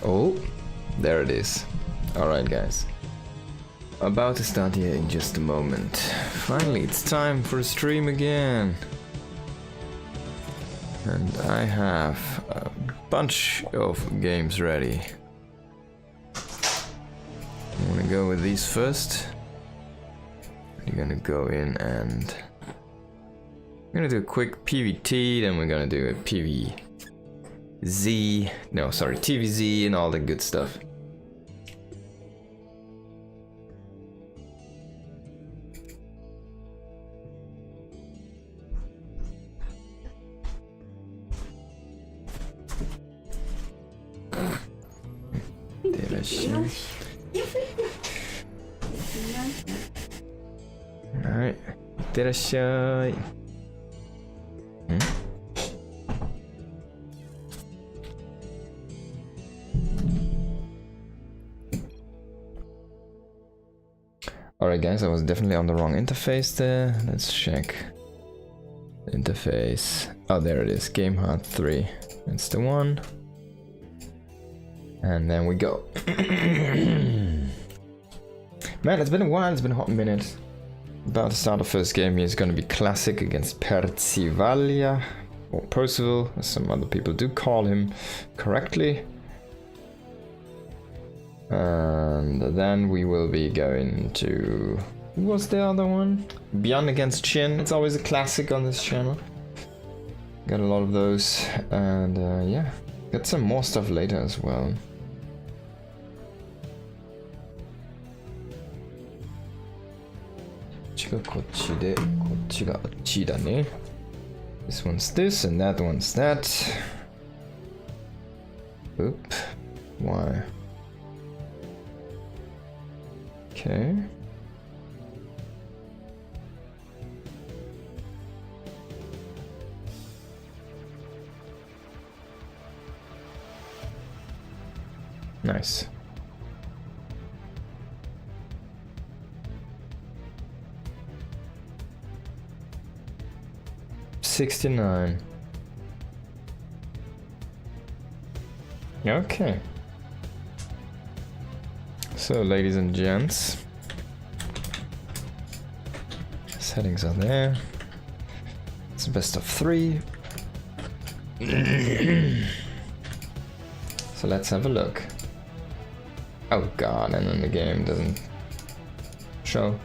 Oh, there it is. Alright guys. About to start here in just a moment. Finally, it's time for a stream again. And I have a bunch of games ready. I'm gonna go with these first. You're gonna go in and... I'm gonna do a quick PVT, then we're gonna do a PVZ. No, sorry, TVZ and all the good stuff. Alright, いってらっしゃい。Alright guys, I was definitely on the wrong interface there. Let's check. Interface. Oh, there it is. Game Heart 3. That's the one. And then we go. Man, it's been a while, it's been a hot minute. About to start the first game here is going to be Classic against Percivalia, or Percival, as some other people do call him correctly. And then we will be going to... What's the other one? Beyond against Chin. It's always a classic on this channel. Got a lot of those. And yeah, got some more stuff later as well. This one's this and that one's that. Oop. Why? Okay. Nice. $69. Okay. So, ladies and gents, settings are there. It's a best of 3. So let's have a look. Oh god, and then the game doesn't show.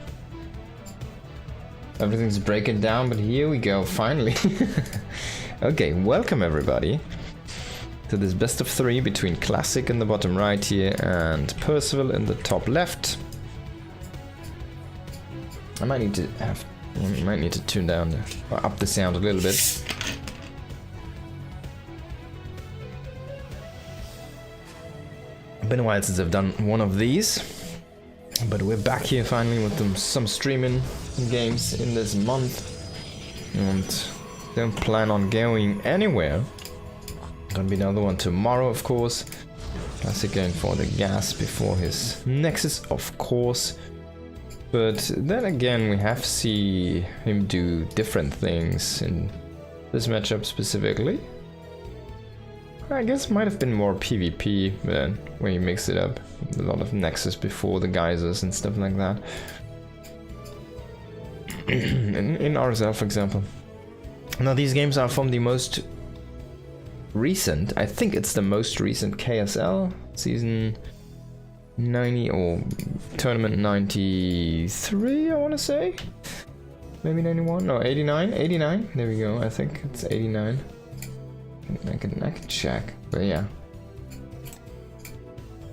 Everything's breaking down, but here we go, finally. Okay, welcome everybody to this best of 3 between Classic in the bottom right here and Percival in the top left. I might need to tune down or up the sound a little bit. Been a while since I've done one of these, but we're back here finally with some streaming games in this month, and don't plan on going anywhere. Gonna be another one tomorrow, of course. Classic going for the gas before his Nexus, of course. But then again, we have to see him do different things in this matchup specifically. I guess might have been more PvP then, where you mix it up. A lot of Nexus before the geysers and stuff like that. in RSL, for example. Now these games are from the most recent, I think it's the most recent KSL season 90 or tournament 93, I want to say. Maybe 91, no, 89, there we go. I think it's 89. I can check, but yeah.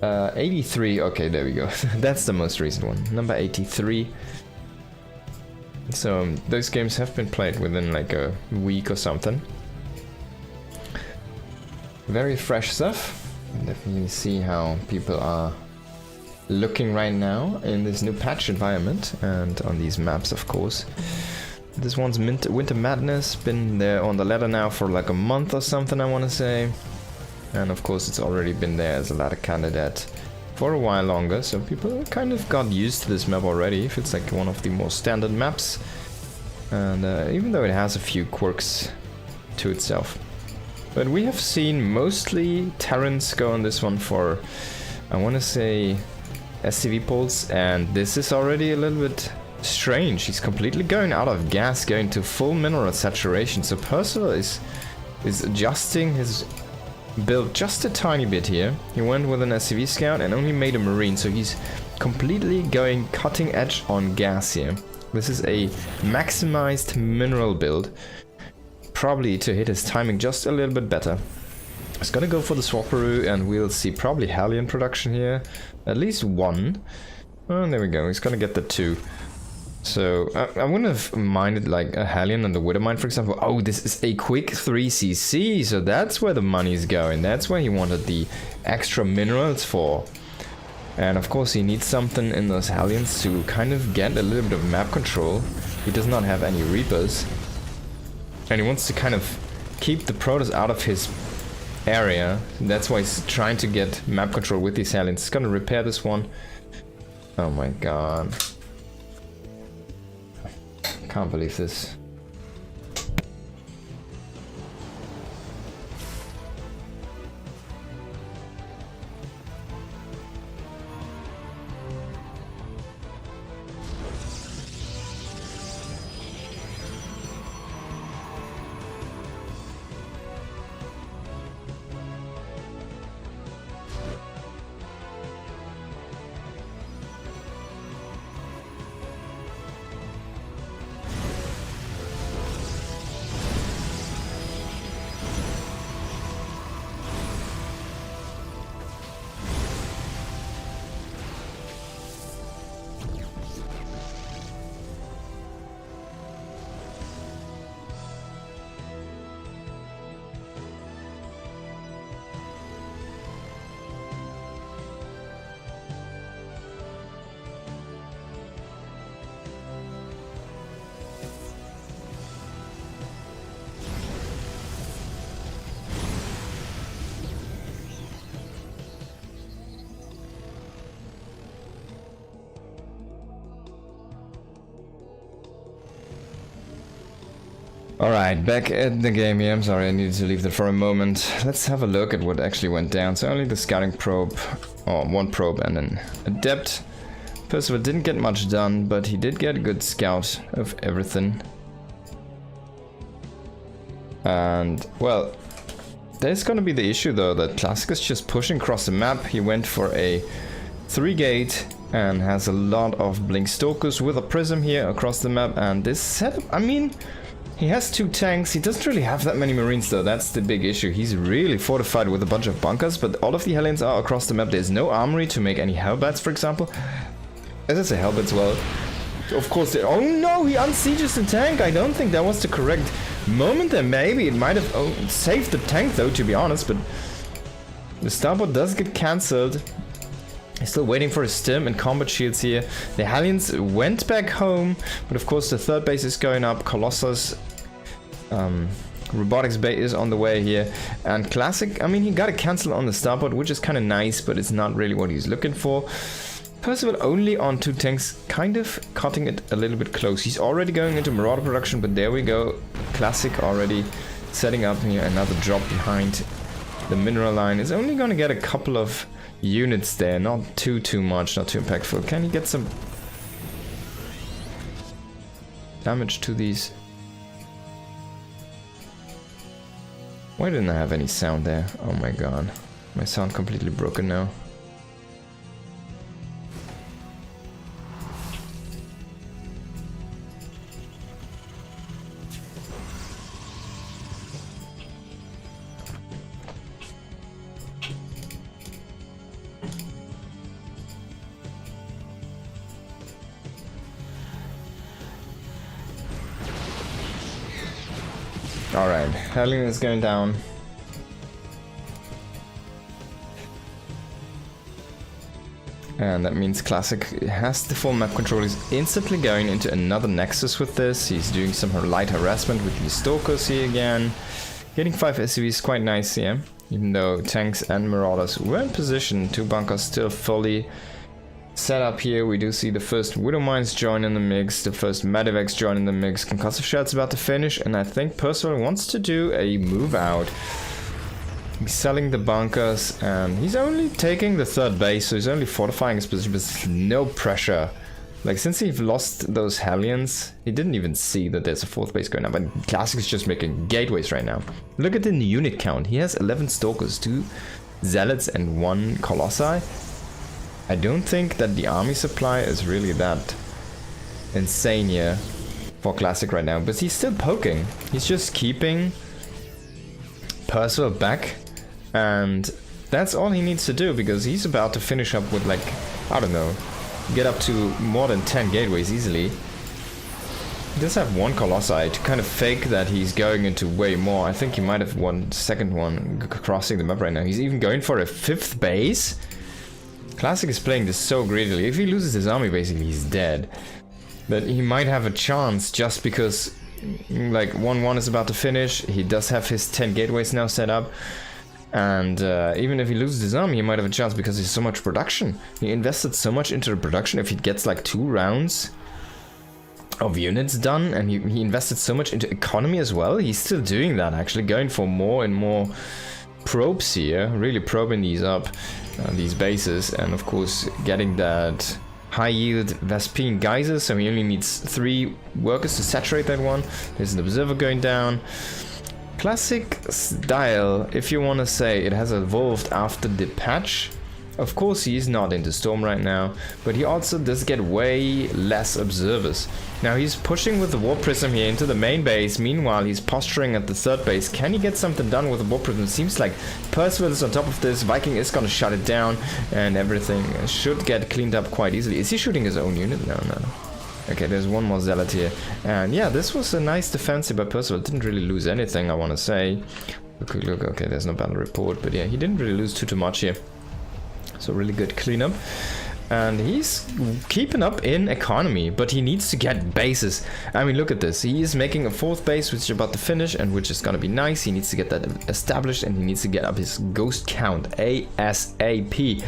83, okay, there we go. That's the most recent one, number 83. So those games have been played within like a week or something. Very fresh stuff. Definitely see how people are looking right now in this new patch environment and on these maps, of course. This one's Winter Madness, been there on the ladder now for like a month or something, I want to say. And of course it's already been there as a ladder candidate for a while longer, so people kind of got used to this map already. If it's like one of the more standard maps, and even though it has a few quirks to itself. But we have seen mostly Terrans go on this one for, I want to say, SCV pulls, and this is already a little bit strange. He's completely going out of gas, going to full mineral saturation. So Percival is adjusting his build just a tiny bit here. He went with an SCV scout and only made a marine, so he's completely going cutting edge on gas here. This is a maximized mineral build, probably to hit his timing just a little bit better. He's gonna go for the Swapperoo, and we'll see probably Hellion production here. At least one. Oh, there we go. He's gonna get the 2. So I wouldn't have minded like a Hellion and the Widowmine, for example. Oh, this is a quick 3cc, so that's where the money's going. That's where he wanted the extra minerals for. And of course he needs something in those Hellions to kind of get a little bit of map control. He does not have any Reapers. And he wants to kind of keep the Protoss out of his area. That's why he's trying to get map control with these Hellions. He's gonna repair this one. Oh my god. Can't believe this. Alright, back at the game here. I'm sorry, I needed to leave that for a moment. Let's have a look at what actually went down. So only the scouting probe, or 1 probe and an adept. Percival didn't get much done, but he did get a good scout of everything. And, well, there's gonna be the issue though that Classic is just pushing across the map. He went for a 3-gate and has a lot of Blink Stalkers with a prism here across the map. And this setup, I mean, he has 2 tanks. He doesn't really have that many Marines though. That's the big issue. He's really fortified with a bunch of bunkers, but all of the Hellions are across the map. There's no armory to make any Hellbats, for example. As I say, Hellbats, well, of course. Oh no, he unsieges the tank. I don't think that was the correct moment there. Maybe it might have saved the tank though, to be honest, but the starboard does get cancelled. He's still waiting for his stim and combat shields here. The Hellions went back home, but of course the 3rd base is going up. Colossus robotics base is on the way here. And Classic, I mean, he got a cancel on the starboard, which is kind of nice, but it's not really what he's looking for. Percival only on 2 tanks, kind of cutting it a little bit close. He's already going into Marauder production, but there we go. Classic already setting up here another drop behind the mineral line. Is only going to get a couple of units there, not too much, not too impactful. Can he get some damage to these? Why didn't I have any sound there? Oh my god, my sound completely broken now. Alright, Hellion is going down. And that means Classic has the full map control. He's instantly going into another Nexus with this. He's doing some light harassment with these Stalkers here again. Getting 5 SCVs quite nice here. Even though tanks and Marauders were in position, 2 bunkers still fully set up here. We do see the first Widowmines join in the mix, the first Medivacs join in the mix. Concussive Shell's about to finish, and I think Percival wants to do a move out. He's selling the bunkers, and he's only taking the third base, so he's only fortifying his position, but no pressure. Like, since he lost those Hellions, he didn't even see that there's a fourth base going up, and Classic is just making gateways right now. Look at the unit count. He has 11 Stalkers, 2 Zealots, and 1 Colossi. I don't think that the army supply is really that insane here for Classic right now, but he's still poking. He's just keeping Percival back, and that's all he needs to do, because he's about to finish up with, like, I don't know, get up to more than 10 gateways easily. He does have 1 Colossi to kind of fake that he's going into way more. I think he might have one second one crossing the map right now. He's even going for a 5th base. Classic is playing this so greedily. If he loses his army, basically he's dead. But he might have a chance just because, like, 1-1 is about to finish. He does have his 10 gateways now set up. And even if he loses his army, he might have a chance because he's so much production. He invested so much into the production. If he gets like 2 rounds of units done, and he invested so much into economy as well, he's still doing that, actually going for more and more probes here, really probing these up, these bases, and of course getting that high yield Vespene geyser, so he only needs 3 workers to saturate that one. There's an observer going down. Classic style, if you want to say it has evolved after the patch. Of course, he is not into Storm right now, but he also does get way less observers. Now he's pushing with the Warp Prism here into the main base. Meanwhile, he's posturing at the third base. Can he get something done with the Warp Prism? It seems like Percival is on top of this. Viking is gonna shut it down, and everything should get cleaned up quite easily. Is he shooting his own unit? No. Okay, there's 1 more Zealot here. And yeah, this was a nice defense by Percival. Didn't really lose anything, I want to say. Look, okay, there's no battle report, but yeah, he didn't really lose too much here. So really good cleanup. And he's keeping up in economy, but he needs to get bases. I mean, look at this. He is making a 4th base, which is about to finish, and which is gonna be nice. He needs to get that established, and he needs to get up his ghost count ASAP.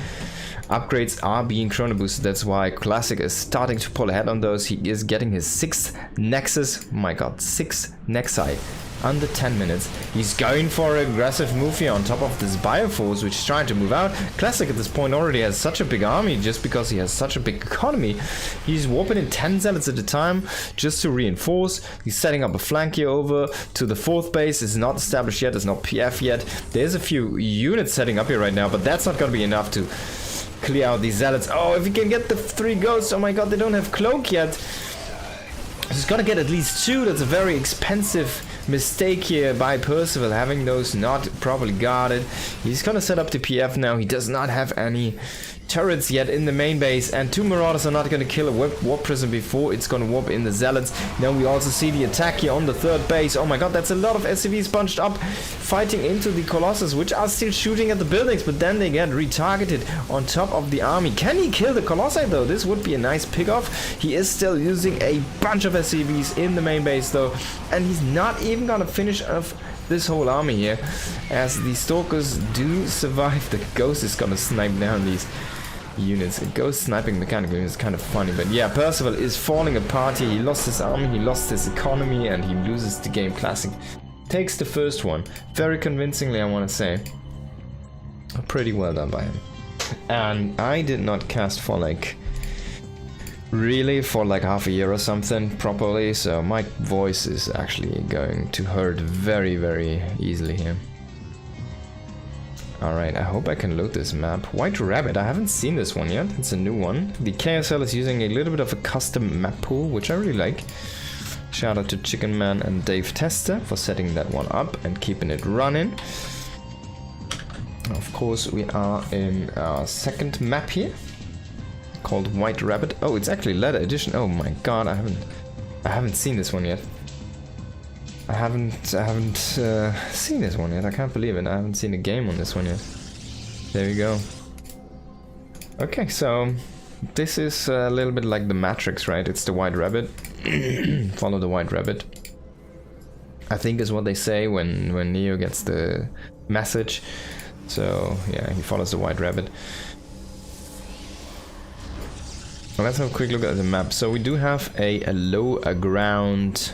Upgrades are being chrono boosted, that's why Classic is starting to pull ahead on those. He is getting his 6th Nexus, my god, 6 Nexi under 10 minutes. He's going for an aggressive move here on top of this Bioforce, which is trying to move out. Classic at this point already has such a big army just because he has such a big economy. He's warping in 10 Zealots at a time just to reinforce. He's setting up a flank here over to the 4th base. It's not established yet, there's no PF yet. There's a few units setting up here right now, but that's not going to be enough to clear out these Zealots. Oh, if he can get the 3 ghosts, oh my god, they don't have cloak yet. He's got to get at least 2, that's a very expensive mistake here by Percival, having those not properly guarded. He's gonna set up the PF now. He does not have any turrets yet in the main base, and 2 Marauders are not gonna kill a Warp Prism before it's gonna warp in the Zealots. Now we also see the attack here on the 3rd base. Oh my god, that's a lot of SCVs bunched up, fighting into the Colossus, which are still shooting at the buildings, but then they get retargeted on top of the army. Can he kill the Colossi though? This would be a nice pick-off. He is still using a bunch of SCVs in the main base though, and he's not even gonna finish off this whole army here, as the Stalkers do survive. The Ghost is gonna snipe down these units. Ghost sniping mechanical is kind of funny, but yeah, Percival is falling apart here. He lost his army, he lost his economy, and he loses the game. Classic takes the first one very convincingly, I want to say. Pretty well done by him. And I did not cast for like half a year or something properly, so my voice is actually going to hurt very, very easily here. Alright, I hope I can load this map. White Rabbit, I haven't seen this one yet. It's a new one. The KSL is using a little bit of a custom map pool, which I really like. Shout out to Chicken Man and Dave Tester for setting that one up and keeping it running. Of course, we are in our 2nd map here, called White Rabbit. Oh, it's actually Leather Edition. Oh my god, I haven't seen this one yet. I haven't seen this one yet. I can't believe it. I haven't seen a game on this one yet. There we go. Okay, so this is a little bit like the Matrix, right? It's the White Rabbit. Follow the White Rabbit, I think is what they say when Neo gets the message. So yeah, he follows the White Rabbit. Well, let's have a quick look at the map. So we do have a low ground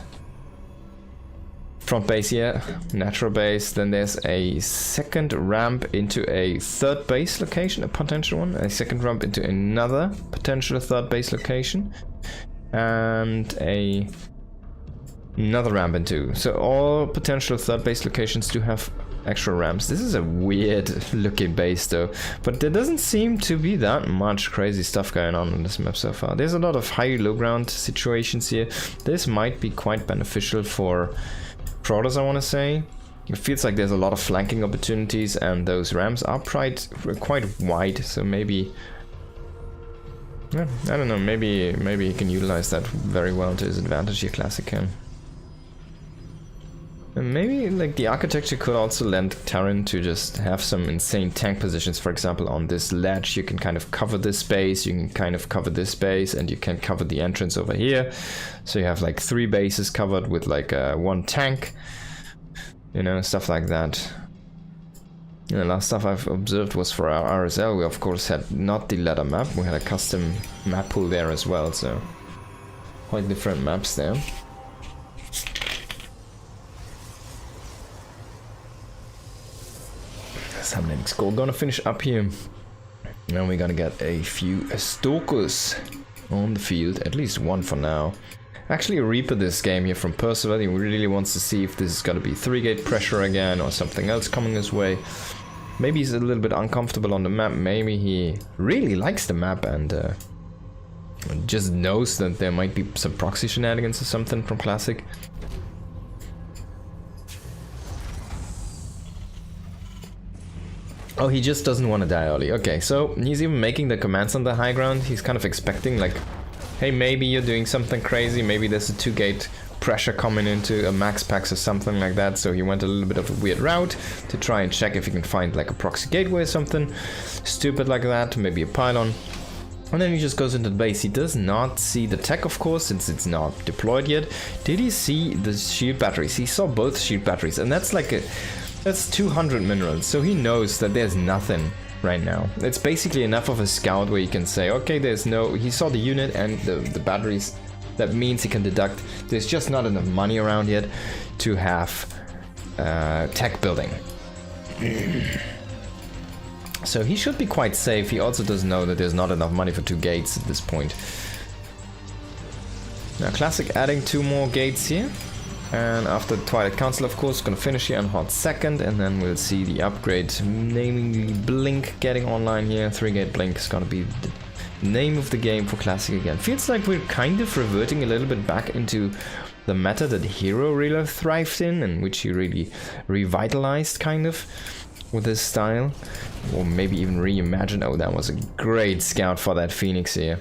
front base here, natural base. Then there's a second ramp into a third base location, a potential one. A second ramp into another potential third base location. And another ramp into. So all potential third base locations do have extra ramps. This is a weird looking base though, but there doesn't seem to be that much crazy stuff going on this map so far. There's a lot of high low ground situations here. This might be quite beneficial for Protoss, I want to say. It feels like there's a lot of flanking opportunities, and those ramps are quite wide, so maybe, yeah, I don't know, maybe he can utilize that very well to his advantage here, Classic can. And maybe like the architecture could also lend Terran to just have some insane tank positions. For example, on this ledge you can kind of cover this space, you can kind of cover this space, and you can cover the entrance over here. So you have like 3 bases covered with like 1 tank, you know, stuff like that. And the last stuff I've observed was for our RSL. We of course had not the ladder map, we had a custom map pool there as well, so quite different maps there. Subnetting score. Gonna finish up here. Now we're gonna get a few Stalkers on the field, at least one for now. Actually, a Reaper this game here from Percival. He really wants to see if this is gonna be 3-gate pressure again or something else coming his way. Maybe he's a little bit uncomfortable on the map. Maybe he really likes the map and just knows that there might be some proxy shenanigans or something from Classic. Oh, he just doesn't want to die early. Okay, so he's even making the commands on the high ground. He's kind of expecting like, hey, maybe you're doing something crazy. Maybe there's a 2-gate pressure coming into a max packs or something like that. So he went a little bit of a weird route to try and check if he can find like a proxy gateway or something stupid like that. Maybe a pylon. And then he just goes into the base. He does not see the tech, of course, since it's not deployed yet. Did he see the shield batteries? He saw both shield batteries, and that's like that's 200 minerals, so he knows that there's nothing right now. It's basically enough of a scout where you can say, okay, there's no... He saw the unit and the batteries. That means he can deduct there's just not enough money around yet to have tech building. So he should be quite safe. He also does know that there's not enough money for 2 gates at this point. Now Classic adding 2 more gates here. And after the Twilight Council, of course, gonna finish here on hot second, and then we'll see the upgrade, namely Blink, getting online here. 3-gate Blink is gonna be the name of the game for Classic again. Feels like we're kind of reverting a little bit back into the meta that Hero really thrived in, and which he really revitalized, kind of, with his style. Or maybe even reimagined. Oh, that was a great scout for that Phoenix here.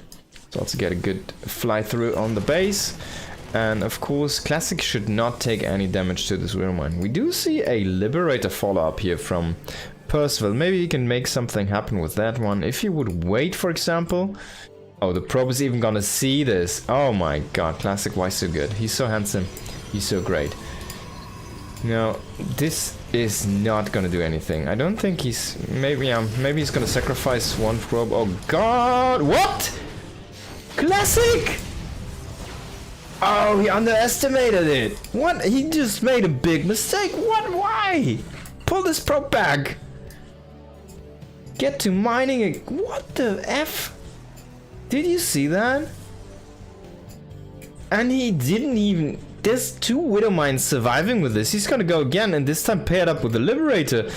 So also get a good fly through on the base. And of course, Classic should not take any damage to this Widow Mine. We do see a Liberator follow-up here from Percival. Maybe he can make something happen with that one. If he would wait, for example... Oh, the probe is even gonna see this. Oh my god, Classic, why so good? He's so handsome. He's so great. Now, this is not gonna do anything. I don't think he's... Maybe he's gonna sacrifice one probe. Oh god! What?! Classic?! Oh, he underestimated it. What? He just made a big mistake. What? Why? Pull this probe back. Get to mining it. What the F? Did you see that? And he didn't even... There's 2 Widow Mines surviving with this. He's gonna go again, and this time paired up with the Liberator.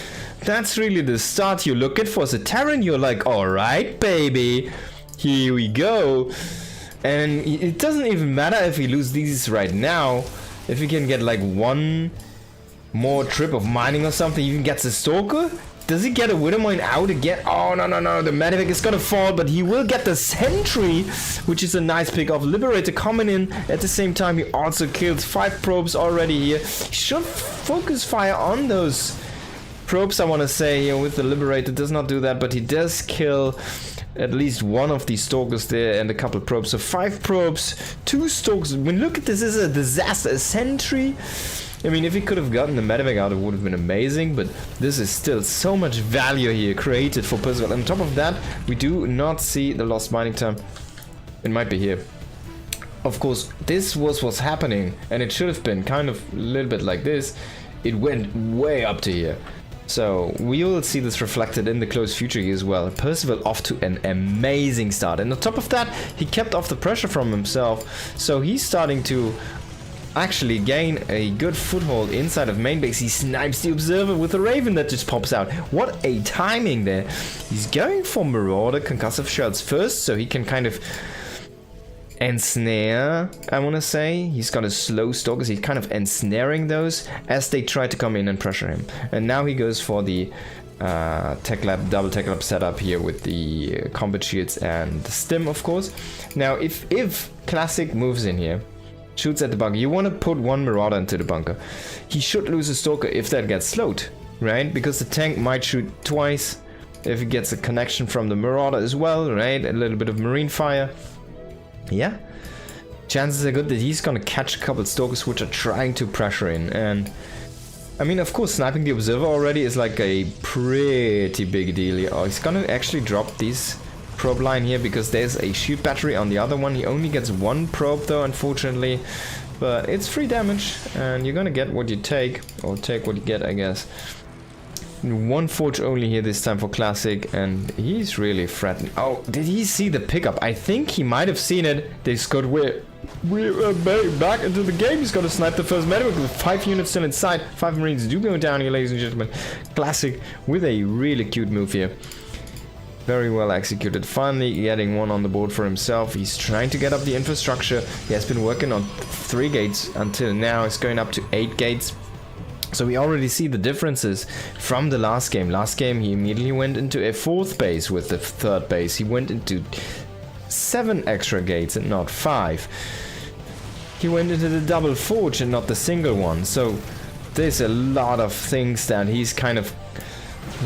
That's really the start you're looking for. As a Terran, you're like, alright, baby. Here we go. And it doesn't even matter if we lose these right now. If we can get like 1 more trip of mining or something, even gets a Stalker. Does he get a Widow Mine out again? Oh, no. The Medivac is gonna fall, but he will get the Sentry, which is a nice pick off. Liberator coming in at the same time. He also killed 5 probes already here. He should focus fire on those probes, I want to say, here with the Liberator. Does not do that, but he does kill at least one of these Stalkers there and a couple of probes. So 5 probes, 2 Stalkers. When look at this, is a disaster. A Sentry. I mean, if he could have gotten the Medivac out, it would have been amazing, but this is still so much value here created for Percival. On top of that, we do not see the lost mining time. It might be here. of course, this was what's happening, and it should have been kind of a little bit like this. It went way up to here. So we will see this reflected in the close future here as well. Percival off to an amazing start. And on top of that, he kept off the pressure from himself. So he's starting to actually gain a good foothold inside of main base. He snipes the Observer with a Raven that just pops out. What a timing there. He's going for Marauder concussive shells first, so he can kind of ensnare, I want to say. He's got a slow Stalkers. He's kind of ensnaring those as they try to come in and pressure him. And now he goes for the Tech Lab, double Tech Lab setup here with the combat shields and the stim, of course. Now, if Classic moves in here, shoots at the bunker, you want to put one Marauder into the bunker. He should lose a Stalker if that gets slowed, right? Because the tank might shoot twice if he gets a connection from the Marauder as well, right? A little bit of Marine fire. Yeah, chances are good that he's gonna catch a couple Stalkers which are trying to pressure in. And I mean, of course, sniping the Observer already is like a pretty big deal here. Oh, he's gonna actually drop this probe line here because there's a shield battery on the other one. He only gets one probe though, unfortunately, but it's free damage and you're gonna get what you take, or take what you get, I guess. One forge only here this time for Classic, and he's really threatening. Oh, did he see the pickup? I think he might have seen it. They scored we're back into the game. He's got to snipe the first medic with 5 units still inside. 5 Marines do go down here, ladies and gentlemen. Classic with a really cute move here. Very well executed. Finally getting one on the board for himself. He's trying to get up the infrastructure. He has been working on 3 gates until now. It's going up to 8 gates. So we already see the differences from the last game. Last game he immediately went into a 4th base with the 3rd base. He went into 7 extra gates and not 5. He went into the double forge and not the single one. So there's a lot of things that he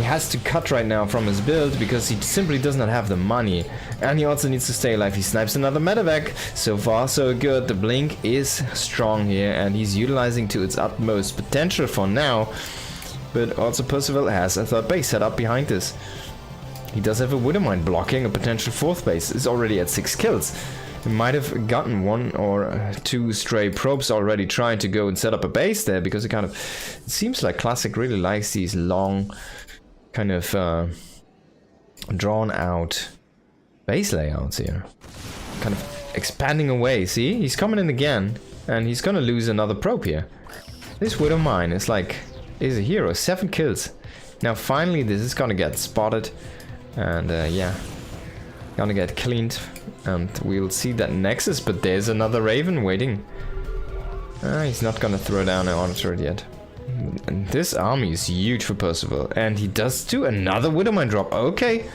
has to cut right now from his build because he simply does not have the money. And he also needs to stay alive. He snipes another medevac. So far so good. The blink is strong here and he's utilizing to its utmost potential for now. But also Percival has a 3rd base set up behind this. He does have a Widowmine blocking a potential 4th base. It's already at 6 kills. He might have gotten 1 or 2 stray probes already trying to go and set up a base there because it seems like Classic really likes these long kind of drawn out base layouts here, kind of expanding away. See, he's coming in again and he's gonna lose another probe here. This Widowmine is a hero. 7 kills. Now finally this is gonna get spotted and yeah, gonna get cleaned, and we'll see that Nexus, but there's another Raven waiting. He's not gonna throw down an auto turret yet. And this army is huge for Percival, and he does do another Widowmine drop. Okay,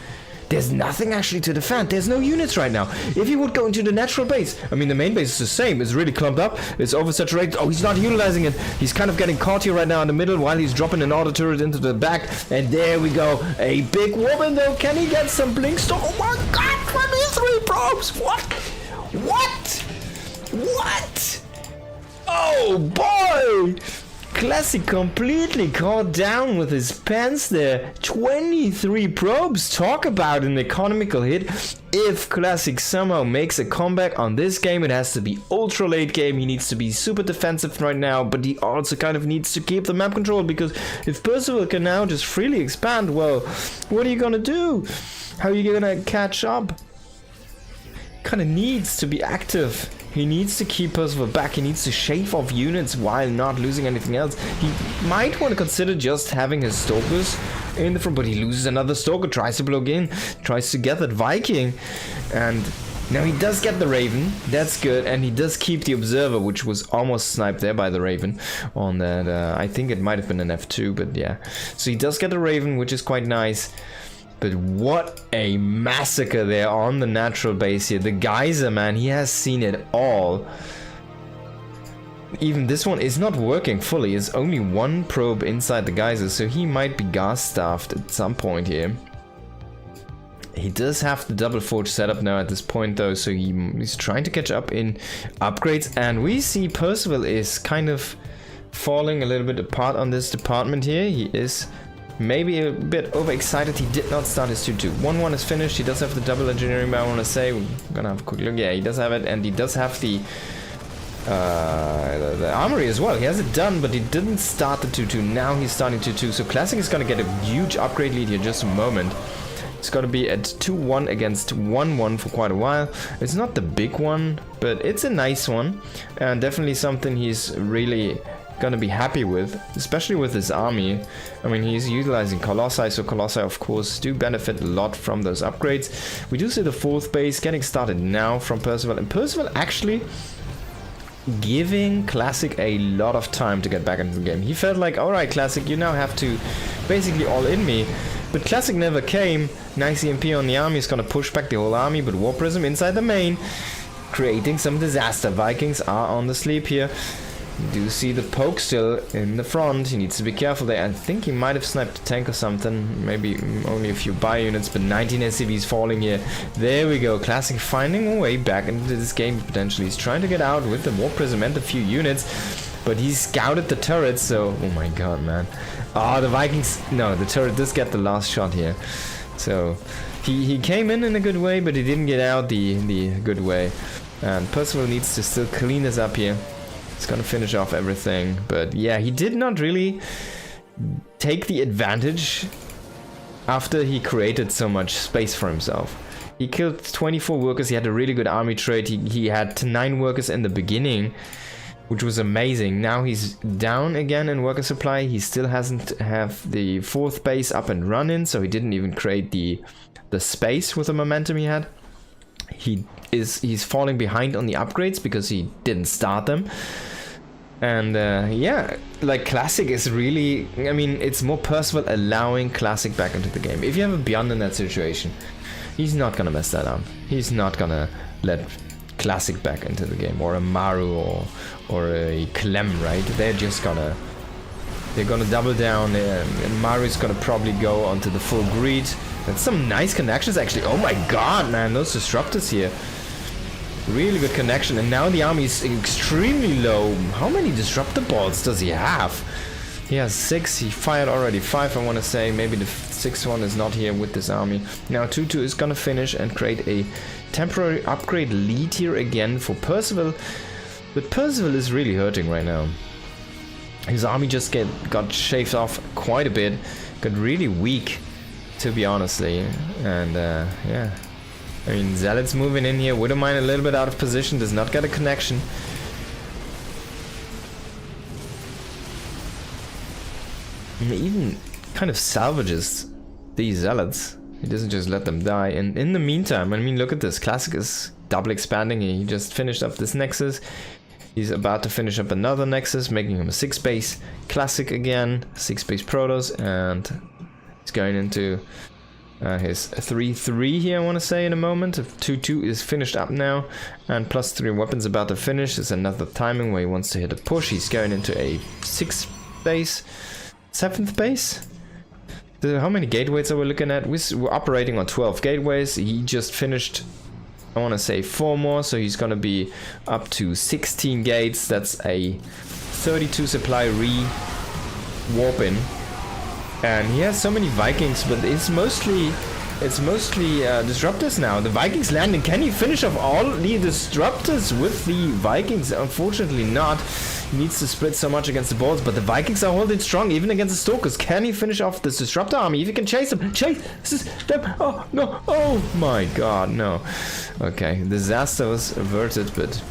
there's nothing actually to defend. There's no units right now. If he would go into the natural base, I mean the main base is the same. It's really clumped up. It's oversaturated. Oh, he's not utilizing it. He's kind of getting caught here right now in the middle while he's dropping an auto turret into the back. And there we go. A big woman though. Can he get some blinks? Oh my God! 23 probes. What? What? What? Oh boy! Classic completely caught down with his pants there. 23 probes. Talk about an economical hit. If Classic somehow makes a comeback on this game, it has to be ultra late game. He needs to be super defensive right now, but he also kind of needs to keep the map control, because if Percival can now just freely expand, well, what are you gonna do? How are you gonna catch up? Kind of needs to be active. He needs to keep Percival back. He needs to shave off units while not losing anything else. He might want to consider just having his Stalkers in the front, but he loses another Stalker, tries to block in, tries to get that Viking. And now he does get the Raven. That's good. And he does keep the Observer, which was almost sniped there by the Raven on that. I think it might have been an F2, but yeah. So he does get the Raven, which is quite nice. But what a massacre there on the natural base here. The Geyser, man, he has seen it all. Even this one is not working fully. It's only 1 probe inside the Geyser, so he might be gas staffed at some point here. He does have the double forge set up now at this point though, so he's trying to catch up in upgrades. And we see Percival is kind of falling a little bit apart on this department here. He is maybe a bit overexcited. He did not start his 2-2. 1-1 is finished. He does have the double engineering, but I want to say, we're gonna have a quick look. Yeah, he does have it, and he does have the armory as well. He has it done, but he didn't start the 2-2. Now he's starting 2-2. So Classic is gonna get a huge upgrade lead here in just a moment. It's gonna be at 2-1 against 1-1 for quite a while. It's not the big one, but it's a nice one, and definitely something he's really gonna be happy with, especially with his army. I mean, he's utilizing Colossi, so Colossi of course do benefit a lot from those upgrades. We do see the 4th base getting started now from Percival, and Percival actually giving Classic a lot of time to get back into the game. He felt like, alright Classic, you now have to basically all in me, but Classic never came. Nice EMP on the army, is gonna push back the whole army, but War Prism inside the main, creating some disaster. Vikings are on the sleep here. You do see the poke still in the front. He needs to be careful there. I think he might have sniped a tank or something. Maybe only a few bio units, but 19 SCVs falling here. There we go. Classic finding a way back into this game potentially. He's trying to get out with the War Prism and a few units, but he's scouted the turrets, so... Oh my god, man. Ah, the Vikings... No, the turret does get the last shot here. So, he came in a good way, but he didn't get out the good way. And Percival needs to still clean this up here. He's gonna finish off everything, but yeah, he did not really take the advantage after he created so much space for himself. He killed 24 workers, he had a really good army trade, he had 9 workers in the beginning, which was amazing. Now he's down again in worker supply. He still hasn't have the 4th base up and running, so he didn't even create the space with the momentum he had. He's falling behind on the upgrades because he didn't start them. And yeah, like Classic is really, I mean, it's more Percival allowing Classic back into the game. If you have a Beyond in that situation, he's not gonna mess that up. He's not gonna let Classic back into the game, or a Maru or a Clem, right? They're gonna double down, and Maru's gonna probably go onto the full greed. That's some nice connections actually. Oh my god, man, those disruptors here. Really good connection, and now the army is extremely low. How many disruptor balls does he have? He has 6, he fired already 5, I want to say. Maybe the 6th one is not here with this army. Now 2-2 is gonna finish and create a temporary upgrade lead here again for Percival. But Percival is really hurting right now. His army just got shaved off quite a bit, got really weak, to be honestly, and yeah. I mean, Zealot's moving in here. Widowmine a little bit out of position, does not get a connection. And he even kind of salvages these Zealots. He doesn't just let them die. And in the meantime, I mean, look at this. Classic is double expanding. He just finished up this Nexus. He's about to finish up another Nexus, making him a 6-base Classic again. 6-base Protoss, and he's going into... his 3-3 here, I want to say, in a moment. 2-2 is finished up now, and +3 weapons about to finish. There's another timing where he wants to hit a push. He's going into a 6th base, 7th base. How many gateways are we looking at? We're operating on 12 gateways. He just finished, I want to say, 4 more, so he's going to be up to 16 gates. That's a 32 supply re-warping. And he has so many Vikings, but it's mostly disruptors now. The Vikings landing. Can he finish off all the disruptors with the Vikings? Unfortunately not. He needs to split so much against the balls, but the Vikings are holding strong even against the Stalkers. Can he finish off this disruptor army? If he can chase them, chase them. Oh no! Oh my God, no. Okay, disaster was averted, but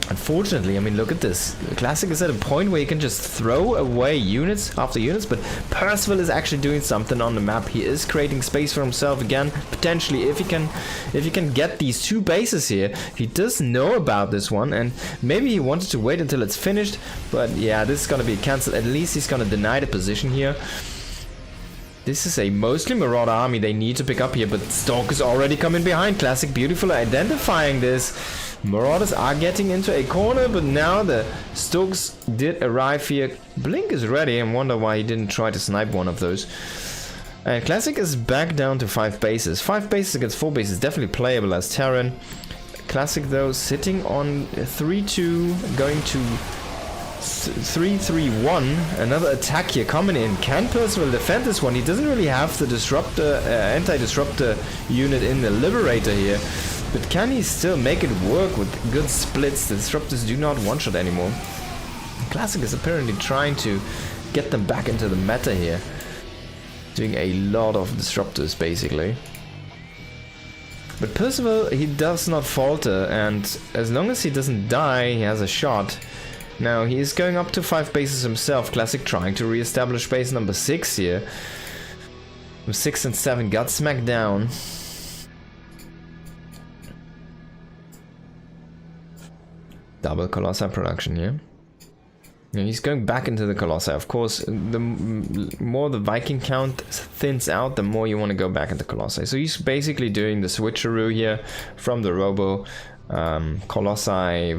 unfortunately, I mean, look at this. Classic is at a point where you can just throw away units after units, but Percival is actually doing something on the map. He is creating space for himself again, potentially, if he can get these 2 bases here. He does know about this one, and maybe he wanted to wait until it's finished, but yeah, this is gonna be cancelled. At least he's gonna deny the position here. This is a mostly Marauder army they need to pick up here, but Stalkers already coming behind. Classic beautifully identifying this. Marauders are getting into a corner, but now the Stokes did arrive here. Blink is ready, and wonder why he didn't try to snipe one of those. And Classic is back down to 5 bases. 5 bases against 4 bases, definitely playable as Terran. Classic though, sitting on 3-2, going to 3-3-1. Another attack here coming in. Can Percival defend this one? He doesn't really have the disruptor, anti-disruptor unit in the Liberator here. But can he still make it work with good splits? The disruptors do not one-shot anymore. Classic is apparently trying to get them back into the meta here. Doing a lot of disruptors basically. But Percival, he does not falter, and as long as he doesn't die, he has a shot. Now, he is going up to 5 bases himself. Classic trying to re-establish base number 6 here. 6 and 7 got smacked down. Double Colossi production here. Yeah, he's going back into the Colossi. Of course, the more the Viking count thins out, the more you want to go back into Colossi. So he's basically doing the switcheroo here from the Robo. Colossi,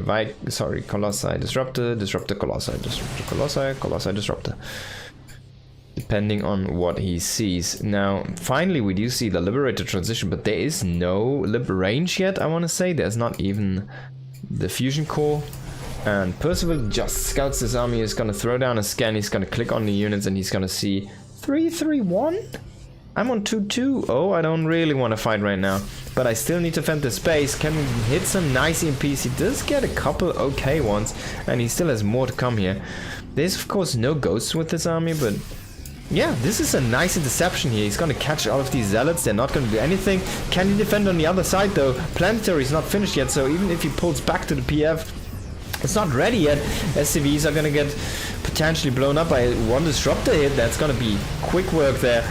Disruptor, Disruptor, Colossi, Disruptor, Colossi, Colossi, Disruptor. Depending on what he sees. Now, finally we do see the Liberator transition, but there is no range yet, I want to say. There's not even the Fusion Core. And Percival just scouts this army. He's gonna throw down a scan, he's gonna click on the units, and he's gonna see 3-3-1? I'm on 2-2. Oh, I don't really want to fight right now. But I still need to defend the space. Can we hit some nice EMPs? He does get a couple okay ones, and he still has more to come here. There's of course no ghosts with this army, but yeah, this is a nice interception here. He's gonna catch all of these zealots. They're not gonna do anything. Can he defend on the other side though? Planetary is not finished yet, so even if he pulls back to the PF, it's not ready yet. SCVs are gonna get potentially blown up by one disruptor hit. That's gonna be quick work there.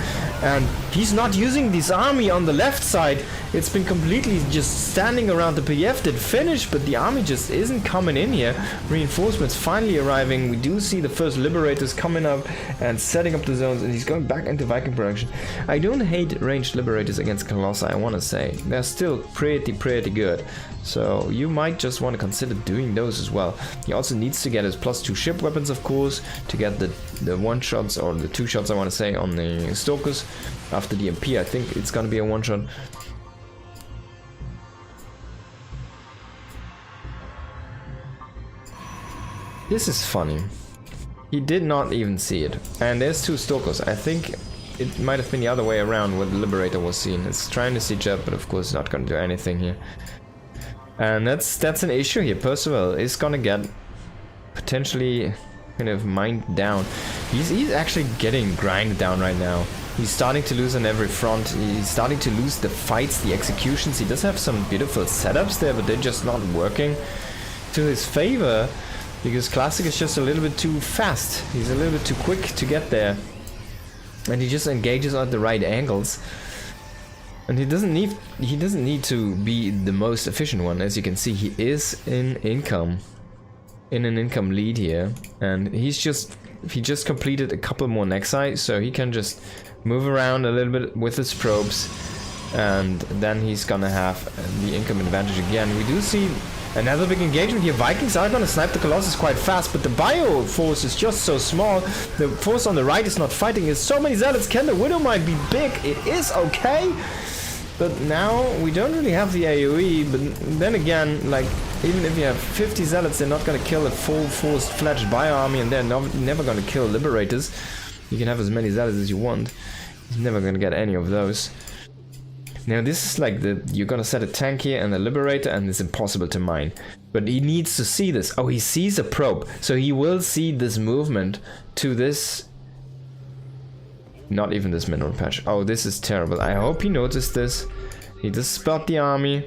And he's not using this army on the left side. It's been completely just standing around. The PF did finish, but the army just isn't coming in here. Reinforcements finally arriving. We do see the first Liberators coming up and setting up the zones, and he's going back into Viking production. I don't hate ranged Liberators against Colossi, I want to say. They're still pretty good. So you might just want to consider doing those as well. He also needs to get his +2 ship weapons, of course, to get the 1-shots, or the 2-shots I want to say, on the Stalkers. After the MP, I think it's gonna be a 1-shot. This is funny. He did not even see it. And there's 2 Stalkers. I think it might have been the other way around where the Liberator was seen. It's trying to siege up, but of course not gonna do anything here. And that's an issue here. Percival is gonna get potentially kind of mined down. He's actually getting grinded down right now. He's starting to lose on every front. He's starting to lose the fights, the executions. He does have some beautiful setups there, but they're just not working to his favor, because Classic is just a little bit too fast. He's a little bit too quick to get there, and he just engages at the right angles. And he doesn't need to be the most efficient one. As you can see, he is in an income lead here, and he just completed a couple more Nexi, so he can just move around a little bit with his probes, and then he's gonna have the income advantage again. We do see another big engagement here. Vikings are gonna snipe the Colossus quite fast, but the bio force is just so small. The force on the right is not fighting. There's so many zealots. Can the Widowmine be big? It is okay. But now we don't really have the AoE, but then again, like, even if you have 50 zealots, they're not gonna kill a full-forced fledged bio army, and they're never gonna kill Liberators. You can have as many zealots as you want. He's never gonna get any of those. Now this is like you're gonna set a tank here and a Liberator, and it's impossible to mine. But he needs to see this. Oh, he sees a probe, so he will see this movement to this. Not even this mineral patch. Oh, this is terrible. I hope he noticed this. He just spot the army,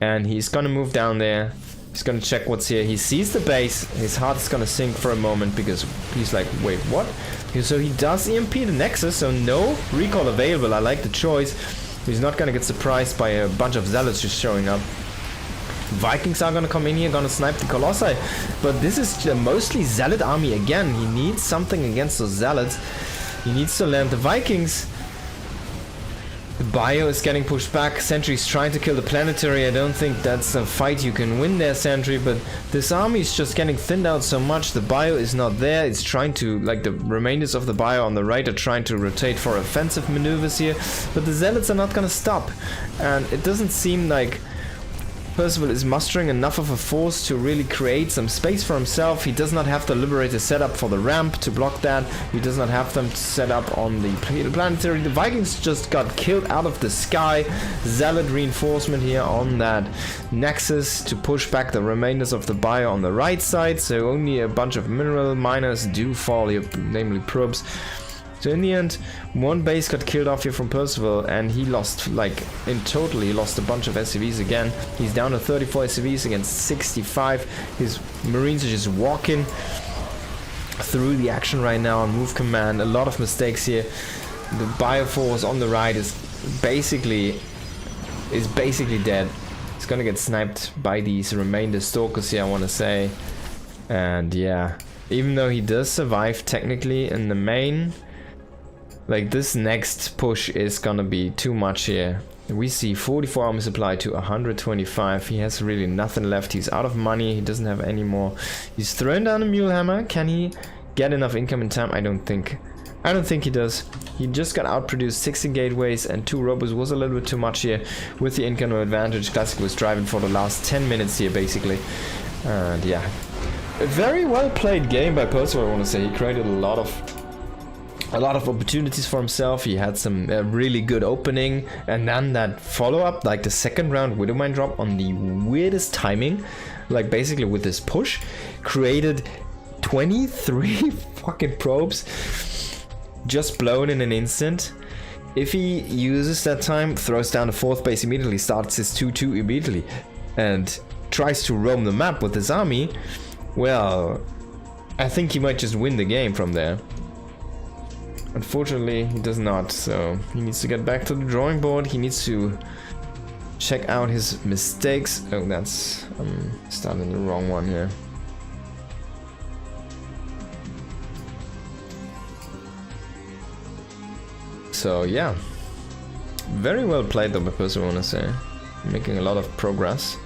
and he's gonna move down there. He's gonna check what's here. He sees the base. His heart is gonna sink for a moment, because he's like, wait, what? So he does EMP the Nexus, so no recall available. I like the choice. He's not gonna get surprised by a bunch of zealots just showing up. Vikings are gonna come in here, gonna snipe the Colossi. But this is a mostly zealot army again. He needs something against those zealots. He needs to land the Vikings. The bio is getting pushed back. Sentry's trying to kill the planetary. I don't think that's a fight you can win there, Sentry, but this army is just getting thinned out so much. The bio is not there. It's trying to, like, the remainders of the bio on the right are trying to rotate for offensive maneuvers here, but the zealots are not gonna stop. And it doesn't seem like Percival is mustering enough of a force to really create some space for himself. He does not have the Liberator set up for the ramp to block that. He does not have them set up on the planetary. The Vikings just got killed out of the sky. Zealot reinforcement here on that Nexus to push back the remainders of the bio on the right side. So only a bunch of mineral miners do fall here, namely probes. So in the end, one base got killed off here from Percival, and he lost, like, in total, he lost a bunch of SCVs again. He's down to 34 SCVs against 65. His Marines are just walking through the action right now on move command. A lot of mistakes here. The Bioforce on the right is basically dead. It's gonna get sniped by these remainder Stalkers here, I want to say. And yeah, even though he does survive technically in the main, like, this next push is gonna be too much here. We see 44 armor supply to 125. He has really nothing left. He's out of money. He doesn't have any more. He's thrown down a Mule Hammer. Can he get enough income in time? I don't think he does. He just got outproduced. 60 gateways and 2 robots was a little bit too much here with the income advantage. Classic was driving for the last 10 minutes here, basically. And yeah, a very well played game by Percival, I want to say. He created a lot of opportunities for himself. He had some really good opening, and then that follow-up, like the second round Widowmine drop on the weirdest timing, like basically with this push, created 23 fucking probes just blown in an instant. If he uses that time, throws down the 4th base immediately, starts his 2-2 immediately, and tries to roam the map with his army, well, I think he might just win the game from there. Unfortunately, he does not, so he needs to get back to the drawing board. He needs to check out his mistakes. Oh, that's... I'm starting the wrong one here. So, yeah. Very well played though, by Percival, I want to say. Making a lot of progress.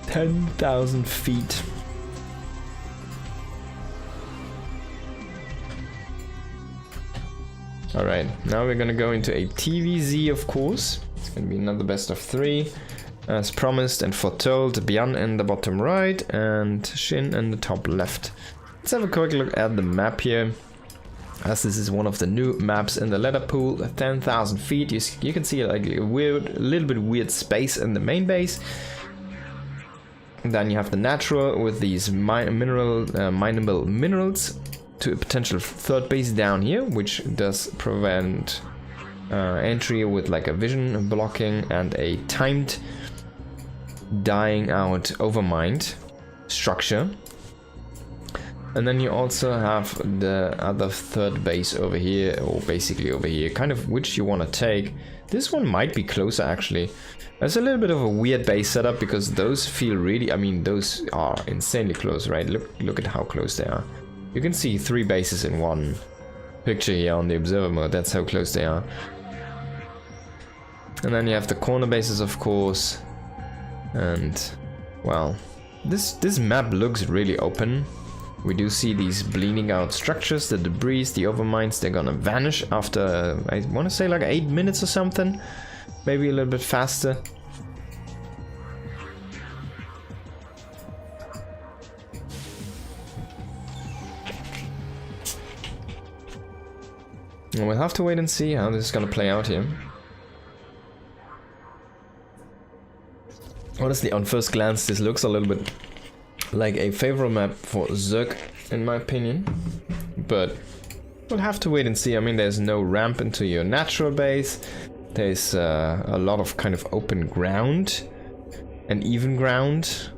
$10,000 feet. Alright, now we're gonna go into a TVZ, of course. It's gonna be another best of 3. As promised and foretold, Bian in the bottom right and Shin in the top left. Let's have a quick look at the map here. As this is one of the new maps in the ladder pool, 10,000 feet. You can see like a little bit weird space in the main base. Then you have the natural with these mineable minerals to a potential 3rd base down here, which does prevent entry with like a vision blocking and a timed dying out overmind structure. And then you also have the other 3rd base over here, or basically over here, kind of which you want to take. This one might be closer actually. It's a little bit of a weird base setup because those feel really, I mean, those are insanely close, right? Look at how close they are. You can see 3 bases in one picture here on the observer mode. That's how close they are. And then you have the corner bases, of course. And, well, this map looks really open. We do see these bleeding out structures, the debris, the overminds. They're gonna vanish after, I want to say like 8 minutes or something. Maybe a little bit faster. And we'll have to wait and see how this is gonna play out here. Honestly, on first glance, this looks a little bit like a favorable map for Zerg, in my opinion. But we'll have to wait and see. I mean, there's no ramp into your natural base. There's a lot of kind of open ground and even ground.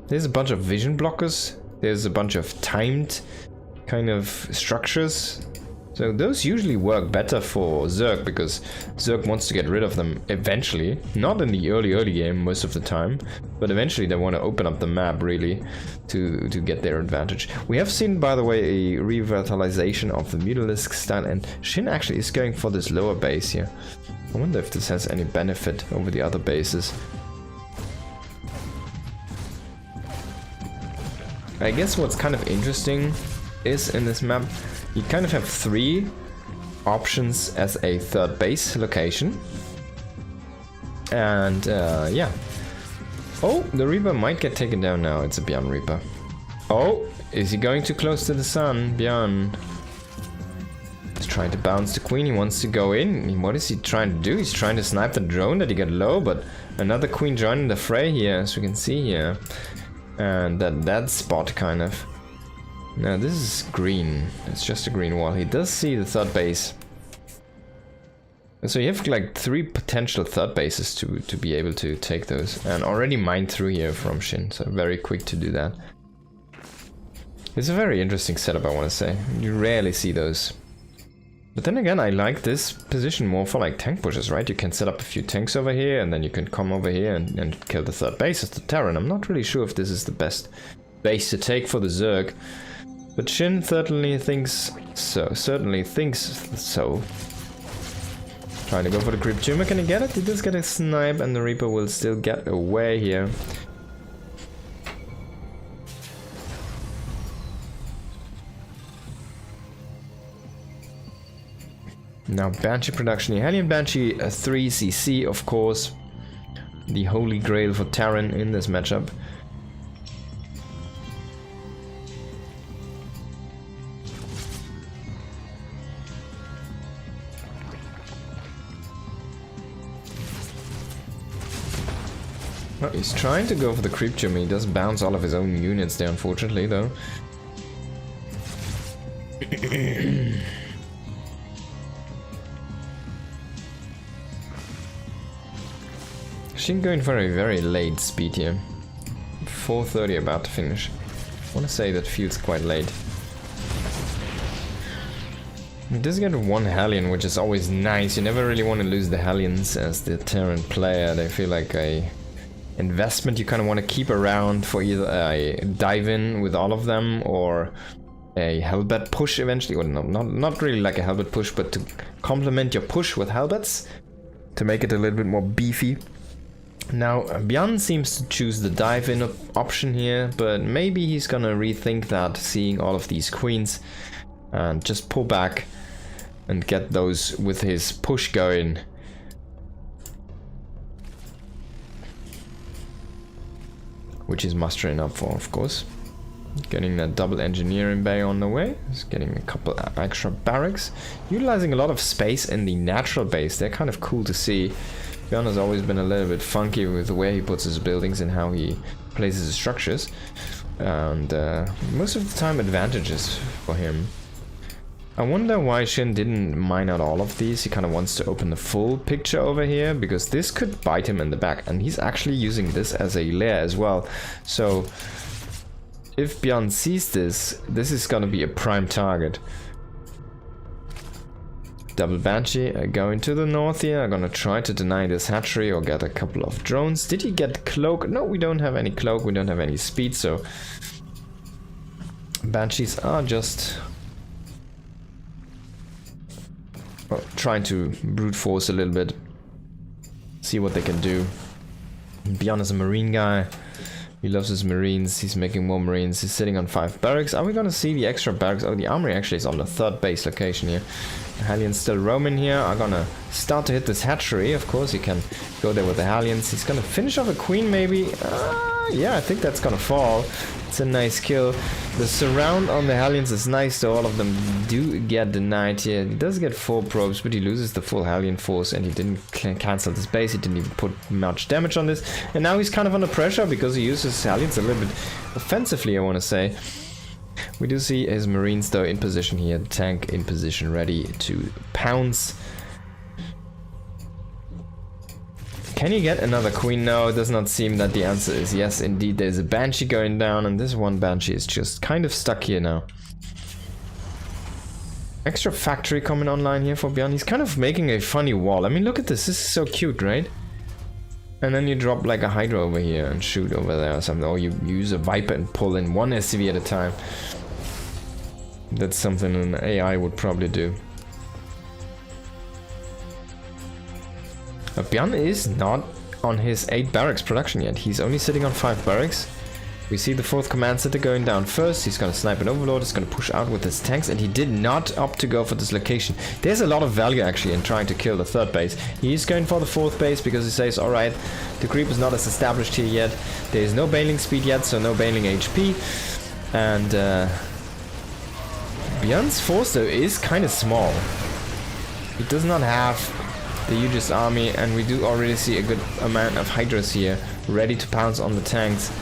There's a bunch of vision blockers. There's a bunch of timed kind of structures. So those usually work better for Zerg because Zerg wants to get rid of them eventually. Not in the early game most of the time, but eventually they want to open up the map really to get their advantage. We have seen, by the way, a revitalization of the Mutalisk style, and Shin actually is going for this lower base here. I wonder if this has any benefit over the other bases. I guess what's kind of interesting is in this map, you kind of have 3 options as a third base location. And yeah. Oh, the Reaper might get taken down now. It's a Bjarn Reaper. Oh, is he going too close to the sun? Bjarn. He's trying to bounce the queen. He wants to go in. What is he trying to do? He's trying to snipe the drone that he got low, but another queen joining the fray here, as we can see here. And that spot kind of. Now this is green. It's just a green wall. He does see the third base. So you have like 3 potential third bases to be able to take those. And already mined through here from Shin, so very quick to do that. It's a very interesting setup, I want to say. You rarely see those. But then again, I like this position more for like tank pushes, right? You can set up a few tanks over here, and then you can come over here and kill the third base as the Terran. I'm not really sure if this is the best base to take for the Zerg. But Shin certainly thinks so. Trying to go for the creep tumor. Can he get it? He does get a snipe, and the Reaper will still get away here. Now Banshee production here. Hellion Banshee 3cc, of course. The holy grail for Terran in this matchup. Well, he's trying to go for the creep tumor. He does bounce all of his own units there, unfortunately, though. Shin going for a very late speed here. 4:30 about to finish. I want to say that feels quite late. He does get 1 Hellion, which is always nice. You never really want to lose the Hellions as the Terran player. They feel like a investment you kind of want to keep around for either a dive in with all of them or a Hellbat push eventually. Or not really like a Hellbat push, but to complement your push with Hellbats to make it a little bit more beefy. Now, Bjarn seems to choose the dive-in option here, but maybe he's gonna rethink that, seeing all of these queens, and just pull back and get those with his push going. Which is mustering up for, of course. Getting that double engineering bay on the way. Just getting a couple extra barracks. Utilizing a lot of space in the natural base. They're kind of cool to see. Bjarn has always been a little bit funky with the way he puts his buildings and how he places his structures. And most of the time advantages for him. I wonder why Shin didn't mine out all of these. He kind of wants to open the full picture over here, because this could bite him in the back. And he's actually using this as a lair as well. So if Bjarn sees this, this is going to be a prime target. Double Banshee going to the north here. I'm gonna try to deny this hatchery or get a couple of drones. Did he get cloak? No, we don't have any cloak. We don't have any speed, so Banshees are just trying to brute force a little bit. See what they can do. Bjarn is a marine guy. He loves his marines. He's making more marines. He's sitting on 5 barracks. Are we gonna see the extra barracks? Oh, the armory actually is on the 3rd base location here. Hellions still roaming here. Are gonna start to hit this hatchery. Of course, he can go there with the Hellions. He's gonna finish off a queen, maybe. Yeah, I think that's gonna fall. It's a nice kill. The surround on the Hellions is nice, so all of them do get denied here. He does get 4 probes, but he loses the full Hellion force, and he didn't cancel this base. He didn't even put much damage on this. And now he's kind of under pressure because he uses Hellions a little bit offensively, I want to say. We do see his marines though in position here, tank in position ready to pounce. Can you get another queen? No, it does not seem that the answer is yes. Indeed, there's a Banshee going down, and this one Banshee is just kind of stuck here now. Extra factory coming online here for Bjarn. He's kind of making a funny wall. I mean, look at this. This is so cute, right? And then you drop like a Hydra over here and shoot over there or something. Or you use a Viper and pull in 1 SCV at a time. That's something an AI would probably do. Bjarn is not on his 8 barracks production yet. He's only sitting on 5 barracks. We see the 4th command center going down first. He's gonna snipe an overlord. He's gonna push out with his tanks, and he did not opt to go for this location. There's a lot of value actually in trying to kill the 3rd base. He's going for the 4th base because he says, alright, the creep is not as established here yet. There is no baneling speed yet, so no baneling HP. And Bjorn's force though is kind of small. He does not have the hugest army, and we do already see a good amount of Hydras here ready to pounce on the tanks.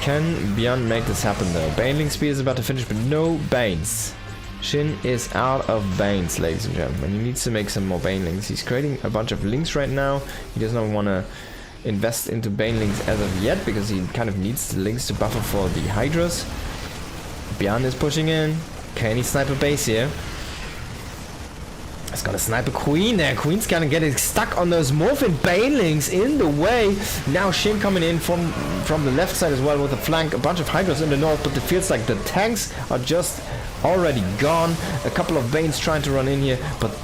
Can Bjorn make this happen though? Baneling speed is about to finish, but no Banes. Shin is out of Banes, ladies and gentlemen. He needs to make some more Banelings. He's creating a bunch of links right now. He does not want to invest into Banelings as of yet, because he kind of needs the links to buffer for the Hydras. Bjorn is pushing in. Can he snipe a base here? He's gonna snipe a queen there. Queen's gonna get stuck on those Morphin Banelings in the way. Now Shin coming in from the left side as well with a flank. A bunch of Hydras in the north, but it feels like the tanks are just already gone. A couple of Banes trying to run in here, but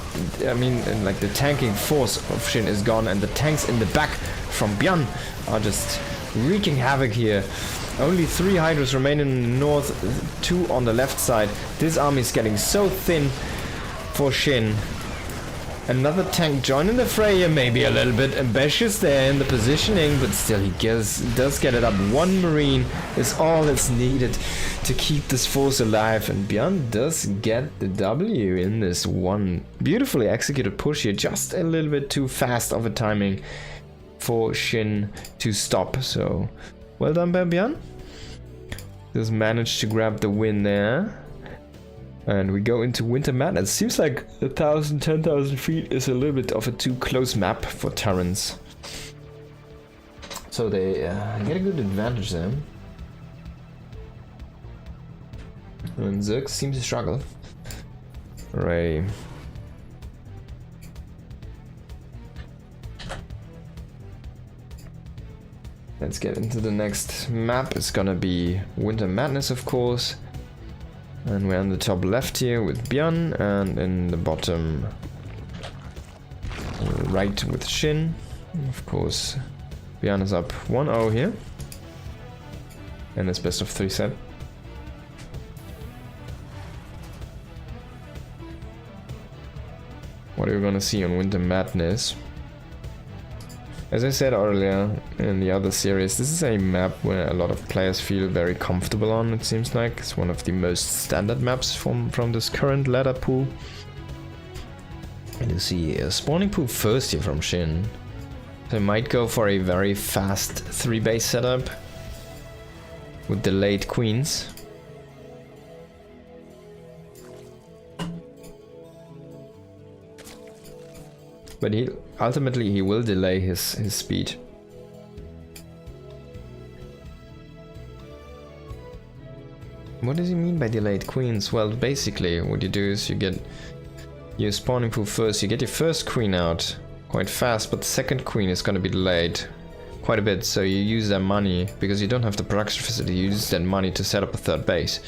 I mean, like the tanking force of Shin is gone, and the tanks in the back from Bjorn are just wreaking havoc here. Only 3 Hydras remain in the north, 2 on the left side. This army is getting so thin for Shin. Another tank joining the fray here, maybe a little bit ambitious there in the positioning, but still he does get it up. 1 Marine is all that's needed to keep this force alive, and Bjorn does get the W in this one beautifully executed push here. Just a little bit too fast of a timing for Shin to stop, so well done by Bjorn. Just managed to grab the win there. And we go into Winter Madness. Seems like 1,000, 10,000 feet is a little bit of a too close map for Terrans. So they get a good advantage there. And Zerg seems to struggle. Alrighty. Let's get into the next map. It's gonna be Winter Madness, of course. And we're on the top left here with Bjorn, and in the bottom right with Shin. Of course, Bjorn is up 1-0 here. And it's best of 3 set. What are we gonna see on Winter Madness? As I said earlier in the other series, this is a map where a lot of players feel very comfortable on, it seems like. It's one of the most standard maps from this current ladder pool. And you see a spawning pool first here from Shin. So I might go for a very fast 3 base setup with delayed queens. But ultimately he will delay his speed. What does he mean by delayed queens? Well, basically what you do is you get your spawning pool first, you get your first queen out quite fast, but the second queen is going to be delayed quite a bit, so you use that money, because you don't have the production facility, you use that money to set up a 3rd base.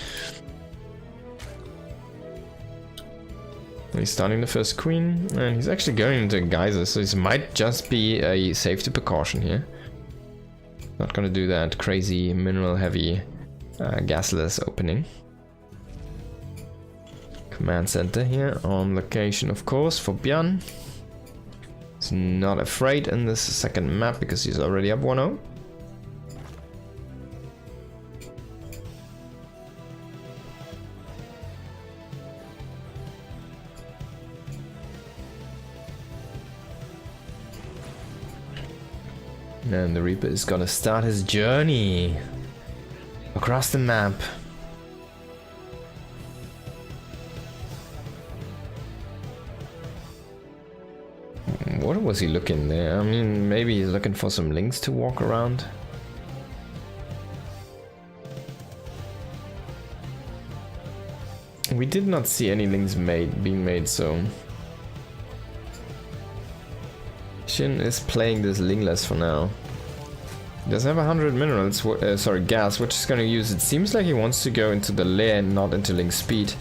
He's starting the first queen, and he's actually going into Geyser, so this might just be a safety precaution here. Not gonna do that crazy mineral heavy gasless opening. Command center here on location, of course, for Bjorn. He's not afraid in this second map because he's already up 1-0. And the Reaper is gonna start his journey across the map. What was he looking there? I mean, maybe he's looking for some links to walk around. We did not see any links being made, so Shin is playing this lingless for now. He does have 100 minerals, gas, which is gonna use. It seems like he wants to go into the lair and not into link speed.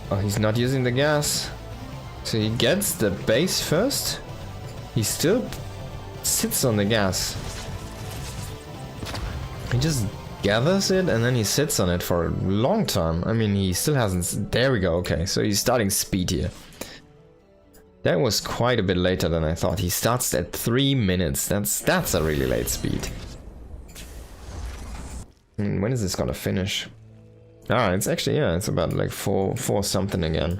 Oh, he's not using the gas. So he gets the base first. He's still sits on the gas. He just gathers it and then he sits on it for a long time. I mean, he still hasn't... There we go, okay. So he's starting speed here. That was quite a bit later than I thought. He starts at 3 minutes. That's a really late speed. When is this gonna finish? Ah, it's actually, yeah, it's about like 4 something again.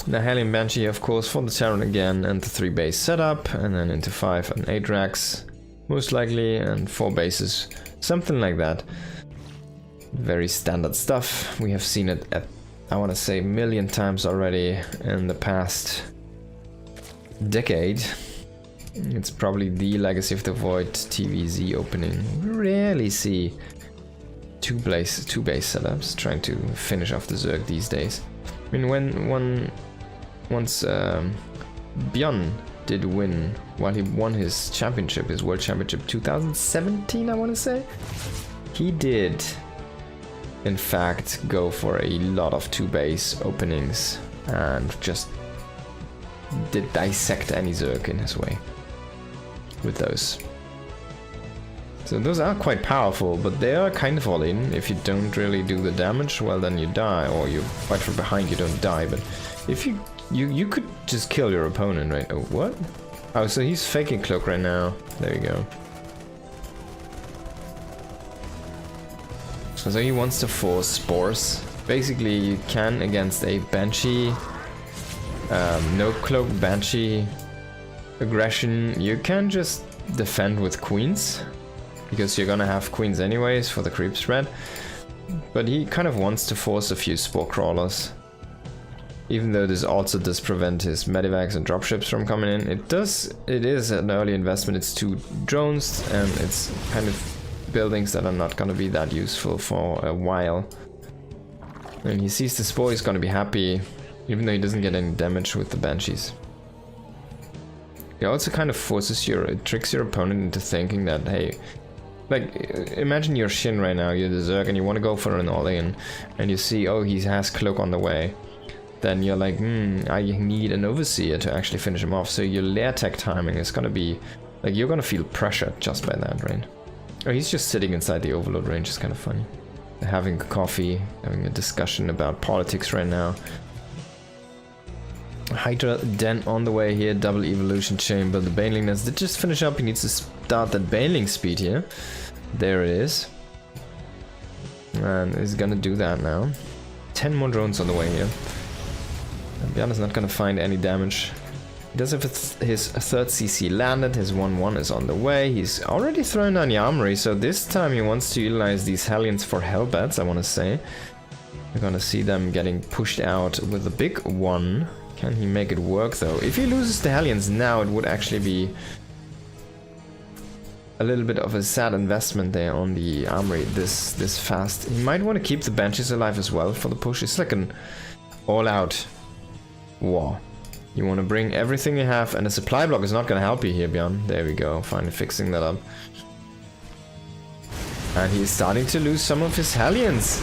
The Hellion Banshee, of course, for the Terran again, and the 3 base setup, and then into 5 and 8 racks, most likely, and 4 bases, something like that. Very standard stuff. We have seen it at, I want to say, a million times already in the past decade. It's probably the Legacy of the Void TVZ opening. We rarely see two base setups trying to finish off the Zerg these days. I mean, once Bjorn did win, while he won his championship, his World Championship 2017, I want to say, he did in fact go for a lot of 2 base openings and just did dissect any Zerg in his way with those. So those are quite powerful, but they are kind of all in. If you don't really do the damage, well then you die, or you fight from behind, you don't die. But if you could just kill your opponent, right? Oh, what? Oh, so he's faking cloak right now. There you go. So he wants to force spores. Basically, you can against a Banshee, no cloak Banshee aggression, you can just defend with queens, because you're gonna have queens anyways for the creep spread. But he kind of wants to force a few spore crawlers. Even though this also does prevent his medivacs and dropships from coming in, it is an early investment. It's 2 drones and it's kind of buildings that are not gonna be that useful for a while. When he sees the spore, he's gonna be happy, even though he doesn't get any damage with the Banshees. It also kind of it tricks your opponent into thinking that, hey, like, imagine you're Shin right now, you're the Zerg, and you want to go for an all-in, and you see, oh, he has cloak on the way. Then you're like, I need an Overseer to actually finish him off, so your lair tech timing is gonna be, like, you're gonna feel pressured just by that, right? Oh, he's just sitting inside the Overload range, it's kind of funny. They're having coffee, having a discussion about politics right now. Hydra Den on the way here, double evolution chamber. The Baneling Nest did just finish up. He needs to start that Baneling speed here. There it is. And he's gonna do that now. 10 more drones on the way here. Bjorn is not gonna find any damage. He does have his 3rd CC landed, his 1-1 is on the way. He's already thrown down the armory, so this time he wants to utilize these Hellions for Hellbats, I want to say. We're gonna see them getting pushed out with a big 1. Can he make it work though? If he loses the Hellions now, it would actually be a little bit of a sad investment there on the armory this fast. He might want to keep the Banshees alive as well for the push. It's like an all-out war. You want to bring everything you have, and the supply block is not going to help you here, Bjorn. There we go, finally fixing that up. And he's starting to lose some of his Hellions.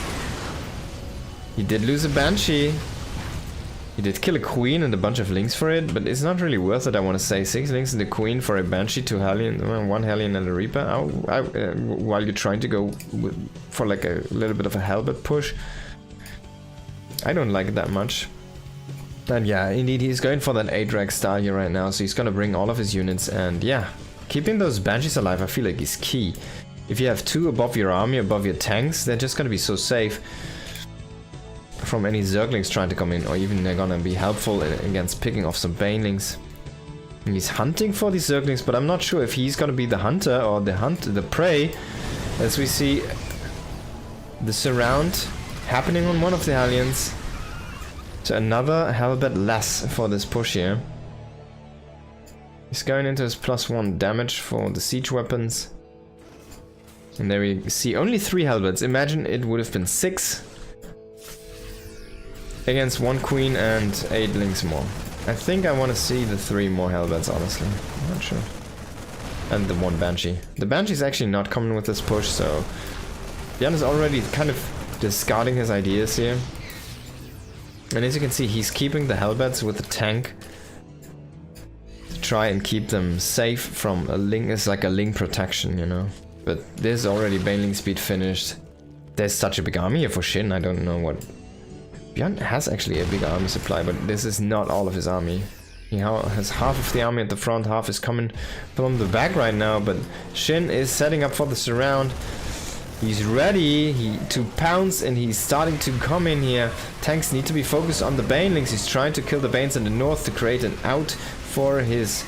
He did lose a Banshee. He did kill a Queen and a bunch of Links for it, but it's not really worth it, I want to say. 6 Links and a Queen for a Banshee, 2 Hellion, 1 Hellion and a Reaper, while you're trying to go for like a little bit of a Hellbat push. I don't like it that much. And yeah, indeed, he's going for that 8-rack style here right now, so he's gonna bring all of his units, and yeah, keeping those Banshees alive I feel like is key. If you have 2 above your army, above your tanks, they're just gonna be so safe from any Zerglings trying to come in, or even they're gonna be helpful against picking off some Banelings. And he's hunting for these Zerglings, but I'm not sure if he's gonna be the hunter or the prey, as we see the surround happening on one of the Hellions. So another Hellbat less for this push here. He's going into his +1 damage for the siege weapons. And there we see only 3 Hellbats. Imagine it would have been 6 against 1 Queen and 8 Links more. I think I want to see the 3 more Hellbats, honestly. I'm not sure. And the 1 Banshee. The Banshee's actually not coming with this push, so Jan is already kind of discarding his ideas here. And as you can see, he's keeping the Hellbats with the tank to try and keep them safe from a Ling. It's like a Ling protection, you know. But there's already Baneling speed finished. There's such a big army here for Shin. I don't know what... Bjorn has actually a big army supply, but this is not all of his army. He has half of the army at the front, half is coming from the back right now, but Shin is setting up for the surround. He's ready to pounce, and he's starting to come in here. Tanks need to be focused on the Banelings. He's trying to kill the Banes in the north to create an out for his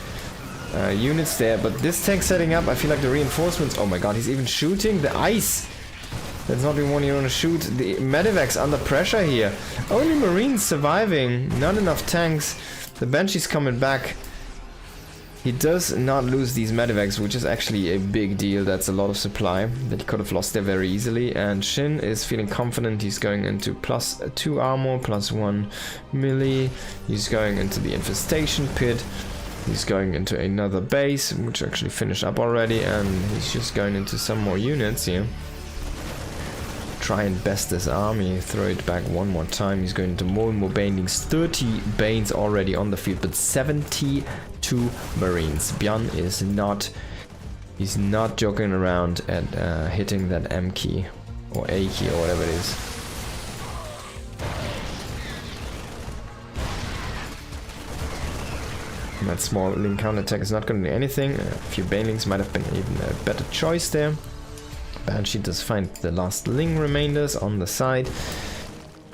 units there. But this tank setting up, I feel like the reinforcements... Oh my god, he's even shooting the ice. That's not the one you want to shoot. The Medivacs under pressure here. Only Marines surviving, not enough tanks. The Banshee's coming back. He does not lose these Medivacs, which is actually a big deal. That's a lot of supply that he could have lost there very easily. And Shin is feeling confident. He's going into +2 armor, +1 melee. He's going into the infestation pit. He's going into another base, which actually finished up already. And he's just going into some more units here. Try and best this army, throw it back one more time. He's going into more and more Banelings. 30 Banes already on the field, but 72 Marines. Bjorn is not... He's not joking around at hitting that M key, or A key, or whatever it is. That small Ling counterattack is not going to do anything. A few Banelings might have been even a better choice there. Banshee does find the last Ling remainders on the side.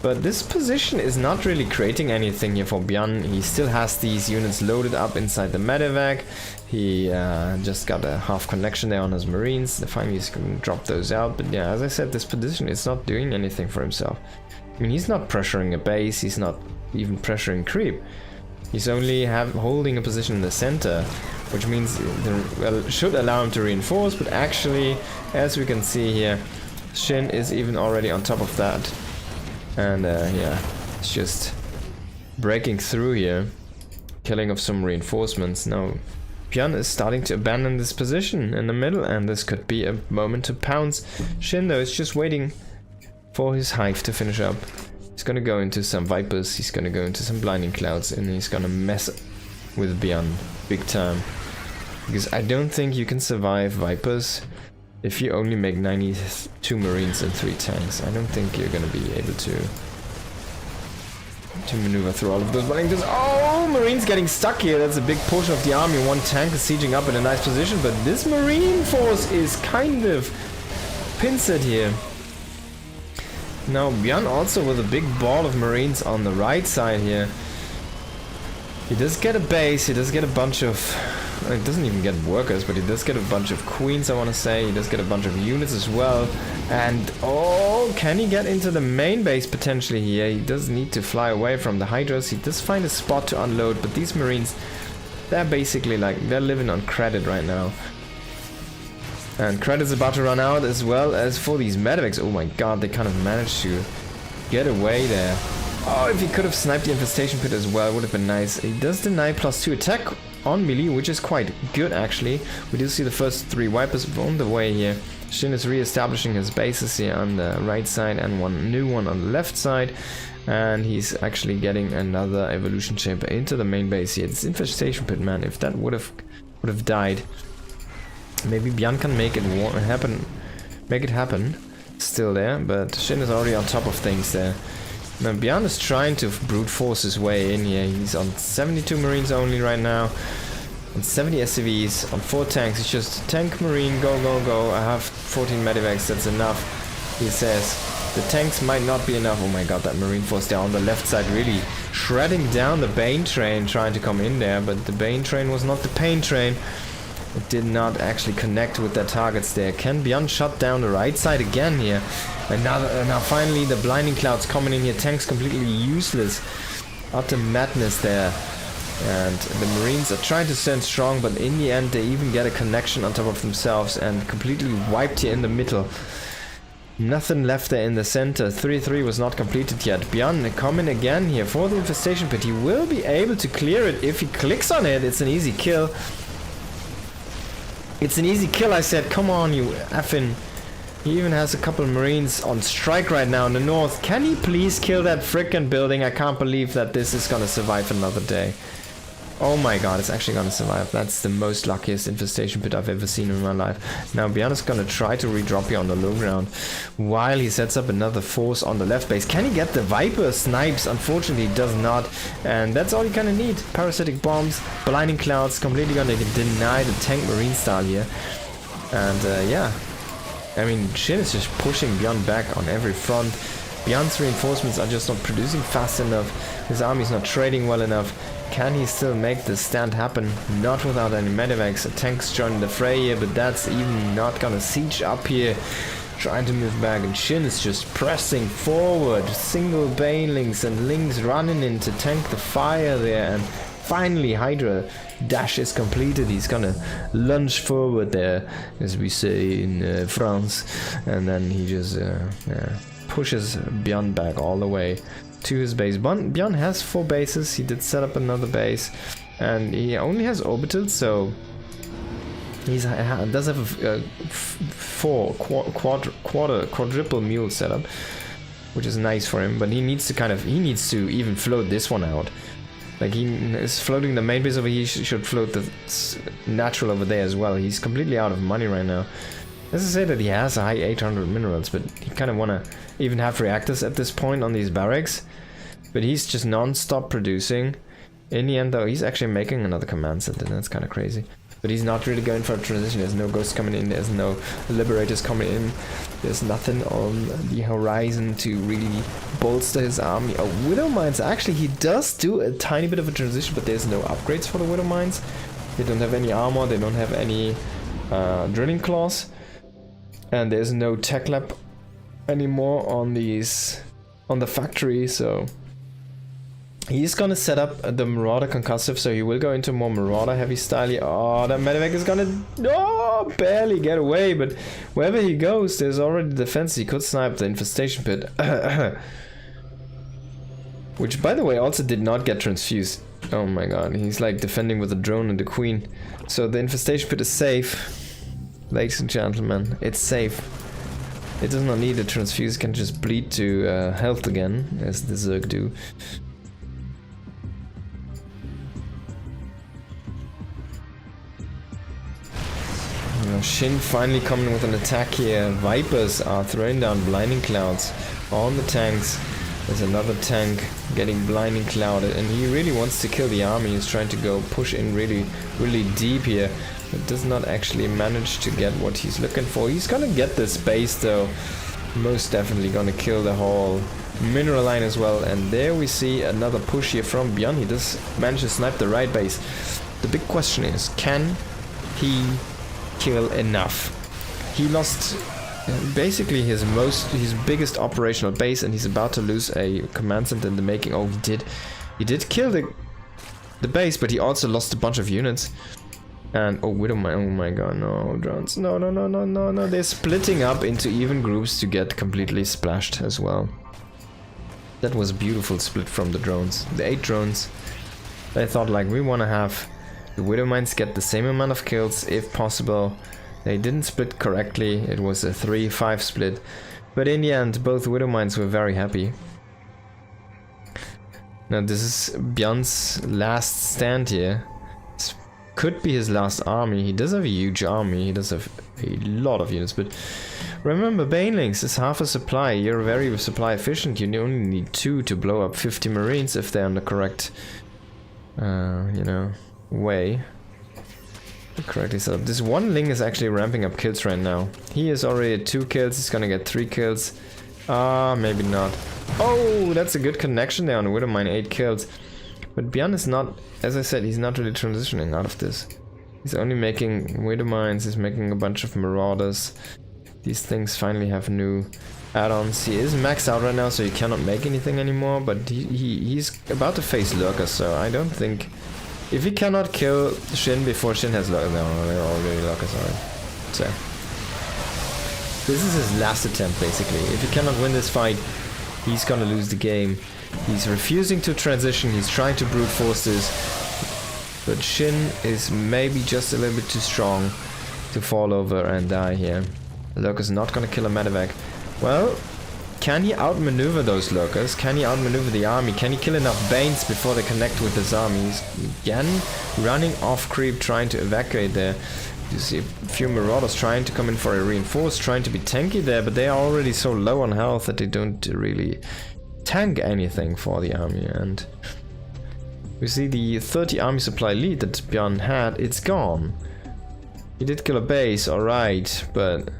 But this position is not really creating anything here for Bjorn. He still has these units loaded up inside the Medivac. He just got a half connection there on his Marines. Finally he's going to drop those out. But yeah, as I said, this position is not doing anything for himself. I mean, he's not pressuring a base. He's not even pressuring creep. He's only holding a position in the center, which means should allow him to reinforce, but actually, as we can see here, Shin is even already on top of that. And yeah, it's just breaking through here, killing of some reinforcements. Now, Bjorn is starting to abandon this position in the middle, and this could be a moment to pounce. Shin, though, is just waiting for his hive to finish up. He's gonna go into some Vipers, he's gonna go into some Blinding Clouds, and he's gonna mess with Bjorn big time. Because I don't think you can survive Vipers if you only make 92 Marines and 3 tanks. I don't think you're gonna be able to maneuver through all of those Blinding. Oh, Marines getting stuck here. That's a big portion of the army. One tank is sieging up in a nice position, but this Marine force is kind of pincered here. Now Bjorn also with a big ball of Marines on the right side here. He does get a base, he does get a bunch of... It doesn't even get workers, but he does get a bunch of queens, I want to say. He does get a bunch of units as well. And oh, can he get into the main base potentially here? He does need to fly away from the Hydras. He does find a spot to unload, but these Marines, they're basically like, they're living on credit right now. And credit's about to run out, as well as for these Medivacs. Oh my god, they kind of managed to get away there. Oh, if he could have sniped the infestation pit as well, would have been nice. He does deny +2 attack on melee, which is quite good actually. We do see the first 3 Vipers on the way here. Shin is re-establishing his bases here on the right side and one new one on the left side. And he's actually getting another evolution chamber into the main base here. This infestation pit, man, if that would have died. Maybe Bjorn can make it happen. Still there, but Shin is already on top of things there. Now Bjorn is trying to brute force his way in here. He's on 72 Marines only right now, on 70 SCVs, on 4 tanks. It's just tank, Marine, go, go, go. I have 14 Medivacs, that's enough. He says the tanks might not be enough. Oh my god, that Marine force there on the left side really shredding down the Bane train, trying to come in there, but the Bane train was not the Pain train. It did not actually connect with their targets there. Can Bjorn shut down the right side again here? And now finally the Blinding Clouds coming in here. Tanks completely useless. Utter madness there. And the Marines are trying to stand strong, but in the end they even get a connection on top of themselves and completely wiped here in the middle. Nothing left there in the center. 3-3 was not completed yet. Bjorn coming again here for the infestation pit. He will be able to clear it if he clicks on it. It's an easy kill. It's an easy kill, I said. Come on, you effing He even has a couple Marines on strike right now in the north. Can he please kill that frickin' building? I can't believe that this is gonna survive another day. Oh my god, it's actually gonna survive. That's the most luckiest infestation pit I've ever seen in my life. Now Bjorn is gonna try to redrop you on the low ground while he sets up another force on the left base. Can he get the Viper snipes? Unfortunately he does not. And that's all you kinda need. Parasitic bombs, blinding clouds, completely gonna deny the tank marine style here. And yeah. I mean, Shin is just pushing Bjorn back on every front. Bjorn's reinforcements are just not producing fast enough. His army's not trading well enough. Can he still make this stand happen? Not without any medivacs. A tank's joining the fray here, but that's even not gonna siege up here. Trying to move back, and Shin is just pressing forward. Single banelings and links running in to tank the fire there, and finally Hydra dash is completed. He's gonna lunge forward there, as we say in France, and then he just pushes Bjorn back all the way to his base. Bjorn has 4 bases. He did set up another base, and he only has orbitals, so he does have a 4 quadruple mule setup, which is nice for him. But he needs to even float this one out. Like, he is floating the main base over here. He should float the natural over there as well. He's completely out of money right now. As I say that he has a high 800 minerals, but he kind of want to even have reactors at this point on these barracks. But he's just non-stop producing. In the end though, he's actually making another command center. That's kind of crazy. But he's not really going for a transition. There's no ghosts coming in. There's no liberators coming in. There's nothing on the horizon to really bolster his army. Oh, Widow Mines. Actually, he does do a tiny bit of a transition, but there's no upgrades for the Widow Mines. They don't have any armor. They don't have any drilling claws. And there's no tech lab anymore on the factory, so he's gonna set up the Marauder concussive, so he will go into more Marauder heavy style. Oh, that medevac is gonna barely get away, but wherever he goes, there's already defense. He could snipe the infestation pit, which, by the way, also did not get transfused. Oh my god, he's like defending with the drone and the queen. So the infestation pit is safe. Ladies and gentlemen, it's safe. It does not need a transfuse, it can just bleed to health again, as the Zerg do. Shin finally coming with an attack here. Vipers are throwing down blinding clouds on the tanks. There's another tank getting blinding clouded, and he really wants to kill the army. He's trying to go push in really deep here. But does not actually manage to get what he's looking for. He's gonna get this base though. Most definitely gonna kill the whole mineral line as well. And there we see another push here from Bjorn. He does manage to snipe the right base. The big question is, can he kill enough? He lost basically his biggest operational base, and he's about to lose a command center in the making. Oh, he did kill the base, but he also lost a bunch of units. And oh my god, no drones, no, they're splitting up into even groups to get completely splashed as well. That was a beautiful split from the drones. The 8 drones, they thought, like, we want to have the Widow Mines get the same amount of kills if possible. They didn't split correctly. It was a 3-5 split, but in the end both Widow Mines were very happy. Now this is Bjorn's last stand here. Could be his last army. He does have a huge army. He does have a lot of units, but remember, Banelings is half a supply. You're very supply efficient. You only need 2 to blow up 50 Marines if they're on the correct, you know, way. Correctly set up. This one Ling is actually ramping up kills right now. He is already at 2 kills. He's gonna get 3 kills. Maybe not. Oh, that's a good connection there on the Widow Mine. 8 kills. But Bjorn is not, as I said, he's not really transitioning out of this. He's only making Widow Mines, he's making a bunch of Marauders. These things finally have new add-ons. He is maxed out right now, so he cannot make anything anymore, but he's about to face Lurkers, so I don't think... If he cannot kill Shin before Shin has Lurkers... No, they're already Lurkers, alright. So... This is his last attempt, basically. If he cannot win this fight, he's gonna lose the game. He's refusing to transition, he's trying to brute force this, but Shin is maybe just a little bit too strong to fall over and die here. Lurker's not gonna kill a medevac. Well, can he outmaneuver those lurkers? Can he outmaneuver the army? Can he kill enough Banes before they connect with his army? He's again running off creep, trying to evacuate there. You see a few Marauders trying to come in for a reinforce, trying to be tanky there, but they are already so low on health that they don't really tank anything for the army. And we see the 30 army supply lead that Bjorn had, it's gone. He did kill a base, alright, but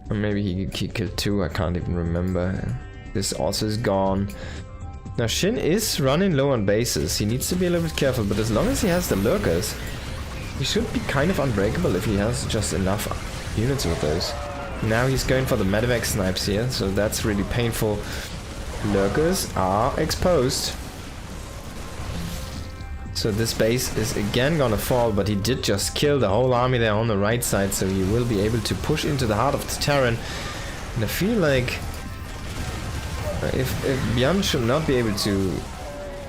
or maybe he killed 2, I can't even remember. This also is gone. Now Shin is running low on bases, he needs to be a little bit careful, but as long as he has the lurkers, he should be kind of unbreakable if he has just enough units with those. Now he's going for the medevac snipes here, so that's really painful. Lurkers are exposed. So this base is again gonna fall, but he did just kill the whole army there on the right side, so he will be able to push into the heart of the Terran. And I feel like if Bjorn should not be able to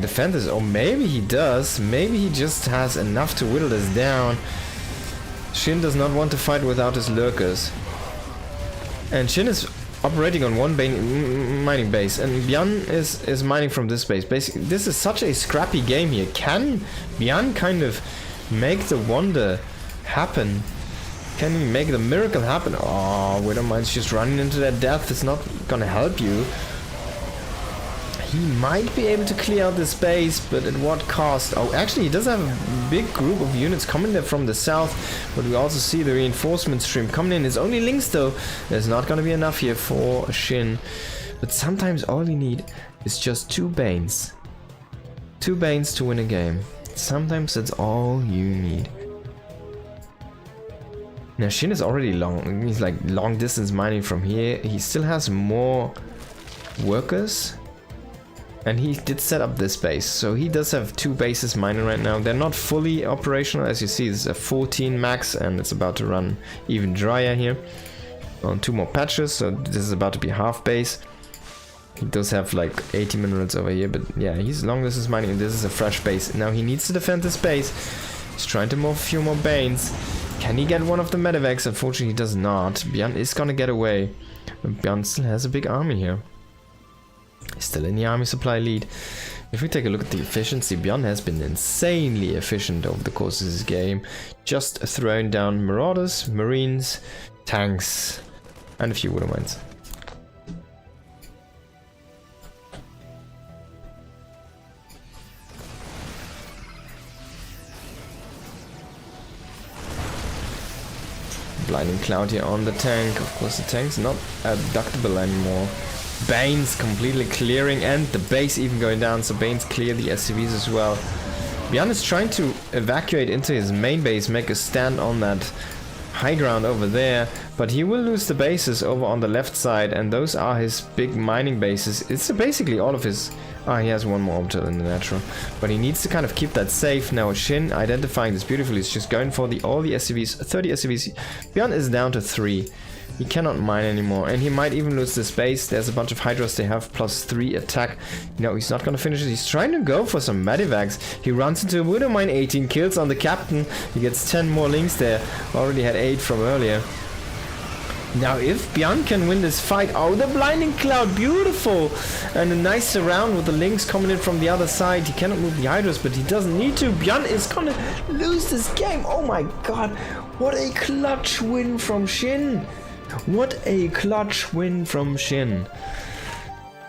defend this, or maybe he does, maybe he just has enough to whittle this down. Shin does not want to fight without his lurkers. And Shin is operating on one mining base, and Bjorn is mining from this base. Basically, this is such a scrappy game here. Can Bjorn kind of make the wonder happen? Can he make the miracle happen? Oh, Widowmine's just running into that death. It's not gonna help you. He might be able to clear out this base, but at what cost? Oh, actually, he does have a big group of units coming there from the south, but we also see the reinforcement stream coming in. It's only links, though. There's not going to be enough here for Shin. But sometimes all you need is just 2 Banes. 2 Banes to win a game. Sometimes that's all you need. Now, Shin is already long. He's like long distance mining from here. He still has more workers. And he did set up this base, so he does have 2 bases mining right now. They're not fully operational, as you see. This is a 14 max, and it's about to run even drier here. On 2 more patches, so this is about to be half base. He does have like 80 minerals over here, but yeah, he's long distance mining, and this is a fresh base. Now he needs to defend this base. He's trying to move a few more Banes. Can he get one of the medevacs? Unfortunately, he does not. Bjorn is gonna get away. But Bjorn still has a big army here. He's still in the army supply lead. If we take a look at the efficiency, Bjorn has been insanely efficient over the course of this game. Just throwing down Marauders, Marines, tanks, and a few Widowmines. Blinding Cloud here on the tank. Of course, the tank's not abductable anymore. Banes completely clearing, and the base even going down, so Banes clear the SCVs as well. Bjorn is trying to evacuate into his main base, make a stand on that high ground over there, but he will lose the bases over on the left side, and those are his big mining bases. It's basically all of his... he has one more orbital in the natural, but he needs to kind of keep that safe. Now Shin, identifying this beautifully, is just going for all the SCVs, 30 SCVs. Bjorn is down to 3. He cannot mine anymore, and he might even lose this base. There's a bunch of Hydras they have, +3 attack. No, he's not gonna finish it. He's trying to go for some medevacs. He runs into a Widowmine, 18 kills on the captain. He gets 10 more links there. Already had 8 from earlier. Now, if Bjorn can win this fight... Oh, the Blinding Cloud, beautiful! And a nice surround with the links coming in from the other side. He cannot move the Hydras, but he doesn't need to. Bjorn is gonna lose this game. Oh my god, what a clutch win from Shin! What a clutch win from Shin.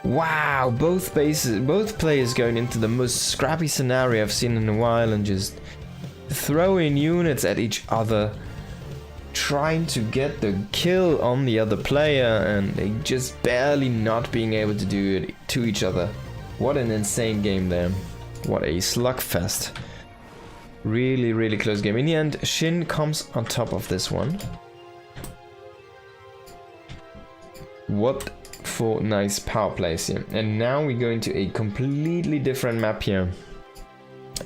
Wow, both players going into the most scrappy scenario I've seen in a while and just throwing units at each other, trying to get the kill on the other player, and they just barely not being able to do it to each other. What an insane game there. What a slugfest. Really, really close game. In the end, Shin comes on top of this one. What for nice power plays here. And now we go into a completely different map here.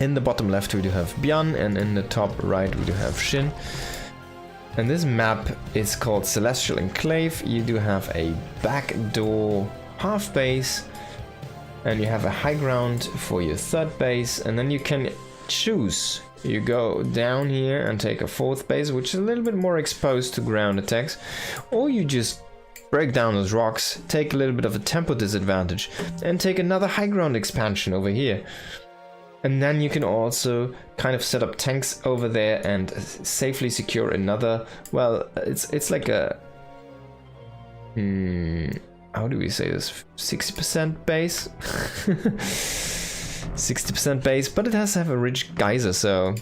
In the bottom left we do have Bjorn, and in the top right we do have Shin. And this map is called Celestial Enclave. You do have a backdoor half base, and you have a high ground for your third base, and then you can choose you go down here and take a 4th base, which is a little bit more exposed to ground attacks, or you just break down those rocks, take a little bit of a tempo disadvantage, and take another high ground expansion over here. And then you can also kind of set up tanks over there and safely secure another, well, it's like a, how do we say this, 60% base? 60% base, but it has to have a rich geyser, so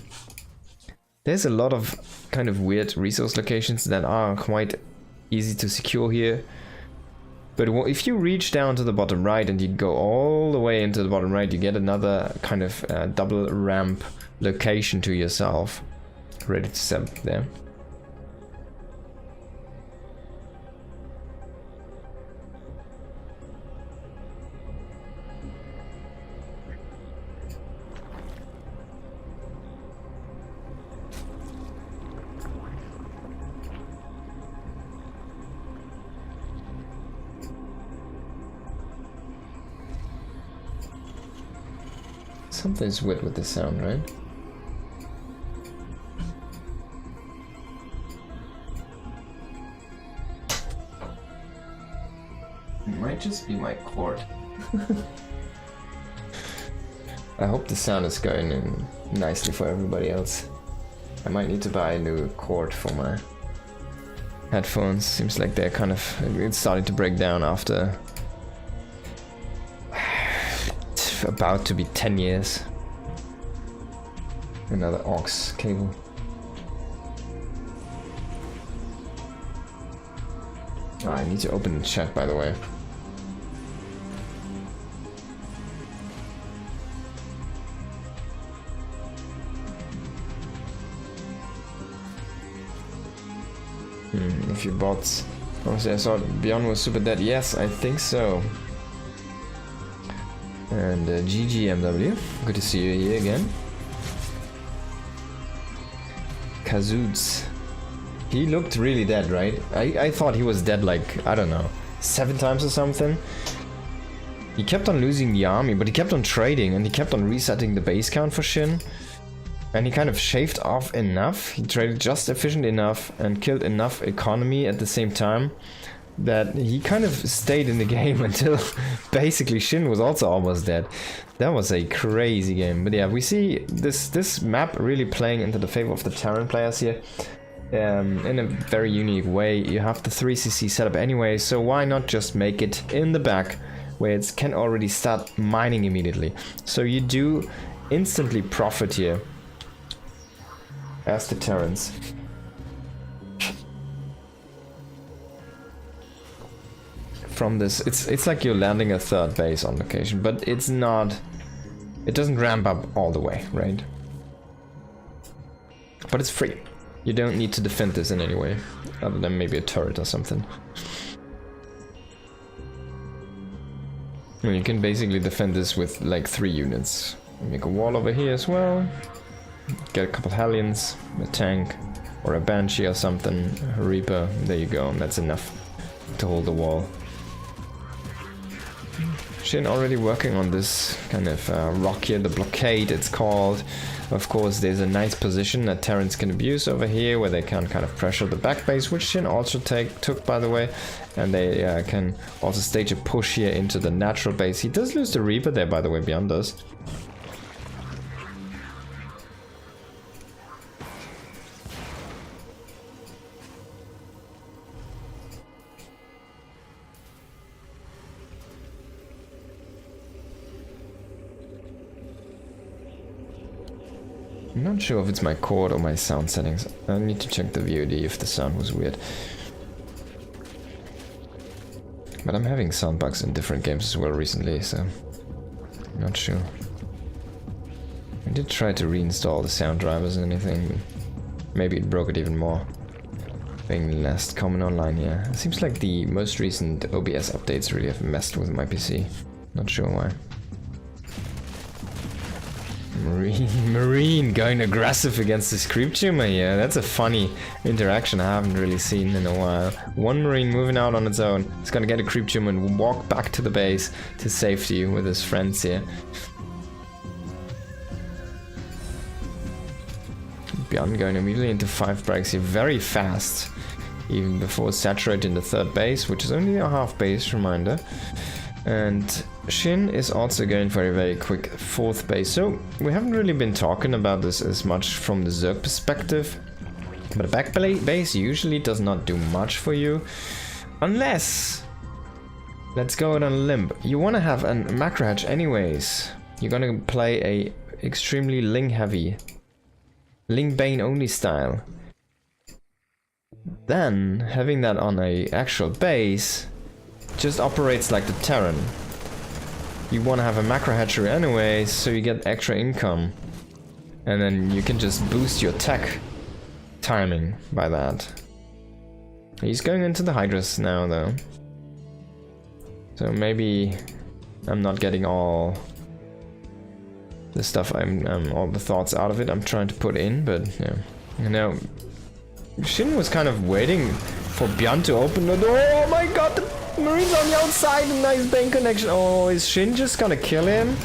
there's a lot of kind of weird resource locations that are quite easy to secure here. But if you reach down to the bottom right and you go all the way into the bottom right, you get another kind of double ramp location to yourself, ready to set up there. Something's weird with this sound, right? It might just be my cord. I hope the sound is going in nicely for everybody else. I might need to buy a new cord for my headphones. Seems like they're kind of, it's starting to break down after about to be 10 years. Another aux cable. Oh, I need to open the chat, by the way. A few bots. Obviously, I saw Beyond was super dead. Yes, I think so. And GGMW, good to see you here again. Kazoots. He looked really dead, right? I thought he was dead like, I don't know, 7 times or something. He kept on losing the army, but he kept on trading and he kept on resetting the base count for Shin. And he kind of shaved off enough. He traded just efficient enough and killed enough economy at the same time that he kind of stayed in the game until basically Shin was also almost dead. That was a crazy game. But yeah, we see this map really playing into the favor of the Terran players here. In a very unique way. You have the 3cc setup anyway, so why not just make it in the back where it can already start mining immediately. So you do instantly profit here as the Terrans. From this, it's like you're landing a 3rd base on location, but it's not, it doesn't ramp up all the way, right? But it's free. You don't need to defend this in any way, other than maybe a turret or something. And you can basically defend this with like 3 units. Make a wall over here as well. Get a couple Hellions, a tank, or a Banshee or something, a Reaper. There you go, that's enough to hold the wall. Shin already working on this kind of rock here, the blockade it's called. Of course, there's a nice position that Terrans can abuse over here where they can kind of pressure the back base, which Shin also took, by the way. And they can also stage a push here into the natural base. He does lose the Reaper there, by the way, Beyond does. I'm not sure if it's my cord or my sound settings. I need to check the VOD if the sound was weird. But I'm having sound bugs in different games as well recently, so I'm not sure. I did try to reinstall the sound drivers and anything. Maybe it broke it even more. Being last common online, yeah. It seems like the most recent OBS updates really have messed with my PC. Not sure why. Marine going aggressive against this creep tumor here. That's a funny interaction I haven't really seen in a while. One Marine moving out on its own. It's gonna get a creep tumor and walk back to the base to safety with his friends here. Bjorn going immediately into 5 breaks here very fast. Even before saturating the 3rd base, which is only a half base, reminder. And Shin is also going for a very quick 4th base. So we haven't really been talking about this as much from the Zerg perspective. But a back base usually does not do much for you. Unless... Let's go out on a limb. You want to have a macro hatch anyways. You're gonna play a extremely Ling heavy. Ling Bane only style. Then, having that on a actual base just operates like the Terran. You want to have a macro hatchery anyways, so you get extra income. And then you can just boost your tech timing by that. He's going into the Hydras now though. So maybe I'm not getting all the stuff all the thoughts out of it I'm trying to put in, but yeah. You know, Shin was kind of waiting for Bjorn to open the door. Oh my god, the Marine's on the outside, a nice Bane connection. Oh, is Shin just gonna kill him?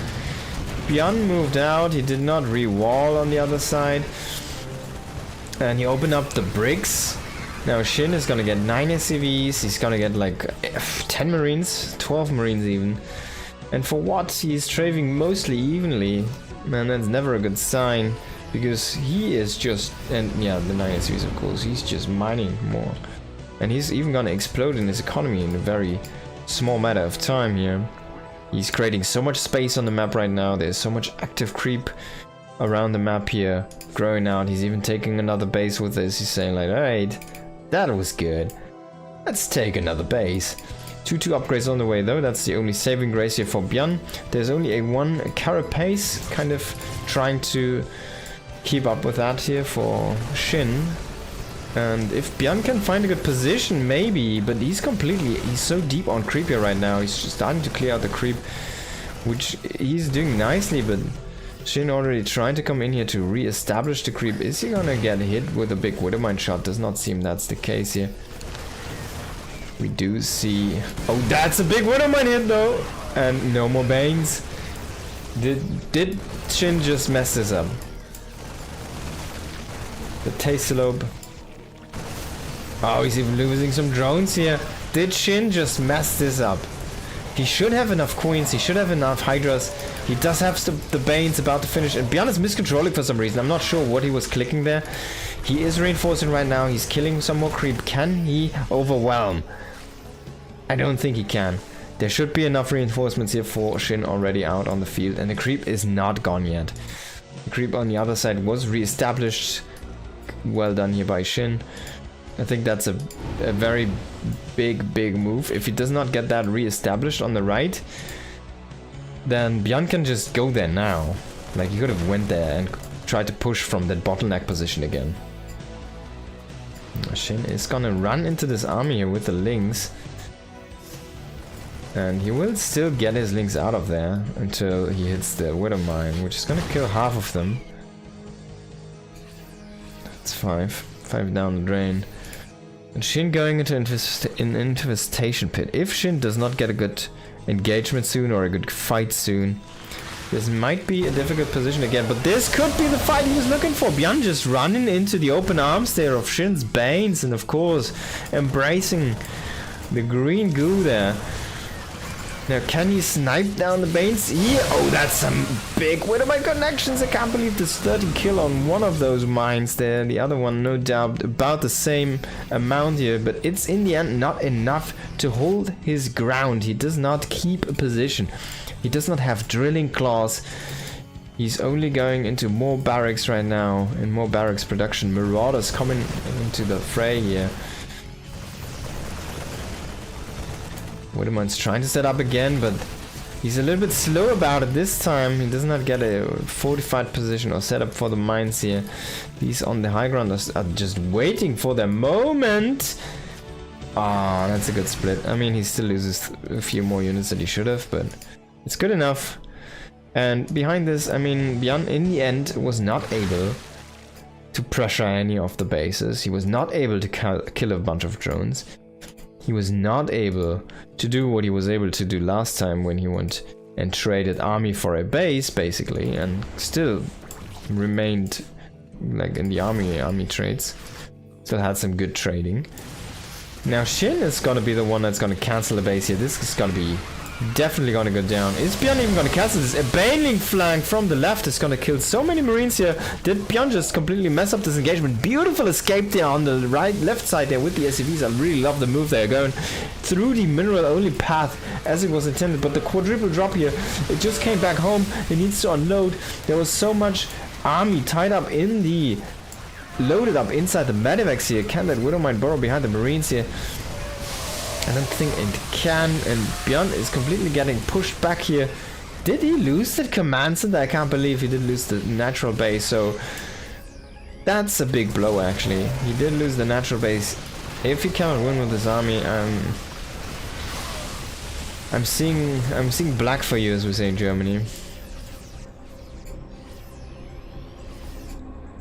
Bjorn moved out, he did not re-wall on the other side. And he opened up the bricks. Now Shin is gonna get 9 SCVs, he's gonna get like 10 Marines, 12 Marines even. And for what? He's trading mostly evenly. Man, that's never a good sign. Because he is just, and yeah, the 9 SCVs of course, he's just mining more. And he's even gonna explode in his economy in a very small matter of time here. He's creating so much space on the map right now, there's so much active creep around the map here, growing out. He's even taking another base with this, he's saying like, alright, that was good. Let's take another base. 2-2 upgrades on the way though, that's the only saving grace here for Bjorn. There's only a 1 carapace, kind of trying to keep up with that here for Shin. And if Bjorn can find a good position, maybe, but he's so deep on creep here right now. He's just starting to clear out the creep, which he's doing nicely, but Shin already trying to come in here to re-establish the creep. Is he gonna get hit with a big Widowmine shot? Does not seem that's the case here. We do see... Oh, that's a big Widowmine hit though! And no more Banes. Did Shin just mess this up? The Taselobe. Oh, he's even losing some drones here. Did Shin just mess this up? He should have enough Queens, he should have enough Hydras. He does have the Banes about to finish. And Bjorn is miscontrolling for some reason. I'm not sure what he was clicking there. He is reinforcing right now. He's killing some more creep. Can he overwhelm? I don't think he can. There should be enough reinforcements here for Shin already out on the field. And the creep is not gone yet. The creep on the other side was re-established. Well done here by Shin. I think that's a very big move. If he does not get that re-established on the right, then Bjorn can just go there now. Like, he could have went there and tried to push from that bottleneck position again. Shin is gonna run into this army here with the Lings. And he will still get his Lings out of there until he hits the Widowmine, which is gonna kill half of them. That's 5 down the drain. And Shin going into an infestation pit. If Shin does not get a good engagement soon or a good fight soon, this might be a difficult position again. But this could be the fight he was looking for. Bjorn just running into the open arms there of Shin's Banes, and of course embracing the green goo there. Now, can he snipe down the Banes? Yeah. Oh, that's some big Widowmine connections. I can't believe this 30 kill on one of those mines there. The other one, no doubt, about the same amount here. But it's in the end not enough to hold his ground. He does not keep a position. He does not have drilling claws. He's only going into more barracks right now. And more barracks production. Marauders coming into the fray here. Widowmine's trying to set up again, but he's a little bit slow about it this time. He does not get a fortified position or setup for the mines here. These on the high ground are just waiting for their moment. Ah, that's a good split. I mean, he still loses a few more units than he should have, but it's good enough. And behind this, I mean, Bjorn in the end was not able to pressure any of the bases. He was not able to kill a bunch of drones. He was not able to do what he was able to do last time when he went and traded army for a base, basically, and still remained like in the army trades. Still had some good trading. Now Shin is gonna be the one that's gonna cancel the base here. This is gonna be definitely gonna go down. Is Bjorn even gonna cancel this? A baneling flank from the left is gonna kill so many marines here. Did Bjorn just completely mess up this engagement? Beautiful escape there on the left side there with the SCVs. I really love the move there, going through the mineral only path as it was intended. But the quadruple drop here, it just came back home. It needs to unload. There was so much army tied up in the loaded up inside the medivacs here. Can that Widowmine burrow behind the marines here? I don't think it can, and Bjorn is completely getting pushed back here. Did he lose the command center? I can't believe he did lose the natural base, so that's a big blow actually. He did lose the natural base. If he cannot win with his army, I'm seeing black for you, as we say in Germany.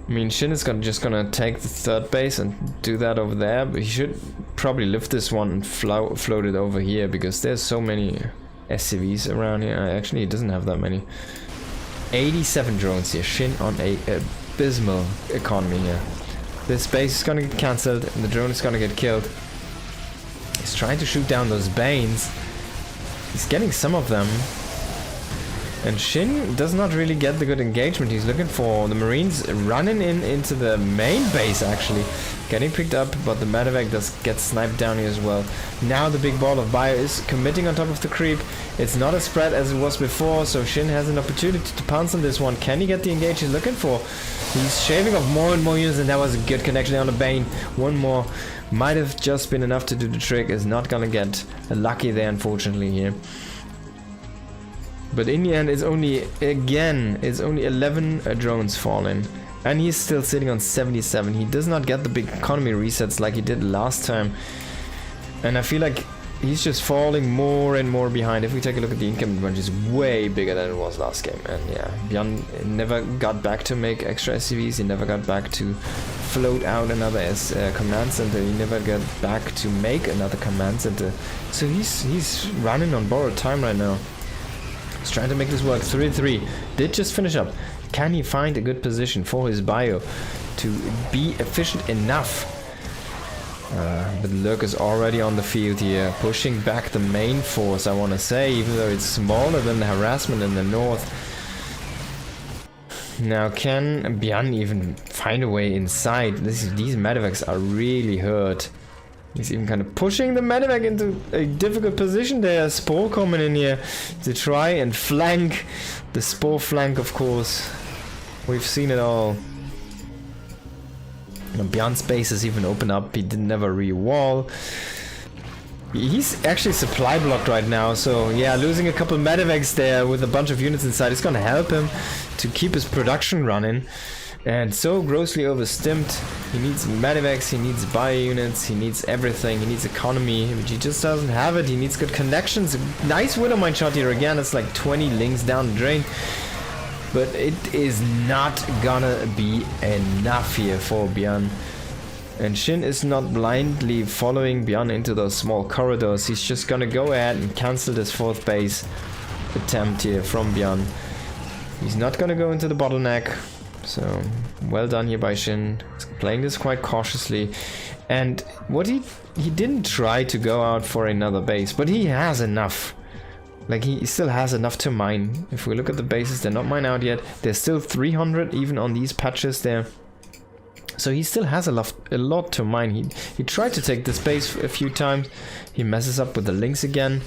I mean, Shin is just gonna take the third base and do that over there, but he should probably lift this one and float it over here, because there's so many SCVs around here. Actually, he doesn't have that many. 87 drones here. Shin on a abysmal economy here. This base is gonna get cancelled, and the drone is gonna get killed. He's trying to shoot down those Banes. He's getting some of them. And Shin does not really get the good engagement he's looking for. The Marines running into the main base actually. Getting picked up, but the medevac does get sniped down here as well. Now the big ball of bio is committing on top of the creep. It's not as spread as it was before, so Shin has an opportunity to pounce on this one. Can he get the engage he's looking for? He's shaving off more and more units, and that was a good connection on the Bane. One more might have just been enough to do the trick. Is not gonna get lucky there, unfortunately, here. But in the end, it's only 11 drones falling. And he's still sitting on 77. He does not get the big economy resets like he did last time. And I feel like he's just falling more and more behind. If we take a look at the income bunch, it's way bigger than it was last game. And yeah, Bjorn never got back to make extra SCVs. He never got back to float out another command center. He never got back to make another command center. So he's running on borrowed time right now. He's trying to make this work. 3-3. Did just finish up. Can he find a good position for his bio to be efficient enough? But Lurk is already on the field here, pushing back the main force, I want to say, even though it's smaller than the harassment in the north. Now, can Bjorn even find a way inside? These medevacs are really hurt. He's even kind of pushing the medevac into a difficult position there. Spore coming in here to try and flank. The Spore flank, of course. We've seen it all. Bjorn's base has even opened up. He didn't never re-wall. He's actually supply blocked right now, so yeah, losing a couple medevacs there with a bunch of units inside is gonna help him to keep his production running. And so grossly overstimmed. He needs medevacs, he needs bio units, he needs everything, he needs economy, but he just doesn't have it. He needs good connections. Nice Widowmine shot here again. It's like 20 links down the drain. But it is not gonna be enough here for Bjorn. And Shin is not blindly following Bjorn into those small corridors. He's just gonna go ahead and cancel this fourth base attempt here from Bjorn. He's not gonna go into the bottleneck. So, well done here by Shin. He's playing this quite cautiously. And what he didn't try to go out for another base, but he has enough. Like, he still has enough to mine. If we look at the bases, they're not mined out yet. There's still 300 even on these patches there. So he still has a lot to mine. He tried to take this base a few times. He messes up with the links again.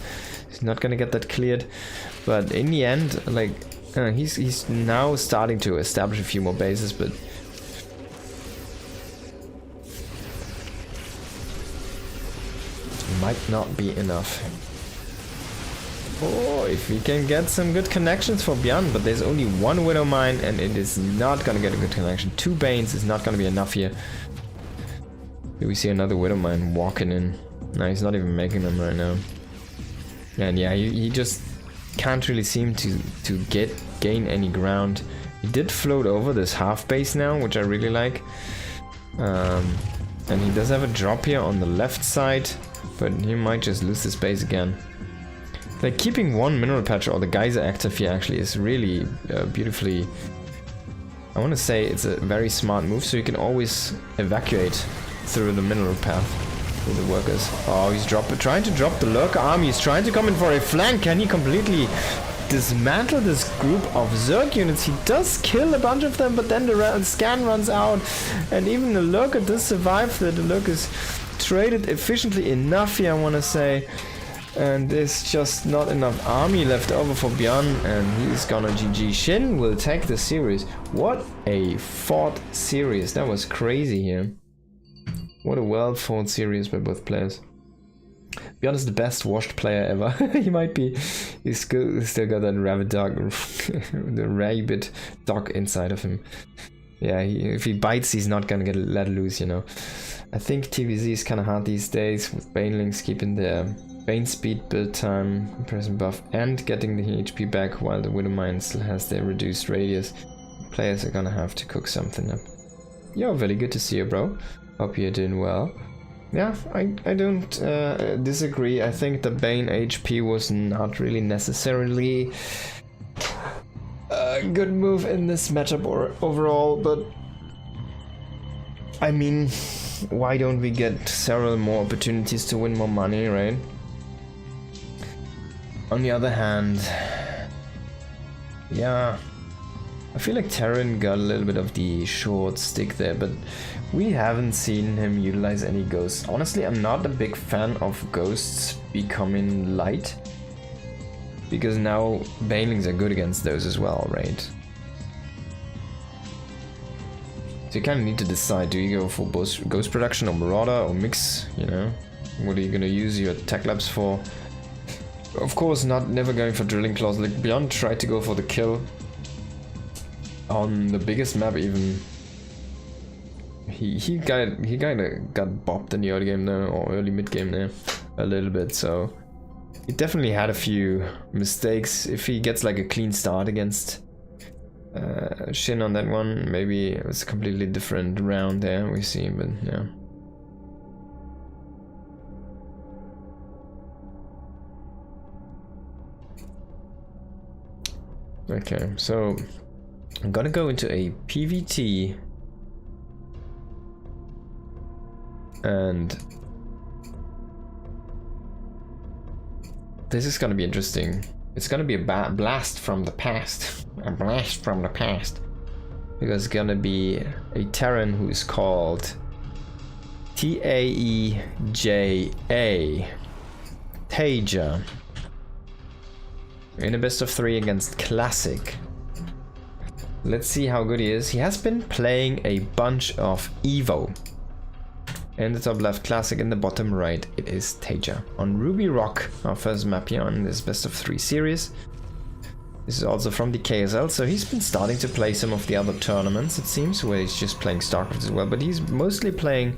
He's not gonna get that cleared. But in the end, like, he's now starting to establish a few more bases, but might not be enough. Oh, if we can get some good connections for Bjorn, but there's only one Widowmine and it is not gonna get a good connection. 2 Banes is not gonna be enough here. Here we see another Widowmine walking in. No, he's not even making them right now. And yeah, he just can't really seem to gain any ground. He did float over this half base now, which I really like. And he does have a drop here on the left side, but he might just lose this base again. Like, keeping one mineral patch or the geyser active here actually is really beautifully I want to say it's a very smart move, so you can always evacuate through the mineral path with the workers. Oh, he's trying to drop the lurker army. He's trying to come in for a flank. Can he completely dismantle this group of Zerg units? He does kill a bunch of them, but then the scan runs out, and even the lurker does survive. The lurker is traded efficiently enough here, I want to say. And there's just not enough army left over for Bjorn, and he's gonna GG. Shin will take the series. What a fought series. That was crazy here. What a well fought series by both players. Bjorn is the best washed player ever. He might be. He's still got that rabbit dog, the rabid dog inside of him. Yeah, if he bites, he's not gonna get let loose, you know. I think TVZ is kind of hard these days, with Banelings keeping their Bane speed, build time, compression buff, and getting the HP back, while the Widowmine still has their reduced radius. Players are gonna have to cook something up. Yo, very good to see you, bro. Hope you're doing well. Yeah, I don't disagree. I think the Bane HP was not really necessarily a good move in this matchup overall, but I mean, why don't we get several more opportunities to win more money, right? On the other hand, yeah, I feel like Terran got a little bit of the short stick there, but we haven't seen him utilize any ghosts. Honestly, I'm not a big fan of ghosts becoming light, because now Banelings are good against those as well, right? So you kind of need to decide, do you go for both ghost production or marauder or mix, you know? What are you gonna use your tech labs for? Of course, never going for drilling claws. Like Beyond tried to go for the kill on the biggest map. Even he kind of got bopped in the early game there, or early mid game there a little bit. So he definitely had a few mistakes. If he gets like a clean start against Shin on that one, maybe it was a completely different round there we see. But yeah. Okay, so I'm gonna go into a PVT, and this is gonna be interesting. It's gonna be a blast from the past. A blast from the past. Because it's gonna be a Terran who is called Taeja. Taeja. In a best of 3 against Classic. Let's see how good he is. He has been playing a bunch of Evo. In the top left, Classic. In the bottom right, it is Taeja. On Ruby Rock, our first map here on this best of 3 series. This is also from the KSL, so he's been starting to play some of the other tournaments, it seems, where he's just playing StarCraft as well. But he's mostly playing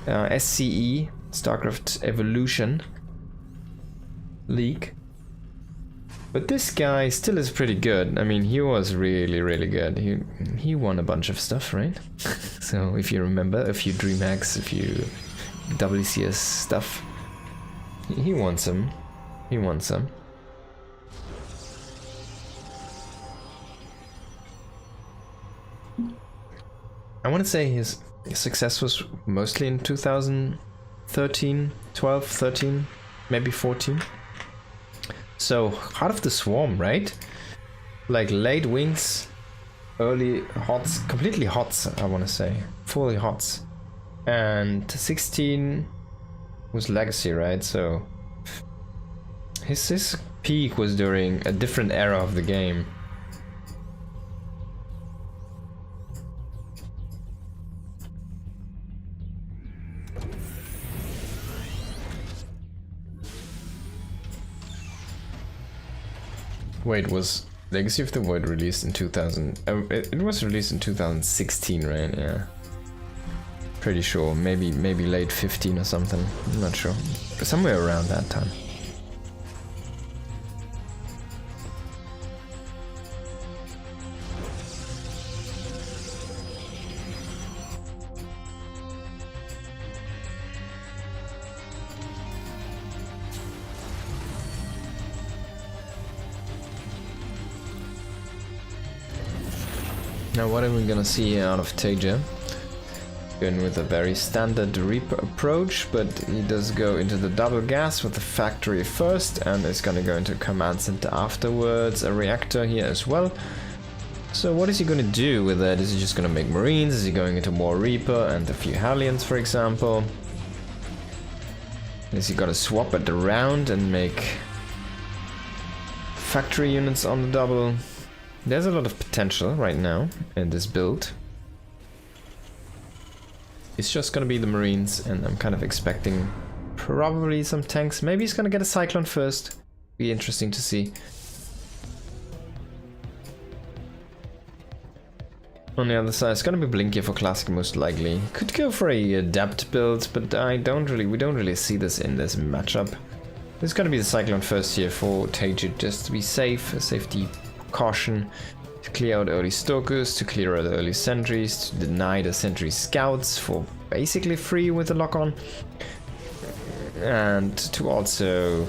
SCE, StarCraft Evolution League. But this guy still is pretty good. I mean, he was really, really good. He won a bunch of stuff, right? So if you remember, a few DreamHacks, a few WCS stuff. He won some. He won some. I want to say his success was mostly in 2013, 12, 13, maybe 14. So, Heart of the Swarm, right? Like late wings, early hots, completely hots, I want to say. Fully hots. And 16 was Legacy, right? So, his peak was during a different era of the game. Wait, was Legacy of the Void released in 2000? It was released in 2016, right? Yeah. Pretty sure. Maybe late 15 or something. I'm not sure. But somewhere around that time. Now what are we gonna see out of Taeja? Going with a very standard Reaper approach, but he does go into the double gas with the factory first, and is gonna go into command center afterwards, a reactor here as well. So what is he gonna do with that? Is he just gonna make Marines? Is he going into more Reaper and a few Hellions, for example? Is he gonna swap it around and make factory units on the double? There's a lot of potential right now in this build. It's just gonna be the Marines, and I'm kind of expecting probably some tanks. Maybe he's gonna get a Cyclone first. Be interesting to see. On the other side, it's gonna be Blink here for Classic most likely. Could go for a Adept build, but we don't really see this in this matchup. There's gonna be the Cyclone first here for Taeja, just to be safe, a safety caution. To clear out early Stalkers, to clear out the early Sentries, to deny the Sentry Scouts for basically free with the lock-on. And to also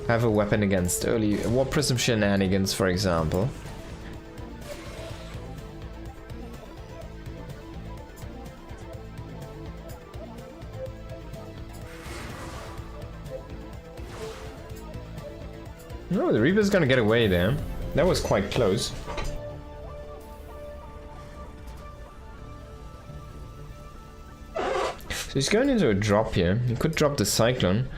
have a weapon against early Warp Prism shenanigans, for example. No, the Reaper's gonna get away there. That was quite close. So he's going into a drop here. He could drop the Cyclone,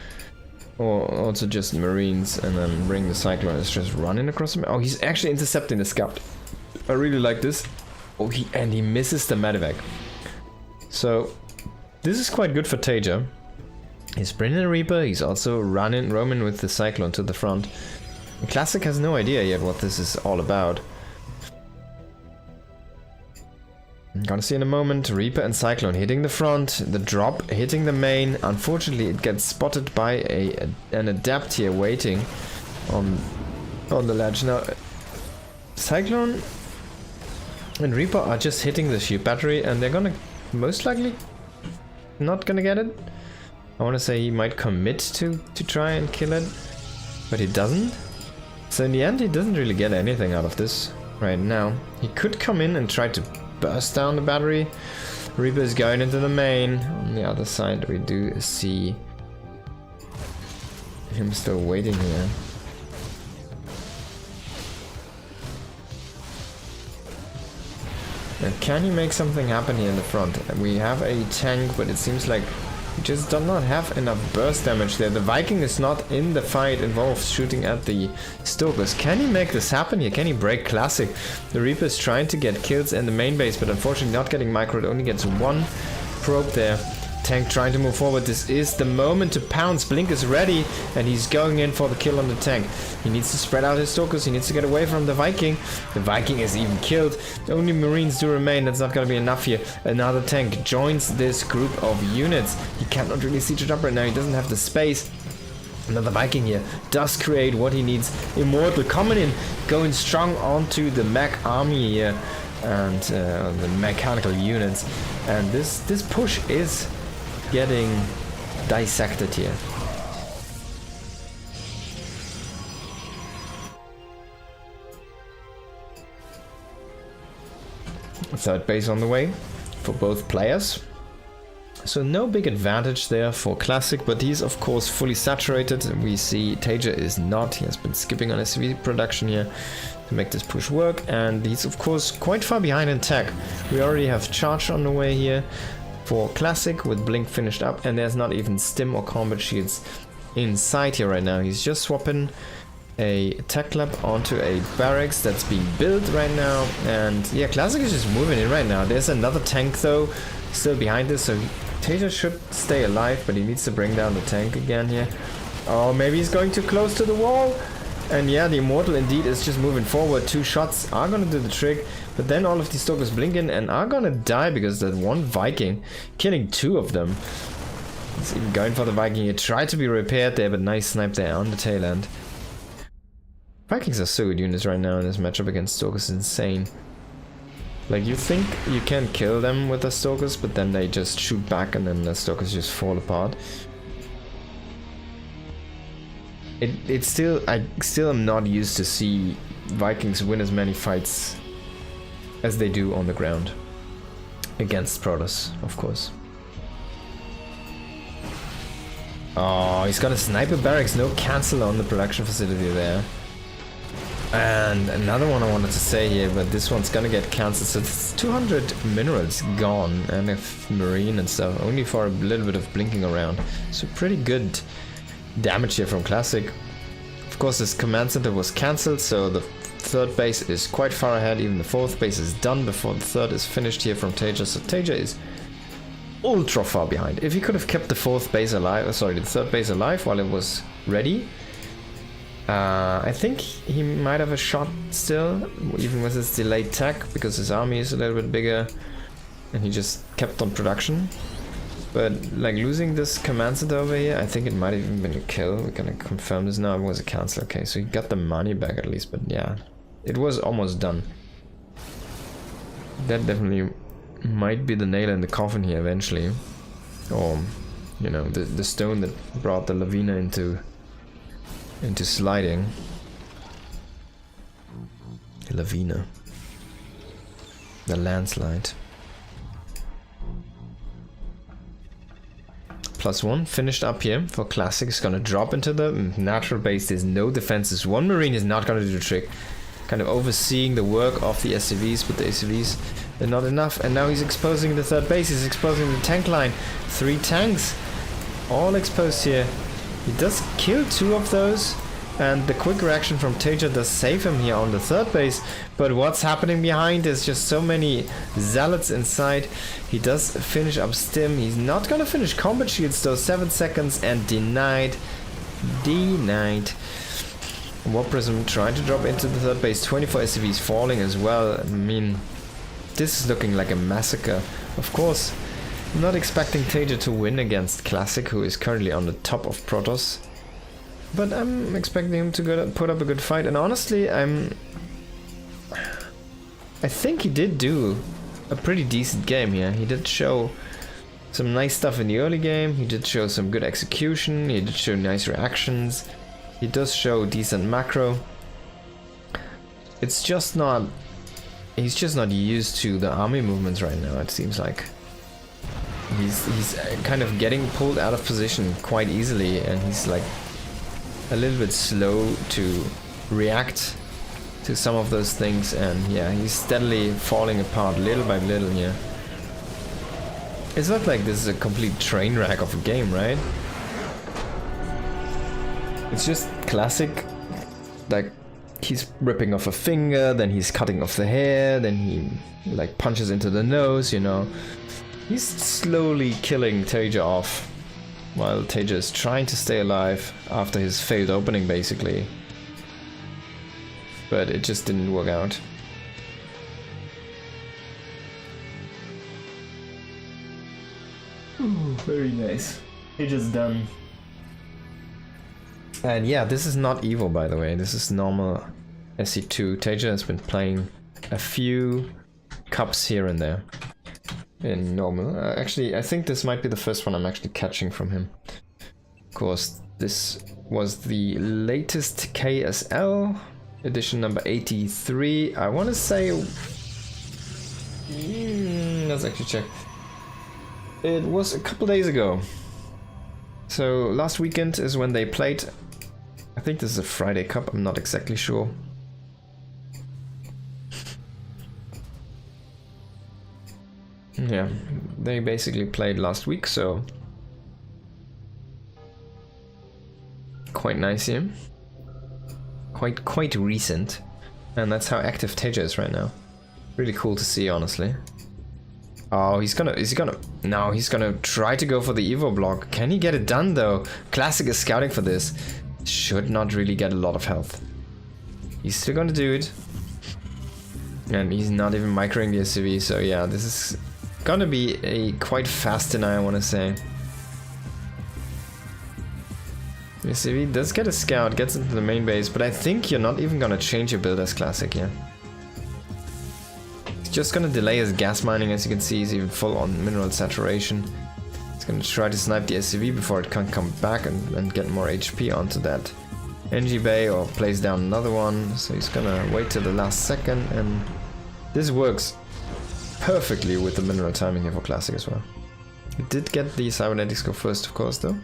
or also just Marines and then bring the Cyclone. It's just running across him. Oh, he's actually intercepting the Scout. I really like this. Oh, he misses the Medivac. So this is quite good for Taeja. He's bringing a Reaper. He's also roaming with the Cyclone to the front. Classic has no idea yet what this is all about. I'm gonna see in a moment, Reaper and Cyclone hitting the front, the drop hitting the main. Unfortunately, it gets spotted by an Adept here waiting on the ledge. Now, Cyclone and Reaper are just hitting the shield battery, and they're gonna most likely not gonna get it. I want to say he might commit to try and kill it, but he doesn't. So in the end, he doesn't really get anything out of this right now. He could come in and try to burst down the battery. Reaper is going into the main. On the other side, we do see him still waiting here. Now, can he make something happen here in the front? We have a tank, but it seems like he just does not have enough burst damage there. The Viking is not in the fight involved shooting at the Stalkers. Can he make this happen here? Can he break Classic? The Reaper is trying to get kills in the main base, but unfortunately not getting microed. Only gets one probe there. Tank trying to move forward. This is the moment to pounce. Blink is ready, and he's going in for the kill on the tank. He needs to spread out his Stalkers. He needs to get away from the Viking. The Viking is even killed. Only Marines do remain. That's not going to be enough here. Another tank joins this group of units. He cannot really siege it up right now. He doesn't have the space. Another Viking here does create what he needs. Immortal coming in, going strong onto the mech army here, and the mechanical units. And this push is getting dissected here. Third base on the way for both players. So no big advantage there for Classic, but he's of course fully saturated. We see Taeja is not. He has been skipping on SV production here to make this push work, and he's of course quite far behind in tech. We already have charge on the way here for Classic with Blink finished up, and there's not even stim or combat shields inside here right now. He's just swapping a tech lab onto a barracks that's being built right now, and yeah, Classic is just moving in right now. There's another tank though still behind this, so Taeja should stay alive, but he needs to bring down the tank again here. Oh, maybe he's going too close to the wall. And yeah, the Immortal indeed is just moving forward. 2 shots are gonna do the trick, but then all of these Stalkers blink in and are gonna die because that one Viking killing 2 of them. He's even going for the Viking. He tried to be repaired there, but nice snipe there on the tail end. Vikings are so good units right now in this matchup against Stalkers, insane. Like, you think you can kill them with the Stalkers, but then they just shoot back and then the Stalkers just fall apart. I still am not used to see Vikings win as many fights as they do on the ground. Against Protoss, of course. Oh, he's got a sniper barracks, no cancel on the production facility there. And another one I wanted to say here, but this one's gonna get cancelled. So it's 200 minerals gone, and if marine and stuff, only for a little bit of blinking around. So pretty good damage here from Classic. Of course, this command center was cancelled, so the third base is quite far ahead. Even the fourth base is done before the third is finished here from Taeja. So Taeja is ultra far behind. If he could have kept the fourth base alive, sorry, the third base alive while it was ready, I think he might have a shot still, even with his delayed tech, because his army is a little bit bigger and he just kept on production. But like losing this command center over here, I think it might have even been a kill. We're gonna confirm this now. It was a cancel. Okay, so he got the money back at least, but yeah, it was almost done. That definitely might be the nail in the coffin here eventually. Or, you know, the stone that brought the Lavina into sliding. Lavina. The landslide. +1 finished up here for Classic. Is gonna drop into the natural base. There's no defenses. One Marine is not gonna do the trick. Kind of overseeing the work of the SCVs, but the ACVs, they're not enough. And now he's exposing the third base. He's exposing the tank line. 3 tanks all exposed here. He does kill 2 of those, and the quick reaction from Taeja does save him here on the third base. But what's happening behind? There's just so many zealots inside. He does finish up Stim. He's not gonna finish combat shields though. 7 seconds and denied. Warp Prism trying to drop into the third base. 24 SCVs falling as well. I mean, this is looking like a massacre. Of course, I'm not expecting Taeja to win against Classic, who is currently on the top of Protoss. But I'm expecting him to put up a good fight. And honestly, I think he did do a pretty decent game here. He did show some nice stuff in the early game. He did show some good execution. He did show nice reactions. He does show decent macro. It's just not... He's just not used to the army movements right now, it seems like. He's kind of getting pulled out of position quite easily, and he's like a little bit slow to react to some of those things, and yeah, he's steadily falling apart little by little here. It's not like this is a complete train wreck of a game, right? It's just Classic, like he's ripping off a finger, then he's cutting off the hair, then he like punches into the nose, you know. He's slowly killing Taeja off, while Taeja is trying to stay alive after his failed opening, basically. But it just didn't work out. Ooh, very nice. Taeja's done. And yeah, this is not Evo, by the way. This is normal SC2. Taeja has been playing a few cups here and there in normal. Actually, I think this might be the first one I'm actually catching from him. Of course, this was the latest KSL, edition number 83. I want to say... let's actually check. It was a couple days ago. So last weekend is when they played. I think this is a Friday Cup, I'm not exactly sure. Yeah, they basically played last week, so quite nice here. Quite recent. And that's how active Taeja is right now. Really cool to see, honestly. Oh, is he gonna no, he's gonna try to go for the Evo block. Can he get it done though? Classic is scouting for this. Should not really get a lot of health. He's still gonna do it. And he's not even microing the SCV, so yeah, this is gonna be a quite fast deny, I wanna say. The SCV does get a scout, gets into the main base, but I think you're not even gonna change your build as Classic here. He's just gonna delay his gas mining, as you can see, he's even full on mineral saturation. He's gonna try to snipe the SCV before it can come back and get more HP onto that NG bay or place down another one. So he's gonna wait till the last second and This works perfectly with the mineral timing here for Classic as well. We did get the Cybernetics go first, of course, though.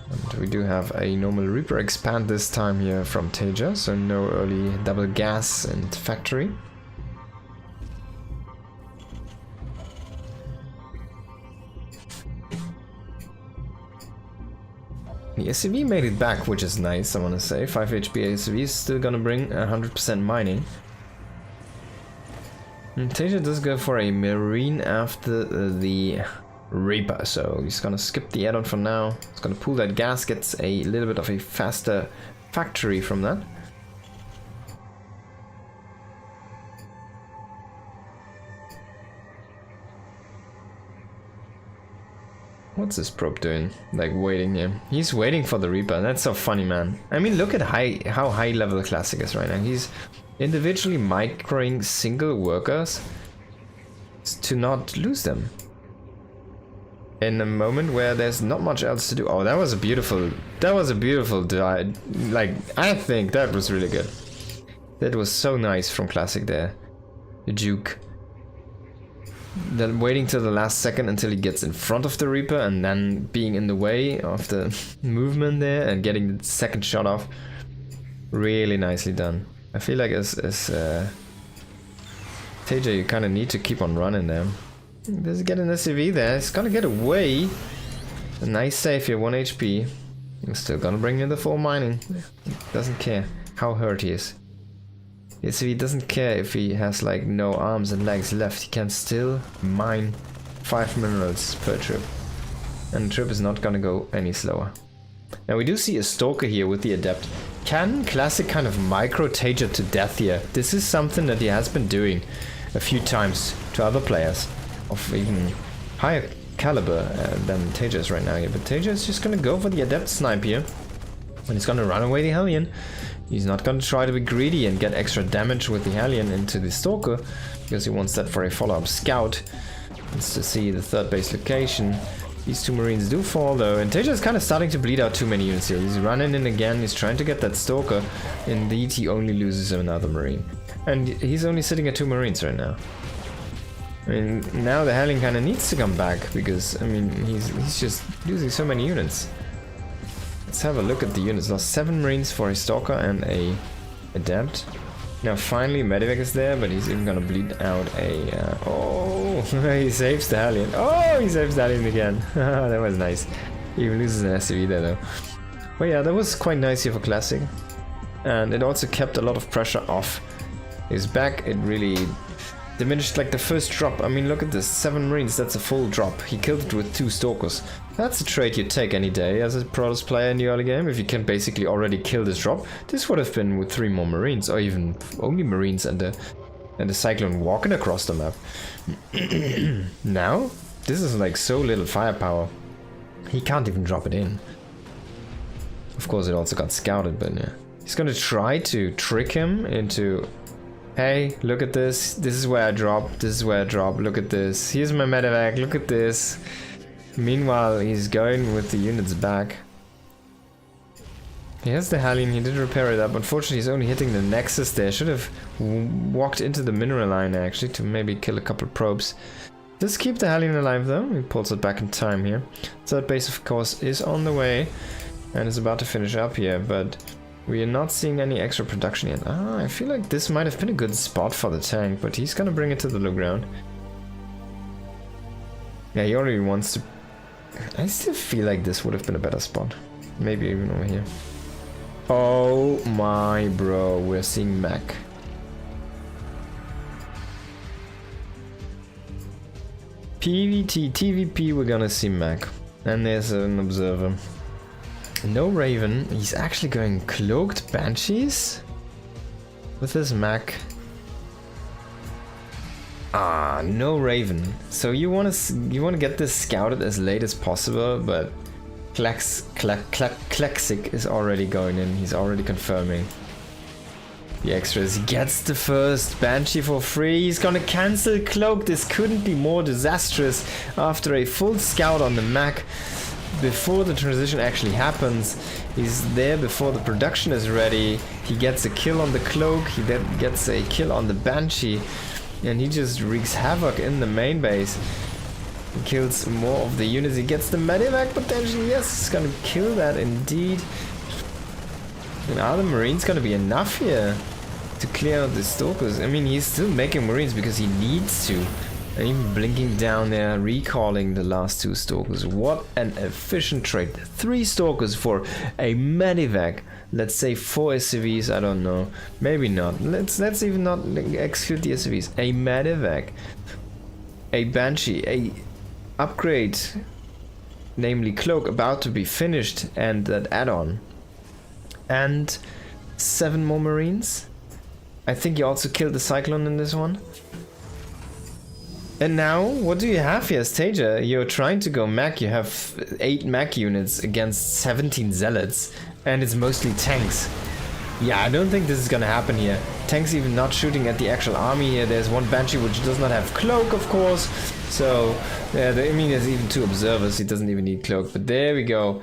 And we do have a normal Reaper expand this time here from Teja, so no early double gas and factory. The SCV made it back, which is nice, I want to say. 5 HP SCV is still gonna bring 100% mining. And Teja does go for a Marine after the Reaper, so he's gonna skip the add-on for now. He's gonna pull that gas, gets a little bit of a faster factory from that. What's this probe doing? Like waiting here. He's waiting for the Reaper. That's so funny, man. I mean, look at how high level Classic is right now. He's individually microing single workers to not lose them. In a moment where there's not much else to do. Oh, that was a beautiful like, I think that was really good. That was so nice from Classic there. The juke. Then waiting till the last second until he gets in front of the Reaper and then being in the way of the movement there and getting the second shot off. Really nicely done. I feel like as Teja, you kind of need to keep on running there. Does get an SCV there. It's gonna get away. A nice save here, 1 HP. I'm still gonna bring in the full mining. Doesn't care how hurt he is. The SCV doesn't care if he has like no arms and legs left. He can still mine 5 minerals per trip. And the trip is not gonna go any slower. Now we do see a Stalker here with the Adept. Can Classic kind of micro Teja to death here? This is something that he has been doing a few times to other players of even higher caliber than Teja is right now here. But Teja is just gonna go for the Adept snipe here. And he's gonna run away the Hellion. He's not gonna try to be greedy and get extra damage with the Hellion into the Stalker, because he wants that for a follow-up scout. Wants to see the third base location. These 2 Marines do fall though, and Teja is kind of starting to bleed out too many units here. He's running in again, he's trying to get that Stalker. Indeed, he only loses another Marine. And he's only sitting at 2 Marines right now. I mean, now the Hellion kind of needs to come back, because, I mean, he's just losing so many units. Let's have a look at the units. Lost 7 Marines for a Stalker and a Adept. Now finally Medivac is there, but he's even gonna bleed out a... oh, he saves the Hellion. Oh, he saves the Hellion again. That was nice. He even loses an SCV there though. But yeah, that was quite nice here for Classic. And it also kept a lot of pressure off his back. It really diminished like the first drop. I mean, look at this, 7 Marines, that's a full drop. He killed it with 2 Stalkers. That's a trait you'd take any day as a Protoss player in the early game. If you can basically already kill this drop, this would have been with 3 more Marines, or even only Marines and the Cyclone walking across the map. Now, this is like so little firepower. He can't even drop it in. Of course, it also got scouted, but yeah. He's gonna try to trick him into... hey, look at this. This is where I drop. This is where I drop. Look at this. Here's my medevac. Look at this. Meanwhile, he's going with the units back. He has the Hellion. He did repair it up. Unfortunately, he's only hitting the Nexus there. Should have walked into the mineral line, actually, to maybe kill a couple probes. Does keep the Hellion alive, though. He pulls it back in time here. Third base, of course, is on the way. And is about to finish up here, but... we are not seeing any extra production yet. Ah, I feel like this might have been a good spot for the tank, but he's gonna bring it to the low ground. Yeah, he already wants to... I still feel like this would have been a better spot. Maybe even over here. Oh my bro, we're seeing mech. PvT, TVP, we're gonna see mech. And there's an observer. No Raven, he's actually going Cloaked Banshees with his mech. Ah, no Raven. So you want to get this scouted as late as possible, but Klexic is already going in. He's already confirming the extras. He gets the first Banshee for free. He's gonna cancel Cloak. This couldn't be more disastrous after a full scout on the mech. before the transition actually happens. He's there before the production is ready. He gets a kill on the cloak, he then gets a kill on the Banshee, and he just wreaks havoc in the main base. He kills more of the units, he gets the medivac potentially, yes, he's gonna kill that indeed. And are the Marines gonna be enough here to clear out the Stalkers? I mean, he's still making Marines because he needs to. And even blinking down there, recalling the last 2 Stalkers. What an efficient trade. 3 Stalkers for a medivac. Let's say 4 SCVs, I don't know. Maybe not. Let's even not execute the SCVs. A medivac. A Banshee. A upgrade. Namely Cloak about to be finished. And that add-on. And 7 more Marines. I think you also killed the Cyclone in this one. And now, what do you have here, Stager? You're trying to go mech, you have 8 mech units against 17 zealots, and it's mostly tanks. Yeah, I don't think this is gonna happen here. Tanks even not shooting at the actual army here. There's one Banshee which does not have Cloak, of course. So, yeah, I mean, there's even 2 observers, he doesn't even need Cloak. But there we go.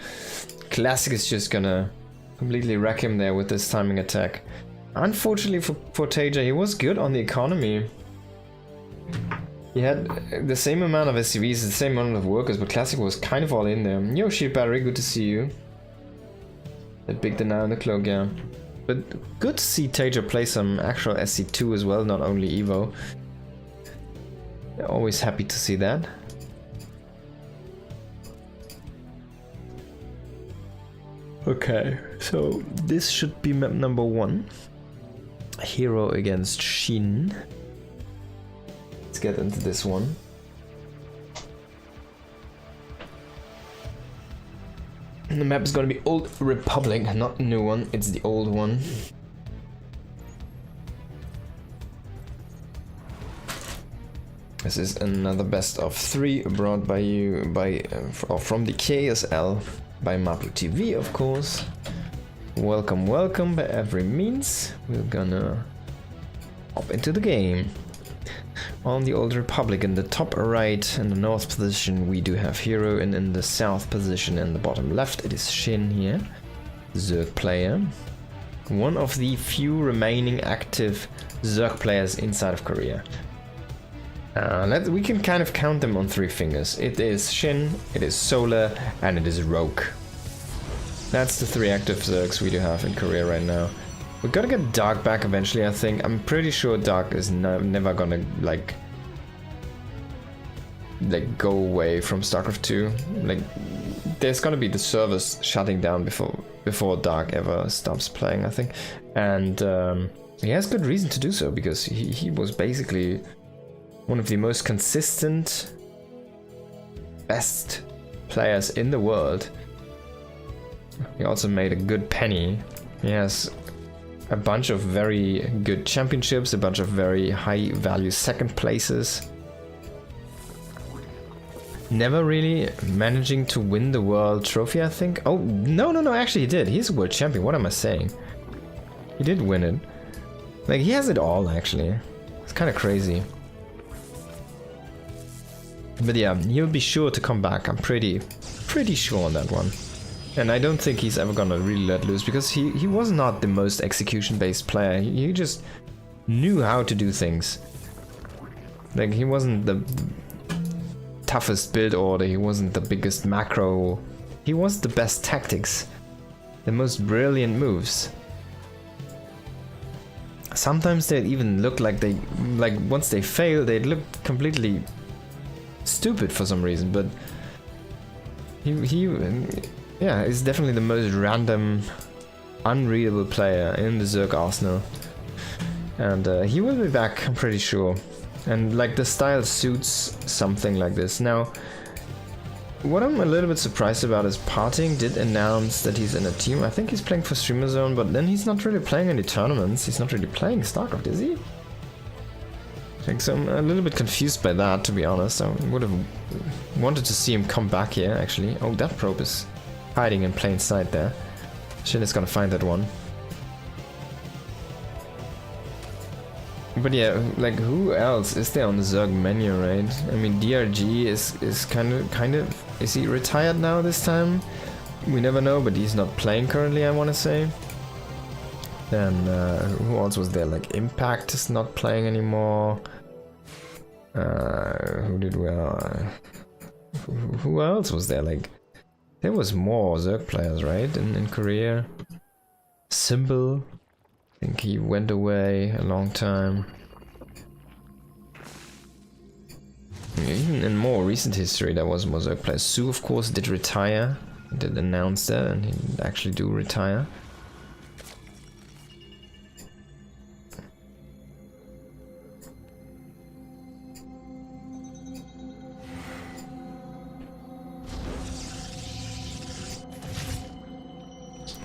Classic is just gonna completely wreck him there with this timing attack. Unfortunately for Tager, he was good on the economy. He had the same amount of SCVs, the same amount of workers, but Classic was kind of all in there. Yo, Shield Battery, good to see you. That big deny on the Cloak, yeah. But good to see Tager play some actual SC2 as well, not only Evo. Always happy to see that. Okay, so this should be map number 1. Hero against Shin. Let's get into this one. And the map is gonna be Old Republic, not the new one, it's the old one. This is another best of 3 brought by you from the KSL by Maple TV, of course. Welcome, welcome by every means. We're gonna hop into the game. On the Old Republic, in the top right in the north position we do have Hero, and in the south position in the bottom left it is Shin here, Zerg player. One of the few remaining active Zerg players inside of Korea. We can kind of count them on 3 fingers. It is Shin, it is Solar, and it is Rogue. That's the 3 active Zergs we do have in Korea right now. We're gonna get Dark back eventually, I think. I'm pretty sure Dark is never gonna like go away from StarCraft 2. Like, there's gonna be the servers shutting down before Dark ever stops playing, I think. And he has good reason to do so, because he was basically one of the most consistent, best players in the world. He also made a good penny. He has a bunch of very good championships, a bunch of very high value second places. Never really managing to win the world trophy, I think. Oh, no, actually he did. He's a world champion. What am I saying? He did win it. Like, he has it all, actually. It's kind of crazy. But yeah, he'll be sure to come back. I'm pretty sure on that one. And I don't think he's ever gonna really let loose, because he was not the most execution-based player. He just knew how to do things. Like, he wasn't the toughest build order, he wasn't the biggest macro. He was the best tactics, the most brilliant moves. Sometimes they even look like once they fail, they look completely stupid for some reason, but yeah, he's definitely the most random, unreadable player in the Zerg arsenal. And he will be back, I'm pretty sure. And like, the style suits something like this. Now, what I'm a little bit surprised about is Parting did announce that he's in a team. I think he's playing for Streamer Zone, but then he's not really playing any tournaments. He's not really playing StarCraft, is he? So I'm a little bit confused by that, to be honest. I would have wanted to see him come back here, actually. Oh, that probe is hiding in plain sight there. Shin is gonna find that one. But yeah, like who else is there on the Zerg menu, right? I mean, DRG is kind of is he retired now this time? We never know, but he's not playing currently, I want to say. Then who else was there? Like Impact is not playing anymore. Who did we? Who else was there? Like there was more Zerg players, right? In Korea. Symbol. I think he went away a long time. Even in more recent history, there was more Zerg players. Su, of course, did retire. He did announce that, and he did actually do retire.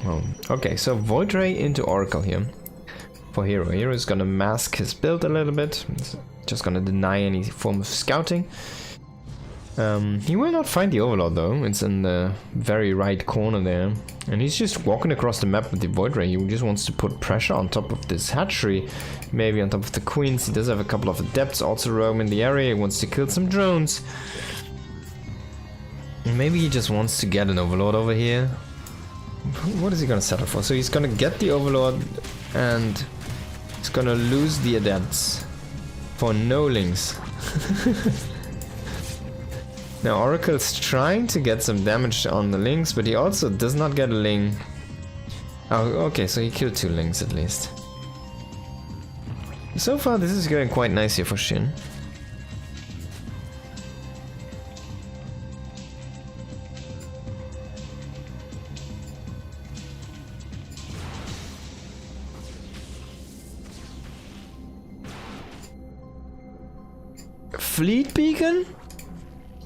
Oh, okay, so Void Ray into Oracle here. For Hero. Hero is gonna mask his build a little bit. He's just gonna deny any form of scouting. He will not find the Overlord though. It's in the very right corner there. And he's just walking across the map with the Void Ray. He just wants to put pressure on top of this hatchery. Maybe on top of the Queens. He does have a couple of Adepts also roam in the area. He wants to kill some drones. Maybe he just wants to get an Overlord over here. What is he gonna settle for? So he's gonna get the Overlord and he's gonna lose the Adepts for no links. Now Oracle's trying to get some damage on the links, but he also does not get a link. Oh, okay, so he killed 2 links at least. So far this is going quite nice here for Shin. Fleet beacon?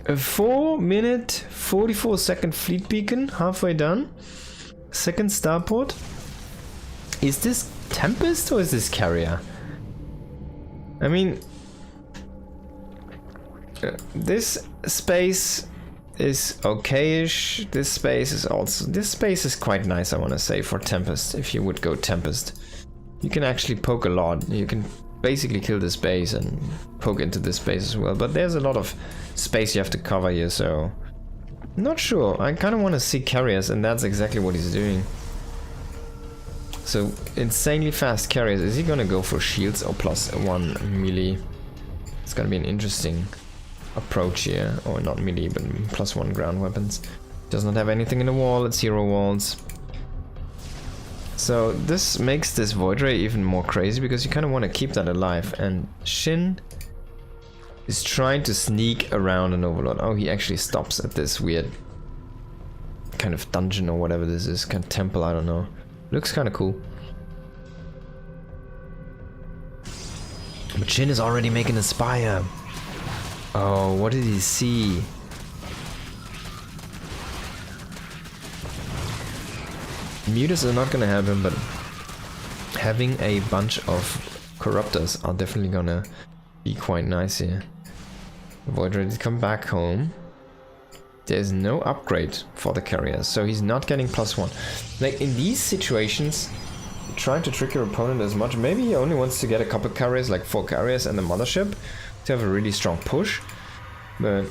A 4-minute 44-second fleet beacon, halfway done. Second starport. Is this Tempest or is this Carrier? I mean, this space is okay-ish. This space is quite nice, I want to say, for Tempest. If you would go Tempest, you can actually poke a lot. You can basically kill this base and poke into this base as well, but there's a lot of space you have to cover here, so not sure. I kind of want to see carriers, and that's exactly what he's doing. So insanely fast carriers. Is he gonna go for shields or +1 melee? It's gonna be an interesting approach here, or not melee, but +1 ground weapons. Does not have anything in the wall. It's hero walls. So this makes this Void Ray even more crazy, because you kind of want to keep that alive, and Shin is trying to sneak around an Overlord. Oh, he actually stops at this weird kind of dungeon or whatever this is, kind of temple, I don't know. Looks kind of cool. But Shin is already making a spire. Oh, what did he see? Mutas are not gonna have him, but having a bunch of Corruptors are definitely gonna be quite nice here. Void Ray to come back home. There's no upgrade for the carrier, so he's not getting +1. Like in these situations, trying to trick your opponent as much. Maybe he only wants to get a couple carriers, like 4 carriers and the mothership, to have a really strong push. But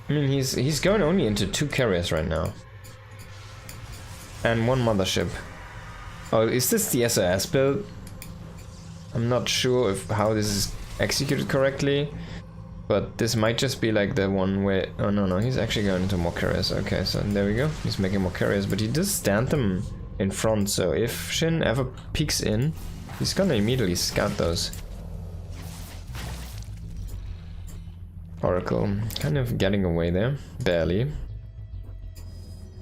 I mean, he's going only into 2 carriers right now. And 1 mothership. Oh, is this the SAS build? I'm not sure if how this is executed correctly, but this might just be like the one where... Oh no, he's actually going into more carriers. Okay, so there we go. He's making more carriers, but he does stand them in front, so if Shin ever peeks in, he's gonna immediately scout those. Oracle kind of getting away there, barely.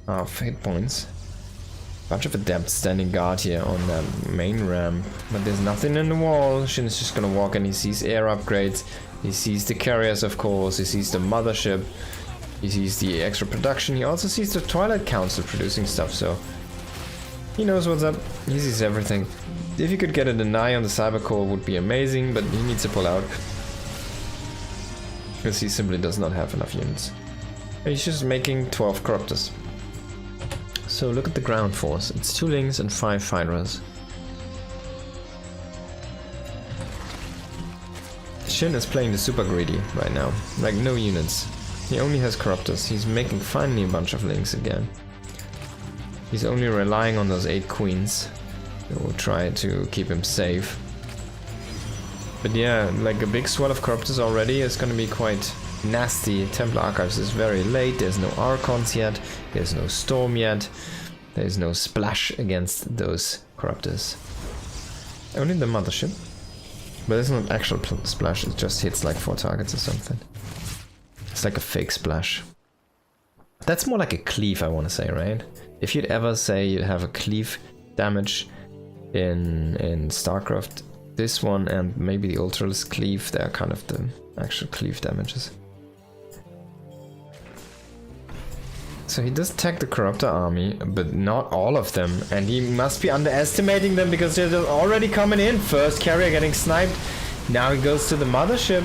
Half hit points. Bunch of Adepts standing guard here on that main ramp, but there's nothing in the wall. Shin is just gonna walk, and he sees air upgrades. He sees the carriers, of course. He sees the mothership. He sees the extra production. He also sees the Twilight Council producing stuff, so he knows what's up. He sees everything. If he could get a deny on the Cyber Core, would be amazing, but he needs to pull out, because he simply does not have enough units. He's just making 12 Corruptors. So look at the ground force. It's 2 Lings and 5 Fighters. Shin is playing the super greedy right now. Like, no units. He only has Corruptors. He's making finally a bunch of links again. He's only relying on those 8 queens. That will try to keep him safe. But yeah, like a big swell of Corruptors already is gonna be quite nasty. Templar Archives is very late. There's no Archons yet. There's no Storm yet. There's no splash against those Corruptors. Only the Mothership. But it's not actual splash, it just hits like 4 targets or something. It's like a fake splash. That's more like a cleave, I want to say, right? If you'd ever say you'd have a cleave damage in StarCraft, this one and maybe the Ultralis cleave, they're kind of the actual cleave damages. So he does attack the Corruptor army, but not all of them. And he must be underestimating them because they're already coming in. First carrier getting sniped. Now he goes to the Mothership.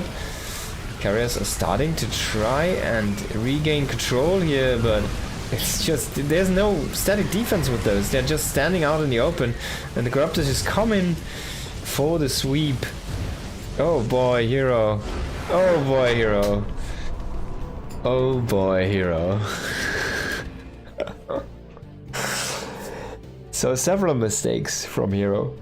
Carriers are starting to try and regain control here, but it's just, there's no static defense with those. They're just standing out in the open. And the Corruptors just come in for the sweep. Oh boy, hero. Oh boy, hero. Oh boy, hero. So several mistakes from Hero.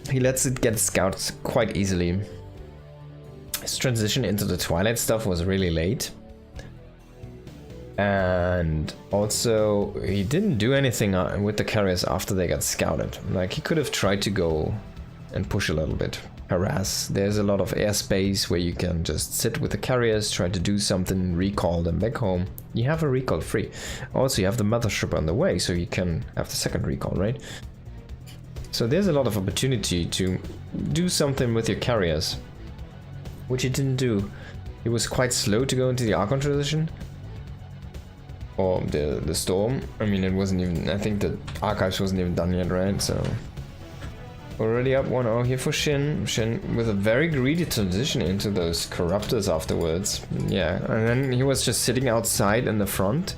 He lets it get scouts quite easily. His transition into the Twilight stuff was really late. And also, he didn't do anything with the carriers after they got scouted. Like, he could have tried to go and push a little bit, harass. There's a lot of airspace where you can just sit with the carriers, try to do something, recall them back home. You have a recall free. Also, you have the Mothership on the way, so you can have the second recall, right? So there's a lot of opportunity to do something with your carriers, which he didn't do. He was quite slow to go into the Archon transition. Or the Storm. I mean, it wasn't even, I think the Archives wasn't even done yet, right? So already up 1-0 here for Shin. Shin with a very greedy transition into those Corruptors afterwards. Yeah, and then he was just sitting outside in the front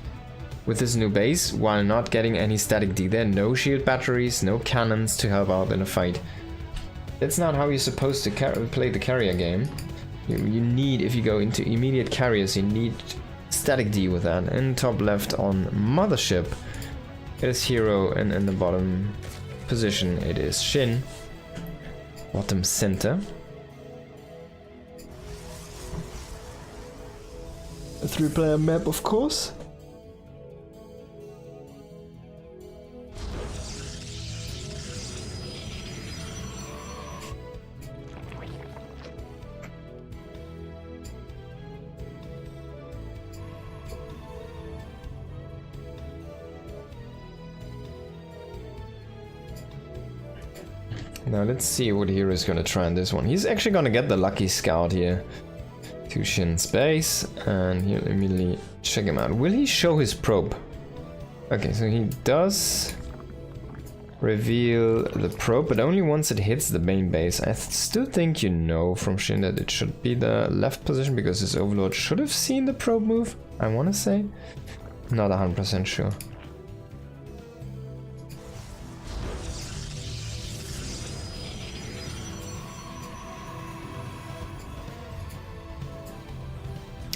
with his new base while not getting any static D there. No shield batteries, no cannons to help out in a fight. That's not how you're supposed to play the carrier game. You need, if you go into immediate carriers, you need static D with that. In top left on Mothership, it is Hero, and in the bottom position it is Shin. Bottom center. A 3-player map, of course. Now let's see what Hero is going to try on this one. He's actually going to get the lucky scout here to Shin's base, and he'll immediately check him out. Will he show his probe? Okay, so he does reveal the probe, but only once it hits the main base. I still think you know from Shin that it should be the left position because his overlord should have seen the probe move, I want to say. Not 100% sure.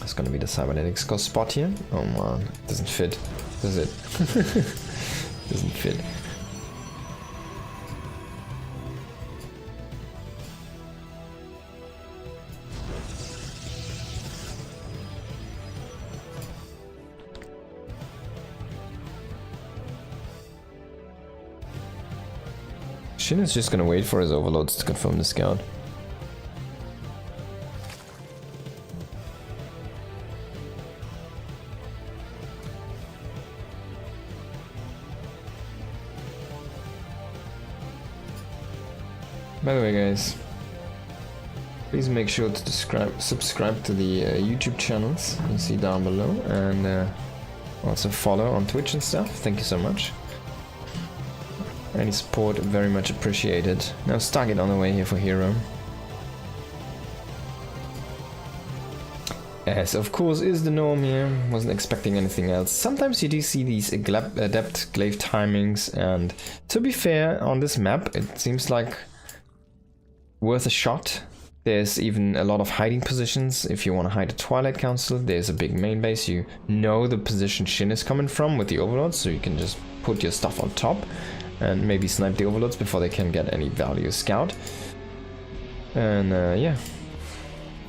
It's gonna be the Cybernetics Ghost spot here. Oh man, it doesn't fit, does it? Doesn't fit. Shin is just gonna wait for his overlords to confirm the scout. By the way, guys, please make sure to subscribe to the YouTube channels you see down below, and also follow on Twitch and stuff. Thank you so much. Any support very much appreciated. Now Stargate on the way here for Hero. As of course is the norm here, wasn't expecting anything else. Sometimes you do see these adept glaive timings, and to be fair, on this map it seems like worth a shot. There's even a lot of hiding positions. If you want to hide a Twilight Council, there's a big main base. You know the position Shin is coming from with the Overlords, so you can just put your stuff on top and maybe snipe the Overlords before they can get any value scout. And yeah,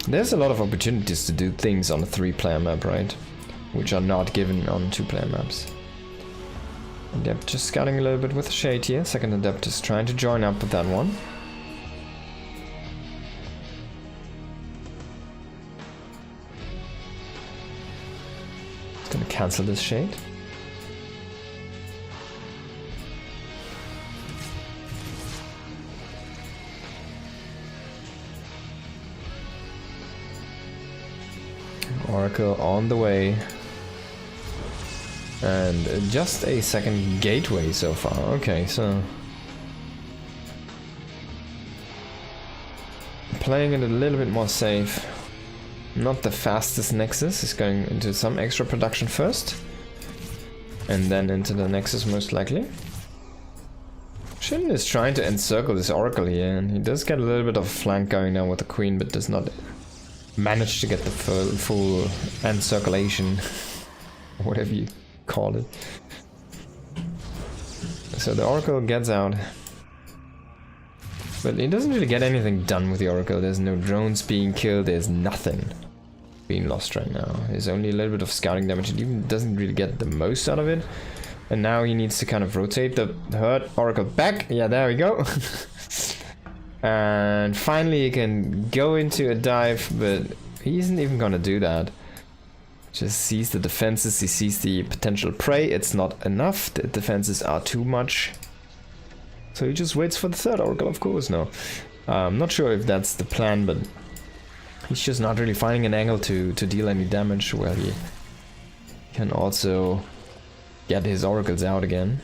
there's a lot of opportunities to do things on a 3-player map, right? Which are not given on 2-player maps. Adept just scouting a little bit with the Shade here. Second Adept is trying to join up with that one. Gonna cancel this Shade. Oracle on the way. And just a second gateway so far. Okay, so playing it a little bit more safe. Not the fastest Nexus, is going into some extra production first. And then into the Nexus most likely. Shin is trying to encircle this Oracle here, and he does get a little bit of a flank going now with the Queen, but does not manage to get the full encirculation, whatever you call it. So the Oracle gets out. But he doesn't really get anything done with the Oracle. There's no drones being killed, there's nothing being lost right now. There's only a little bit of scouting damage. It even doesn't really get the most out of it. And now he needs to kind of rotate the herd Oracle back. Yeah, there we go. And finally he can go into a dive, but he isn't even gonna do that. Just sees the defenses, he sees the potential prey. It's not enough, the defenses are too much. So he just waits for the third Oracle, of course. No, I'm not sure if that's the plan, but he's just not really finding an angle to deal any damage where he can also get his Oracles out again.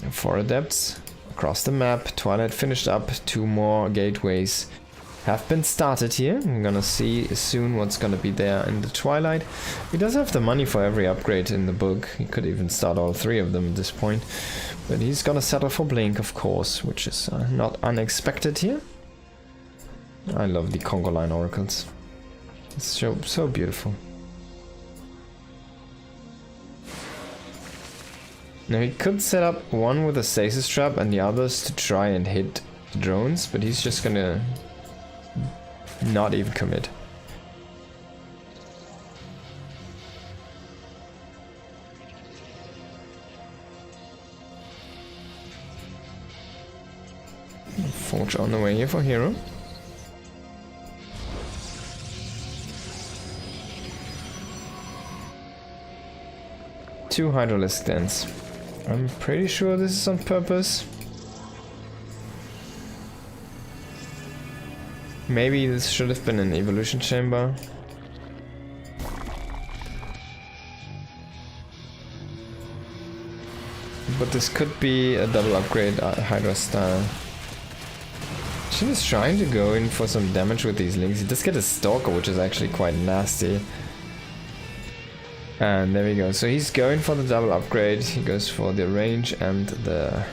And 4 Adepts across the map. Twilight finished up. 2 more gateways have been started here. I'm gonna see soon what's gonna be there in the Twilight. He does have the money for every upgrade in the book. He could even start all 3 of them at this point. But he's gonna settle for Blink, of course, which is not unexpected here. I love the Congo Line Oracles. It's so beautiful. Now he could set up one with a stasis trap and the others to try and hit the drones, but he's just gonna not even commit. Forge on the way here for Hero. Two Hydralisk Dens. I'm pretty sure this is on purpose. Maybe this should have been an evolution chamber. But this could be a double upgrade Hydra style. Shin is trying to go in for some damage with these links. He does get a Stalker, which is actually quite nasty. And there we go. So he's going for the double upgrade. He goes for the range and the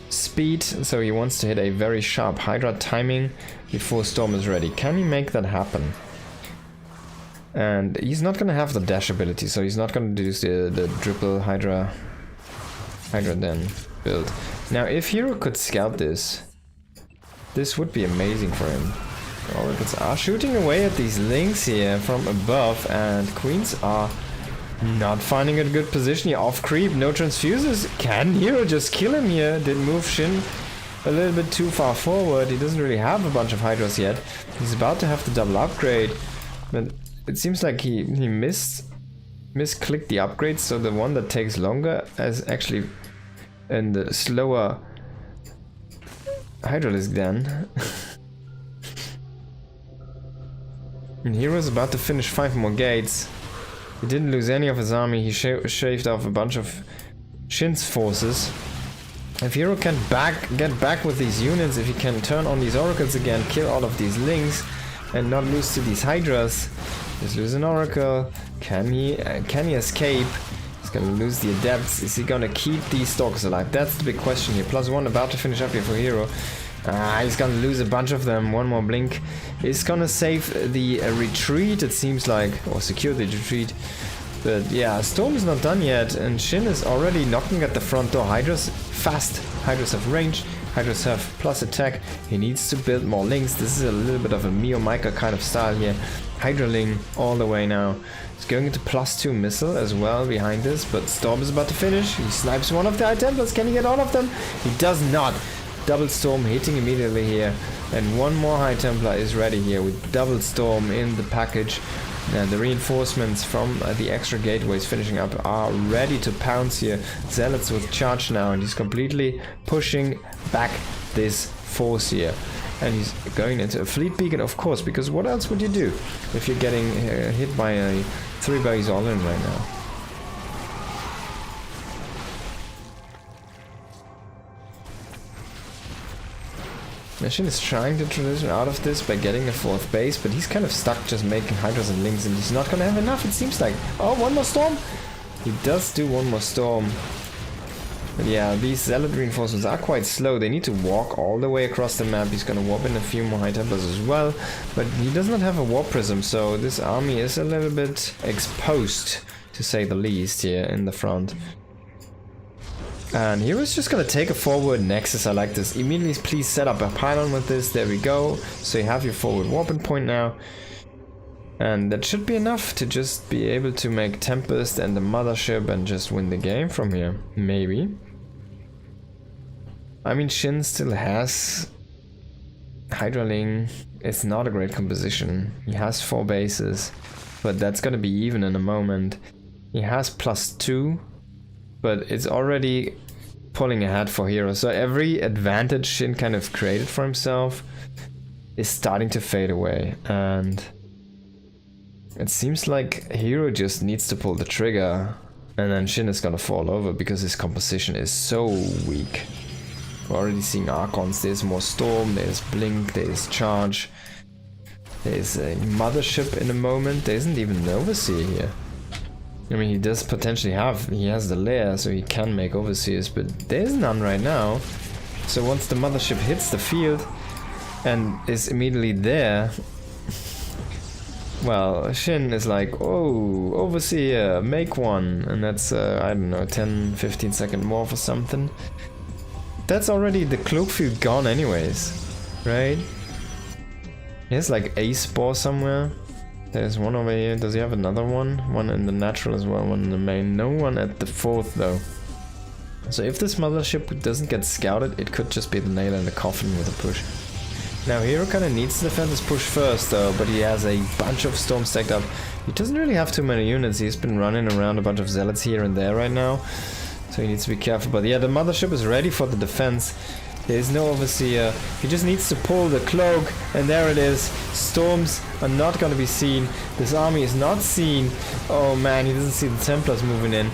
speed. So he wants to hit a very sharp Hydra timing before Storm is ready. Can he make that happen? And he's not going to have the dash ability, so he's not going to use the triple Hydra Den build. Now if Hero could scout this, this would be amazing for him. Oracles are shooting away at these links here from above, and Queens are not finding a good position here. Off creep, no transfuses. Can Hero just kill him here? Did move Shin a little bit too far forward. He doesn't really have a bunch of Hydras yet. He's about to have the double upgrade, but it seems like he misclicked the upgrade, so the one that takes longer is actually in the slower Hydralisk Den. And Hero's about to finish 5 more gates. He didn't lose any of his army, he shaved off a bunch of Shin's forces. If Hero can get back with these units, if he can turn on these Oracles again, kill all of these links, and not lose to these Hydras. Just lose an Oracle. Can he escape? He's gonna lose the Adepts. Is he gonna keep these Stalkers alive? That's the big question here. +1 about to finish up here for Hero. He's gonna lose a bunch of them. One more blink. He's gonna save the retreat, it seems like, or secure the retreat. But yeah, Storm is not done yet, and Shin is already knocking at the front door. Hydra's fast. Hydras have range. Hydras have plus attack. He needs to build more links. This is a little bit of a Mio Micah kind of style here. Hydraling all the way now. He's going into +2 missile as well behind this, but Storm is about to finish. He snipes one of the High Templars. Can he get all of them? He does not. Double Storm hitting immediately here, and one more High Templar is ready here with Double Storm in the package. And the reinforcements from the extra gateways finishing up are ready to pounce here. Zealots with charge now, and he's completely pushing back this force here. And he's going into a fleet beacon, of course, because what else would you do if you're getting hit by a 3 base all-in right now? Shin is trying to transition out of this by getting a 4th base, but he's kind of stuck just making Hydras and Links, and he's not gonna have enough, it seems like. Oh, one more Storm! He does do one more Storm. But yeah, these Zealot reinforcements are quite slow. They need to walk all the way across the map. He's gonna warp in a few more High Templars as well, but he does not have a Warp Prism, so this army is a little bit exposed, to say the least, here in the front. And Hero's just gonna take a forward Nexus. I like this. Immediately, please set up a pylon with this. There we go. So you have your forward warping point now. And that should be enough to just be able to make Tempest and the Mothership and just win the game from here. Maybe. I mean, Shin still has Hydraling. It's not a great composition. He has 4 bases, but that's gonna be even in a moment. He has +2. But it's already pulling ahead for Hero. So every advantage Shin kind of created for himself is starting to fade away. And it seems like Hero just needs to pull the trigger. And then Shin is gonna fall over because his composition is so weak. We're already seeing Archons. There's more Storm, there's Blink, there's Charge. There's a Mothership in a moment. There isn't even an Overseer here. I mean, he does potentially have, he has the lair, so he can make Overseers, but there's none right now. So once the Mothership hits the field and is immediately there, well, Shin is like, oh, Overseer, make one. And that's, I don't know, 10-15 second more for something. That's already the cloak field gone anyways, right? He has like a spore somewhere. There's one over here. Does he have another one? One in the natural as well, one in the main. No one at the 4th though. So if this Mothership doesn't get scouted, it could just be the nail in the coffin with a push. Now Hero kinda needs to defend this push first though, but he has a bunch of Storms stacked up. He doesn't really have too many units. He's been running around a bunch of Zealots here and there right now. So he needs to be careful. But yeah, the Mothership is ready for the defense. There is no Overseer. He just needs to pull the cloak, and there it is. Storms are not going to be seen. This army is not seen. Oh man, he doesn't see the Templars moving in.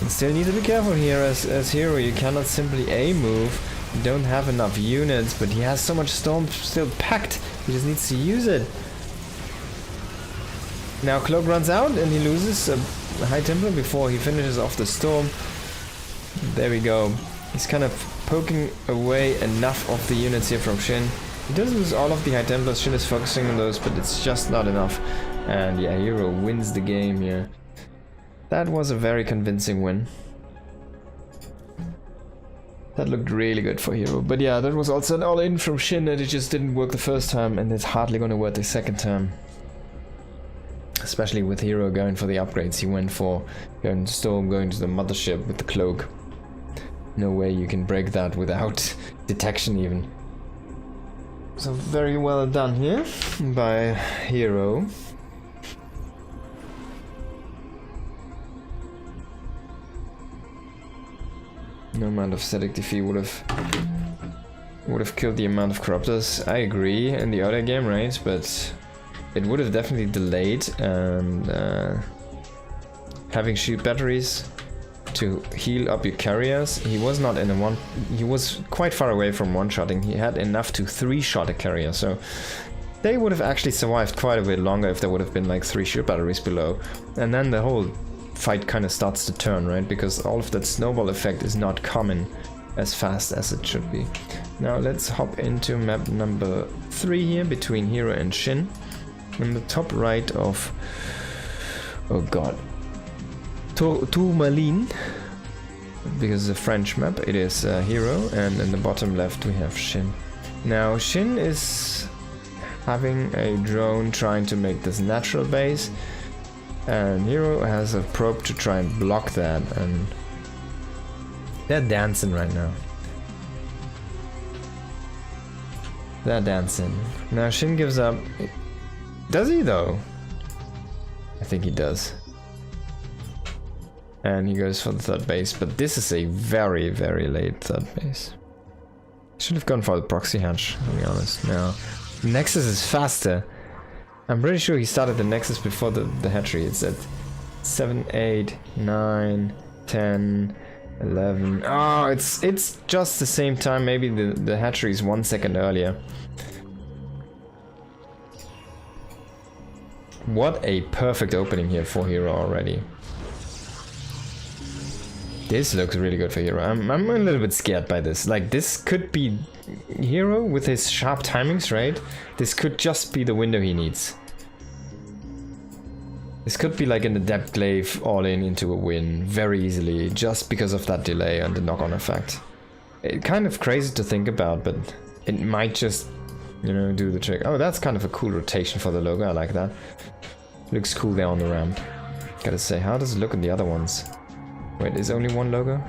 You still need to be careful here as Hero. You cannot simply A move. You don't have enough units, but he has so much Storm still packed. He just needs to use it. Now Cloak runs out and he loses a High Templar before he finishes off the Storm. There we go. He's kind of poking away enough of the units here from Shin. He does lose all of the High Templars. Shin is focusing on those, but it's just not enough. And yeah, Hero wins the game here. That was a very convincing win. That looked really good for Hero. But yeah, that was also an all-in from Shin, and it just didn't work the first time, and it's hardly going to work the second time. Especially with Hero going for the upgrades. He went for going to Storm, going to the Mothership with the Cloak. No way you can break that without detection even. So very well done here by Hero. No amount of static defeat would have killed the amount of Corruptors. I agree in the other game, right? But it would have definitely delayed, and having shield batteries to heal up your carriers. He was not in a one. He was quite far away from one-shotting. He had enough to 3-shot a carrier, so they would have actually survived quite a bit longer if there would have been like 3 shield batteries below. And then the whole fight kind of starts to turn, right? Because all of that snowball effect is not coming as fast as it should be. Now let's hop into map number 3 here, between Hero and Shin. In the top right of, oh god, Tourmaline, because it's a French map, it is Hero, and in the bottom left we have Shin. Now Shin is having a drone trying to make this natural base, and Hero has a probe to try and block that, and they're dancing right now. They're dancing. Now Shin gives up. Does he though? I think he does. And he goes for the third base, but this is a very, very late third base. Should have gone for the proxy hatch, to be honest. Now, Nexus is faster. I'm pretty sure he started the Nexus before the hatchery. It's at 7, 8, 9, 10, 11. Oh, it's just the same time. Maybe the hatchery is 1 second earlier. What a perfect opening here for Hero already. This looks really good for Hero. I'm a little bit scared by this. Like, this could be Hero with his sharp timings, right? This could just be the window he needs. This could be like an Adept Glaive all in into a win very easily, just because of that delay and the knock-on effect. It's kind of crazy to think about, but it might just, you know, do the trick. Oh, that's kind of a cool rotation for the logo. I like that. Looks cool there on the ramp. Gotta say, how does it look in the other ones? Wait, is only one logo?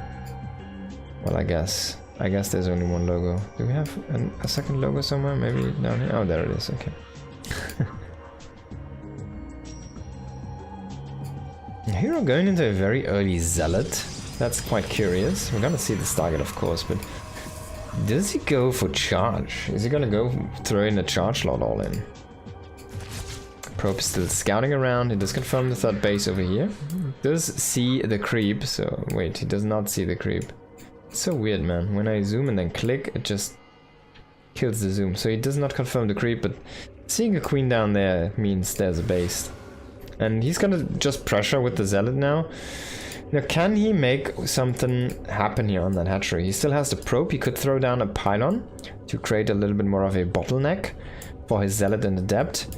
Well, I guess there's only one logo. Do we have a second logo somewhere? Maybe down here? Oh, there it is. Okay. Hero going into a very early Zealot. That's quite curious. We're gonna see this target, of course, but does he go for charge? Is he gonna go throw in a charge lot all in? Probe is still scouting around. He does confirm the third base over here. Does see the creep, so wait, he does not see the creep. It's so weird, man. When I zoom and then click, it just kills the zoom. So he does not confirm the creep, but seeing a queen down there means there's a base. And he's gonna just pressure with the Zealot now. Now, can he make something happen here on that hatchery? He still has the probe. He could throw down a pylon to create a little bit more of a bottleneck for his Zealot and Adept.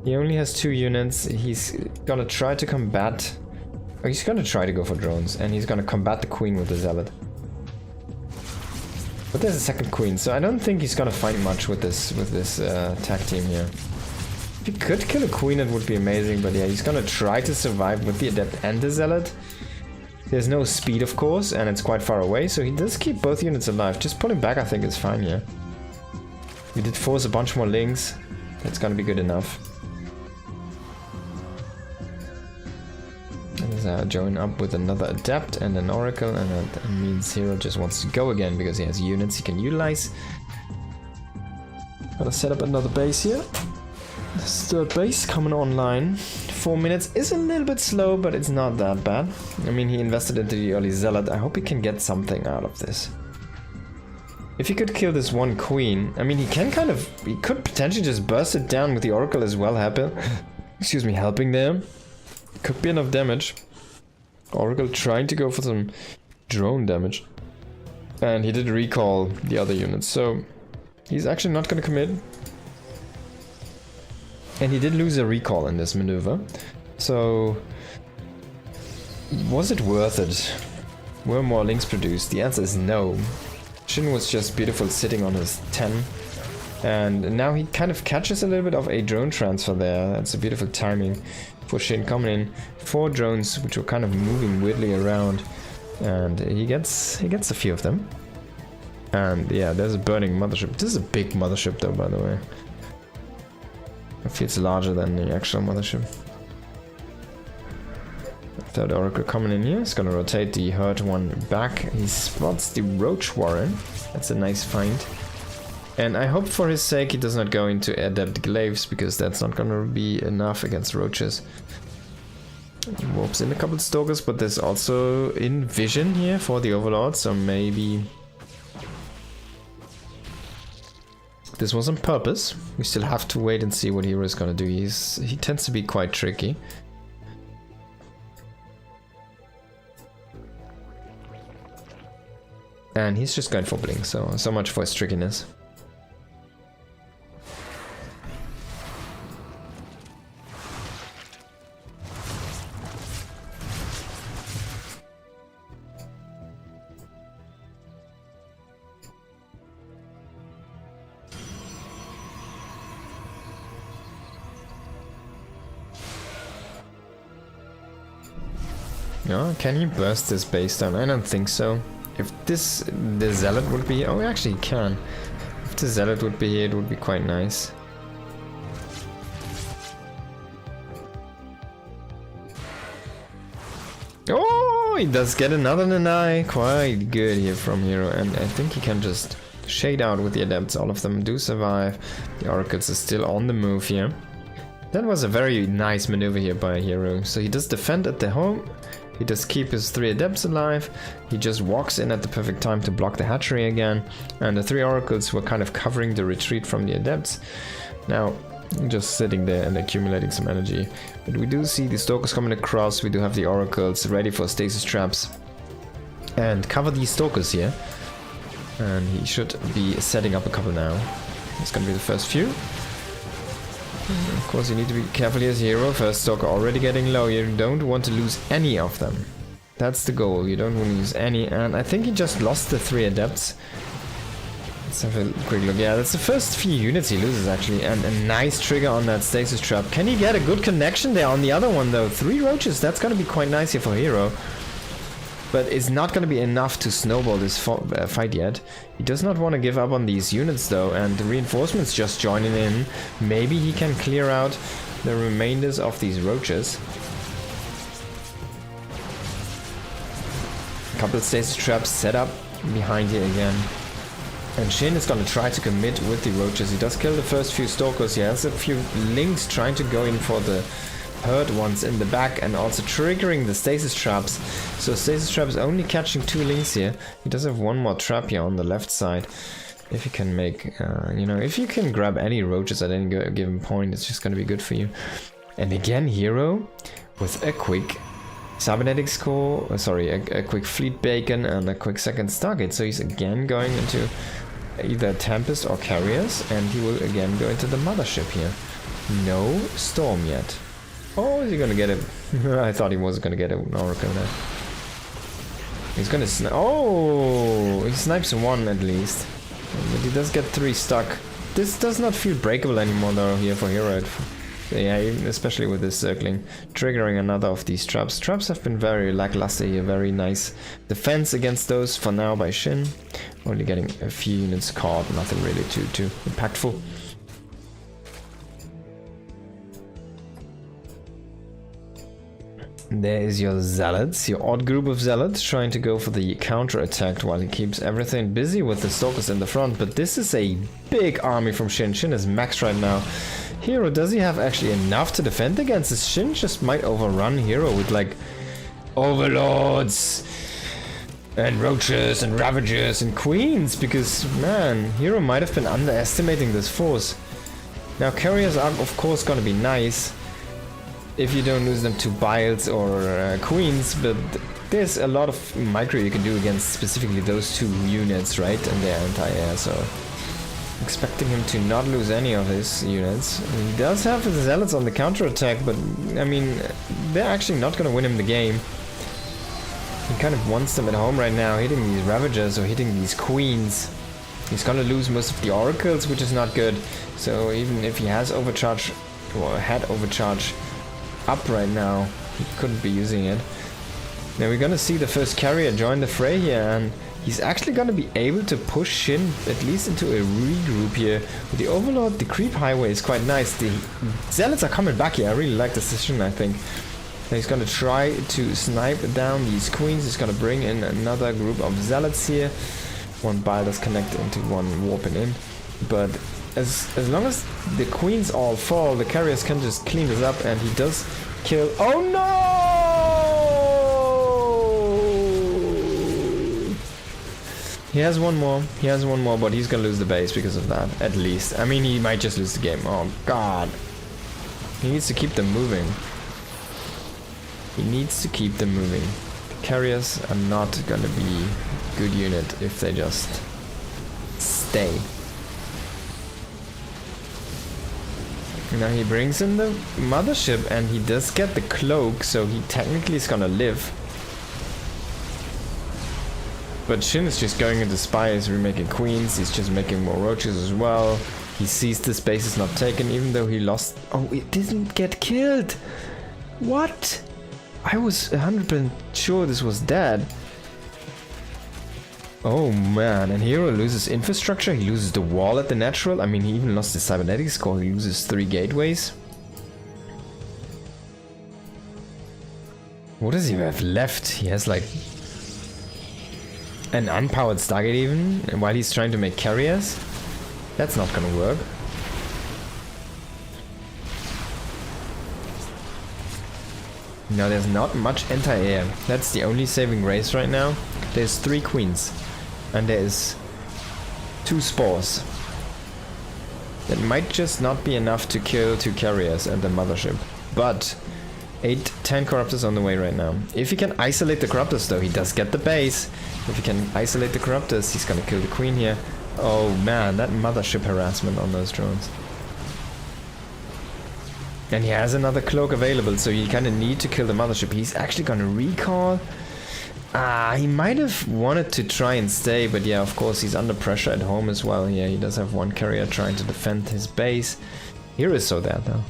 He only has 2 units. He's gonna try to combat... Oh, he's gonna try to go for drones, and he's gonna combat the queen with the Zealot. But there's a second queen, so I don't think he's gonna fight much with this tag team here. If he could kill a queen, it would be amazing, but yeah, he's gonna try to survive with the Adept and the Zealot. There's no speed, of course, and it's quite far away, so he does keep both units alive. Just pulling back, I think, is fine here. We did force a bunch more links. That's gonna be good enough. Join up with another Adept and an Oracle, and that means Hero just wants to go again because he has units he can utilize. Gotta set up another base here. This third base coming online. 4 minutes is a little bit slow, but it's not that bad. I mean, he invested into the early Zealot. I hope he can get something out of this. If he could kill this one queen, I mean, he could potentially just burst it down with the Oracle as well, helping there. Could be enough damage. Oracle trying to go for some drone damage. And he did recall the other units, so he's actually not going to commit. And he did lose a recall in this maneuver. So, was it worth it? Were more links produced? The answer is no. Shin was just beautiful sitting on his 10. And now he kind of catches a little bit of a drone transfer there. That's a beautiful timing for Shin coming in. 4 drones which were kind of moving weirdly around. And he gets a few of them. And yeah, there's a burning mothership. This is a big mothership though, by the way. It feels larger than the actual mothership. Third Oracle coming in here. He's gonna rotate the herd one back. He spots the Roach Warren. That's a nice find. And I hope for his sake he does not go into Adept Glaives, because that's not gonna be enough against roaches. He warps in a couple Stalkers, but there's also in vision here for the Overlord, so maybe this was on purpose. We still have to wait and see what Hero is gonna do. He tends to be quite tricky. And he's just going for Blink, so much for his trickiness. No, can he burst this base down? I don't think so. If the Zealot would be... Oh, actually he can. If the Zealot would be here, it would be quite nice. Oh, he does get another Nanai. Quite good here from Hero. And I think he can just shade out with the Adepts. All of them do survive. The Oracles are still on the move here. That was a very nice maneuver here by Hero. So he does defend at the home. He does keep his 3 Adepts alive. He just walks in at the perfect time to block the hatchery again. And the 3 Oracles were kind of covering the retreat from the Adepts. Now, just sitting there and accumulating some energy. But we do see the Stalkers coming across. We do have the Oracles ready for stasis traps. And cover these Stalkers here. And he should be setting up a couple now. It's gonna be the first few. Of course, you need to be careful here as Hero. First Stalker already getting low. You don't want to lose any of them. That's the goal. You don't want to lose any. And I think he just lost the 3 Adepts. Let's have a quick look. Yeah, that's the first few units he loses, actually. And a nice trigger on that stasis trap. Can he get a good connection there on the other one, though? 3 roaches. That's going to be quite nice here for Hero. But it's not going to be enough to snowball this fight yet. He does not want to give up on these units though, and the reinforcements just joining in. Maybe he can clear out the remainders of these roaches. A couple of stasis traps set up behind here again. And Shin is going to try to commit with the roaches. He does kill the first few Stalkers. He has a few Lynx trying to go in for the hurt ones in the back and also triggering the stasis traps. So stasis trap is only catching 2 Lynx here. He does have 1 more trap here on the left side. If you can make, you know, if you can grab any roaches at any given point, it's just going to be good for you. And again, Hero with a quick cybernetics core, a quick fleet bacon and a quick second Stargate. So he's again going into either Tempest or Carriers, and he will again go into the mothership here. No Storm yet. Oh, is he gonna get it? I thought he was gonna get an Oracle there. He's gonna snipe. Oh, he snipes 1 at least. But he does get 3 stuck. This does not feel breakable anymore though here for Hero. Yeah, especially with this circling. Triggering another of these traps. Traps have been very lackluster here. Very nice defense against those for now by Shin. Only getting a few units caught. Nothing really too impactful. There is your Zealots, your odd group of Zealots trying to go for the counter-attack while he keeps everything busy with the Stalkers in the front. But this is a big army from Shin. Shin is maxed right now. Hero, does he have actually enough to defend against this? Shin just might overrun Hero with like Overlords and Roaches and Ravagers and Queens, because man, Hero might have been underestimating this force. Now Carriers are of course gonna be nice if you don't lose them to Biles or Queens, but there's a lot of micro you can do against specifically those 2 units, right? And their anti-air, so expecting him to not lose any of his units. He does have his Zealots on the counter-attack, but I mean, they're actually not gonna win him the game. He kind of wants them at home right now, hitting these Ravagers or hitting these Queens. He's gonna lose most of the Oracles, which is not good. So even if he has overcharge, or had overcharge up right now, he couldn't be using it. Now we're gonna see the first Carrier join the fray here, and he's actually gonna be able to push Shin at least into a regroup here. With the Overlord, the creep highway is quite nice. The Zealots are coming back here. I really like this decision, I think. Now he's gonna try to snipe down these Queens. He's gonna bring in another group of Zealots here. 1 Bile does connect into 1 warping in. But as long as the Queens all fall, the Carriers can just clean this up, and he does kill. Oh no! He has 1 more. He has 1 more, but he's gonna lose the base because of that, at least. I mean, he might just lose the game. Oh god. He needs to keep them moving. He needs to keep them moving. The Carriers are not gonna be good unit if they just stay. Now he brings in the mothership and he does get the cloak, so he technically is gonna live. But Shin is just going into spies, remaking queens, he's just making more roaches as well. He sees this base is not taken, even though he lost... Oh, it didn't get killed! What? I was 100% sure this was dead. Oh man, and Hero loses infrastructure, he loses the wall at the natural. I mean, he even lost his cybernetics core, he loses 3 gateways. What does he have left? He has like an unpowered Stargate even, while he's trying to make carriers. That's not gonna work. No, there's not much anti-air. That's the only saving race right now. There's 3 queens. And there is 2 spores. That might just not be enough to kill 2 carriers and the mothership. But 10 Corruptors on the way right now. If he can isolate the Corruptors though, he does get the base. If he can isolate the Corruptors, he's gonna kill the queen here. Oh man, that mothership harassment on those drones. And he has another cloak available, so you kind of need to kill the mothership. He's actually gonna recall. He might have wanted to try and stay, but yeah, of course, he's under pressure at home as well. Yeah, he does have 1 carrier trying to defend his base. Hero is so dead though.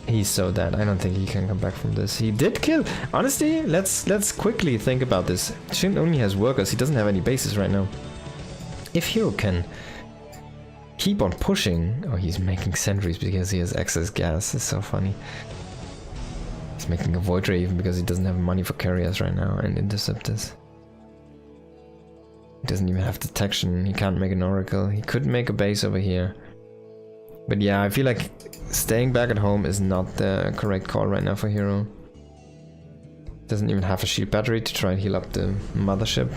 He's so dead. I don't think he can come back from this. He did kill. Honestly, let's quickly think about this. Shin only has workers. He doesn't have any bases right now. If Hero can keep on pushing... Oh, he's making sentries because he has excess gas. It's so funny. He's making a Void Ray even because he doesn't have money for carriers right now and interceptors. He doesn't even have detection. He can't make an Oracle. He could make a base over here. But yeah, I feel like staying back at home is not the correct call right now for Hero. Doesn't even have a shield battery to try and heal up the mothership.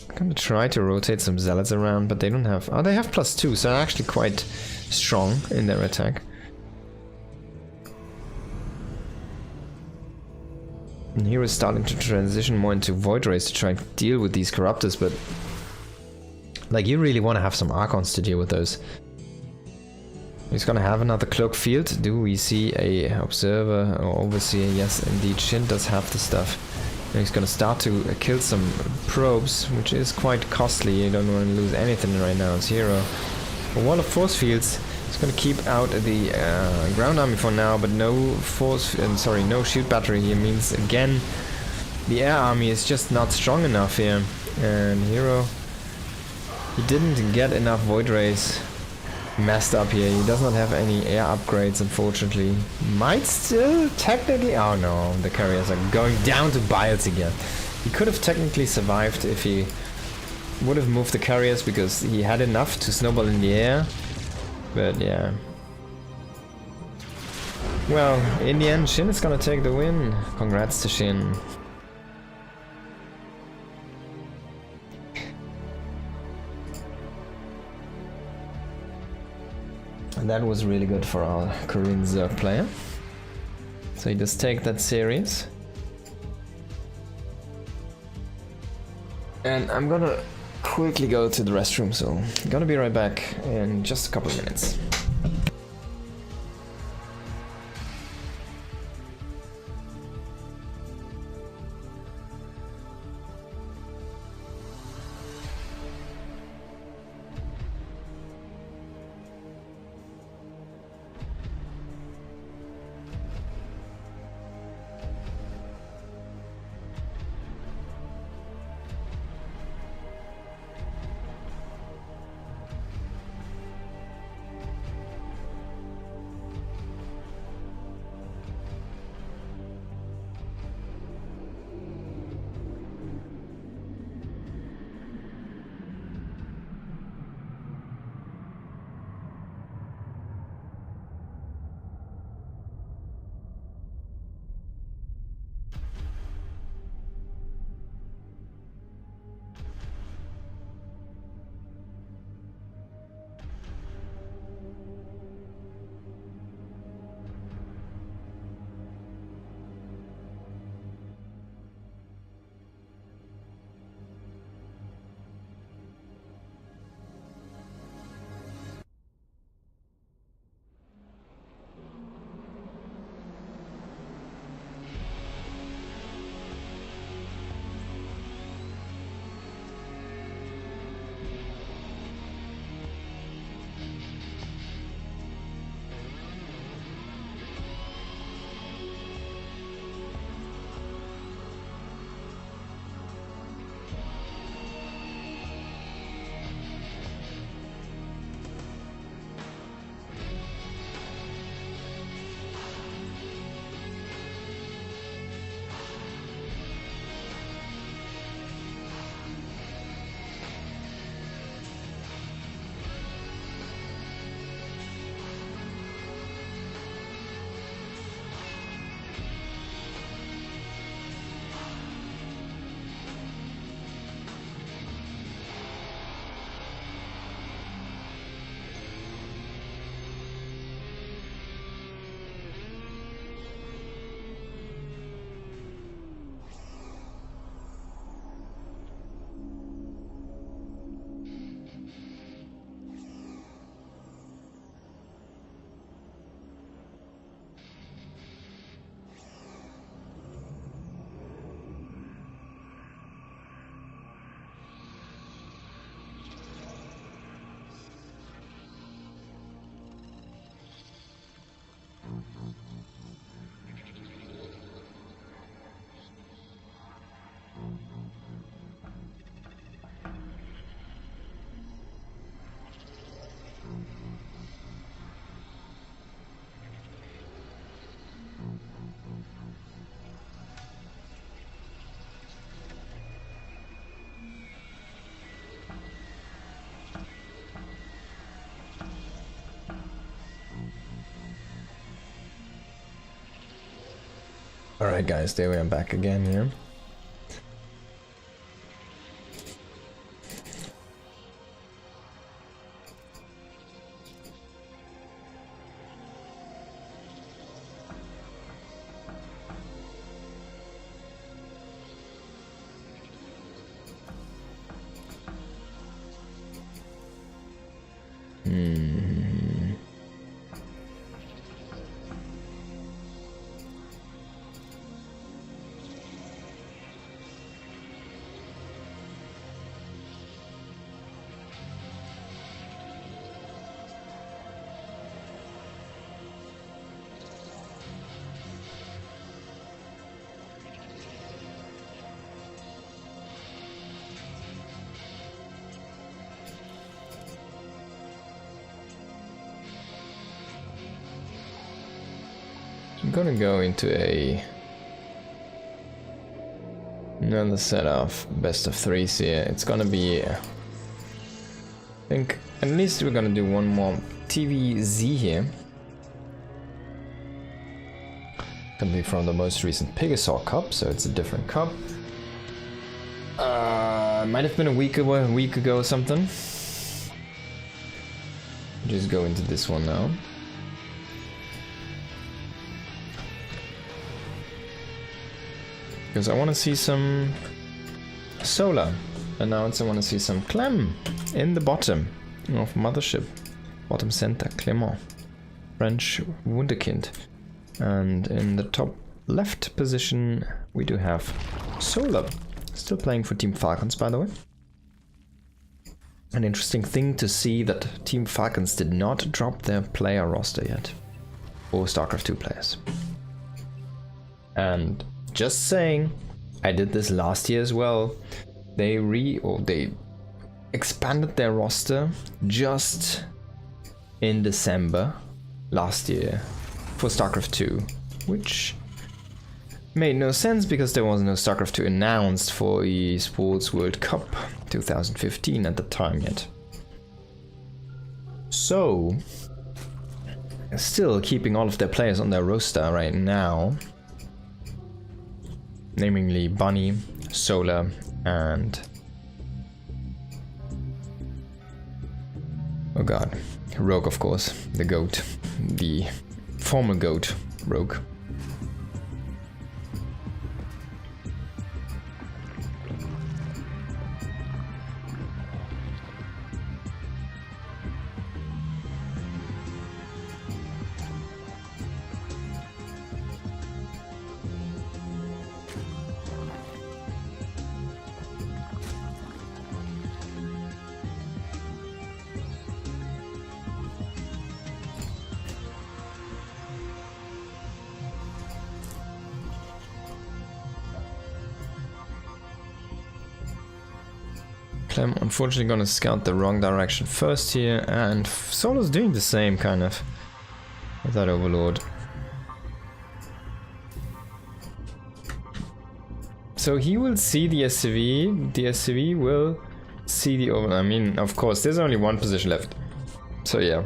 I'm gonna try to rotate some zealots around, but they don't have... Oh, they have +2, so they're actually quite strong in their attack. And Hero is starting to transition more into Void Rays to try and deal with these Corruptors, but... Like, you really want to have some Archons to deal with those. He's gonna have another Cloak Field. Do we see a Observer or Overseer? Yes, indeed, Shin does have the stuff. And he's gonna start to kill some probes, which is quite costly. You don't want to lose anything right now as Hero. A wall of force fields. He's gonna keep out the ground army for now, but no force... no shield battery here means again the air army is just not strong enough here. And Hero, he didn't get enough Void Rays. Messed up here. He does not have any air upgrades, unfortunately. Might still technically... Oh no, the carriers are going down to Biles again. He could have technically survived if he would have moved the carriers, because he had enough to snowball in the air. But yeah. Well, in the end, Shin is gonna take the win. Congrats to Shin. And that was really good for our Korean Zerg player. So he does take that series. And I'm gonna quickly go to the restroom, so I'm gonna be right back in just a couple of minutes. Alright guys, there we are back again here. I'm gonna go into another set of best of threes here. It's gonna be, I think, at least we're gonna do one more TVZ here. Gonna be from the most recent Pegasaur Cup, so it's a different cup. Might have been a week ago or something. Just go into this one now. Because I want to see some Solar. And now I want to see some Clem in the bottom of Mothership. Bottom center, Clement. French Wunderkind. And in the top left position we do have Solar. Still playing for Team Falcons, by the way. An interesting thing to see that Team Falcons did not drop their player roster yet. Or StarCraft 2 players. And just saying, I did this last year as well. They expanded their roster just in December last year for StarCraft 2, which made no sense because there was no StarCraft 2 announced for eSports World Cup 2015 at the time yet. So, still keeping all of their players on their roster right now. Namely Bunny, Solar, and oh god, Rogue, of course, the GOAT, the former GOAT, Rogue. Clem unfortunately gonna scout the wrong direction first here, and Solar's doing the same kind of with that Overlord. So he will see the SCV, the SCV will see the Overlord. I mean, of course, there's only one position left. So yeah.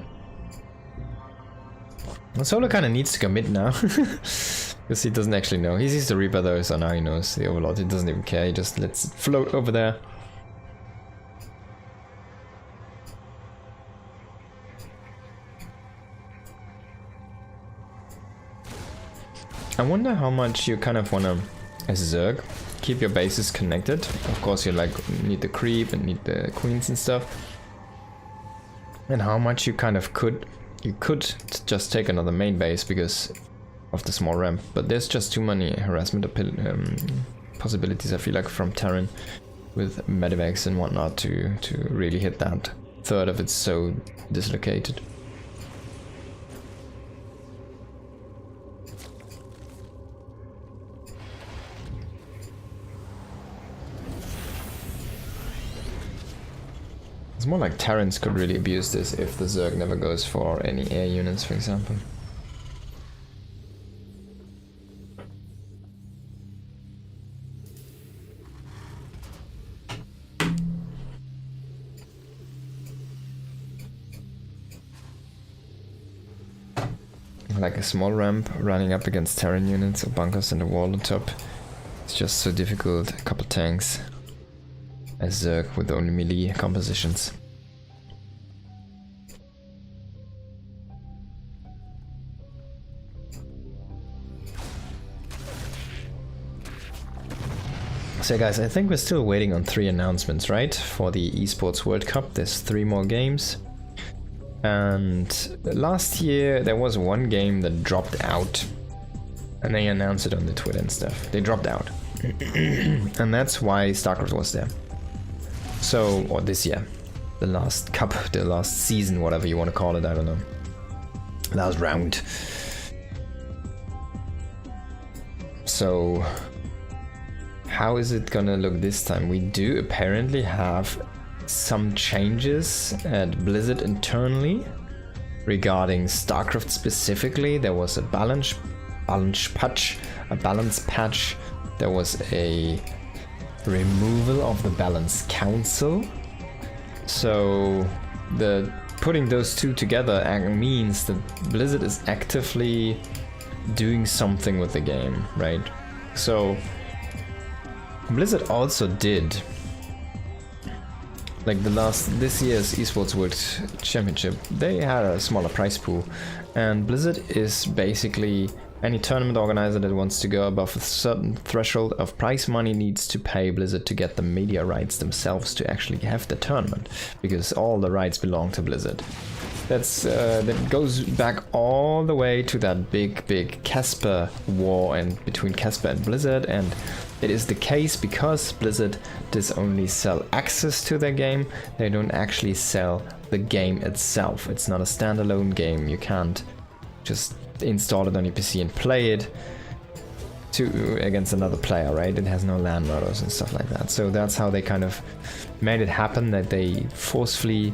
Solar kind of needs to commit now. Because he doesn't actually know. He sees the Reaper though, so now he knows the Overlord. He doesn't even care, he just lets it float over there. I wonder how much you kind of wanna, as Zerg, keep your bases connected. Of course you need the creep and need the queens and stuff. And how much you kind of could just take another main base because of the small ramp. But there's just too many harassment possibilities, I feel like, from Terran with Medivacs and whatnot to really hit that third of it's so dislocated. It's more like Terrans could really abuse this if the Zerg never goes for any air units, for example. like a small ramp running up against Terran units or bunkers and a wall on top. It's just so difficult. A couple tanks. A Zerg with only melee compositions. So guys, I think we're still waiting on 3 announcements, right? For the Esports World Cup. There's 3 more games. And last year there was 1 game that dropped out. And they announced it on the Twitter and stuff. They dropped out. And that's why StarCraft was there. So, or this year. The last cup, the last season, whatever you want to call it, I don't know. Last round. So, how is it gonna look this time? We do apparently have some changes at Blizzard internally regarding StarCraft specifically. There was a balance patch. There was a removal of the Balance Council. So the putting those two together means that Blizzard is actively doing something with the game, right? So Blizzard also did, like this year's Esports World Championship, they had a smaller prize pool, and Blizzard is basically any tournament organizer that wants to go above a certain threshold of prize money needs to pay Blizzard to get the media rights themselves to actually have the tournament, because all the rights belong to Blizzard. That goes back all the way to that big Casper war and between Casper and Blizzard, and it is the case because Blizzard does only sell access to their game. They don't actually sell the game itself. It's not a standalone game. You can't just install it on your PC and play it against another player, right? It has no LAN models and stuff like that. So that's how they kind of made it happen, that they forcefully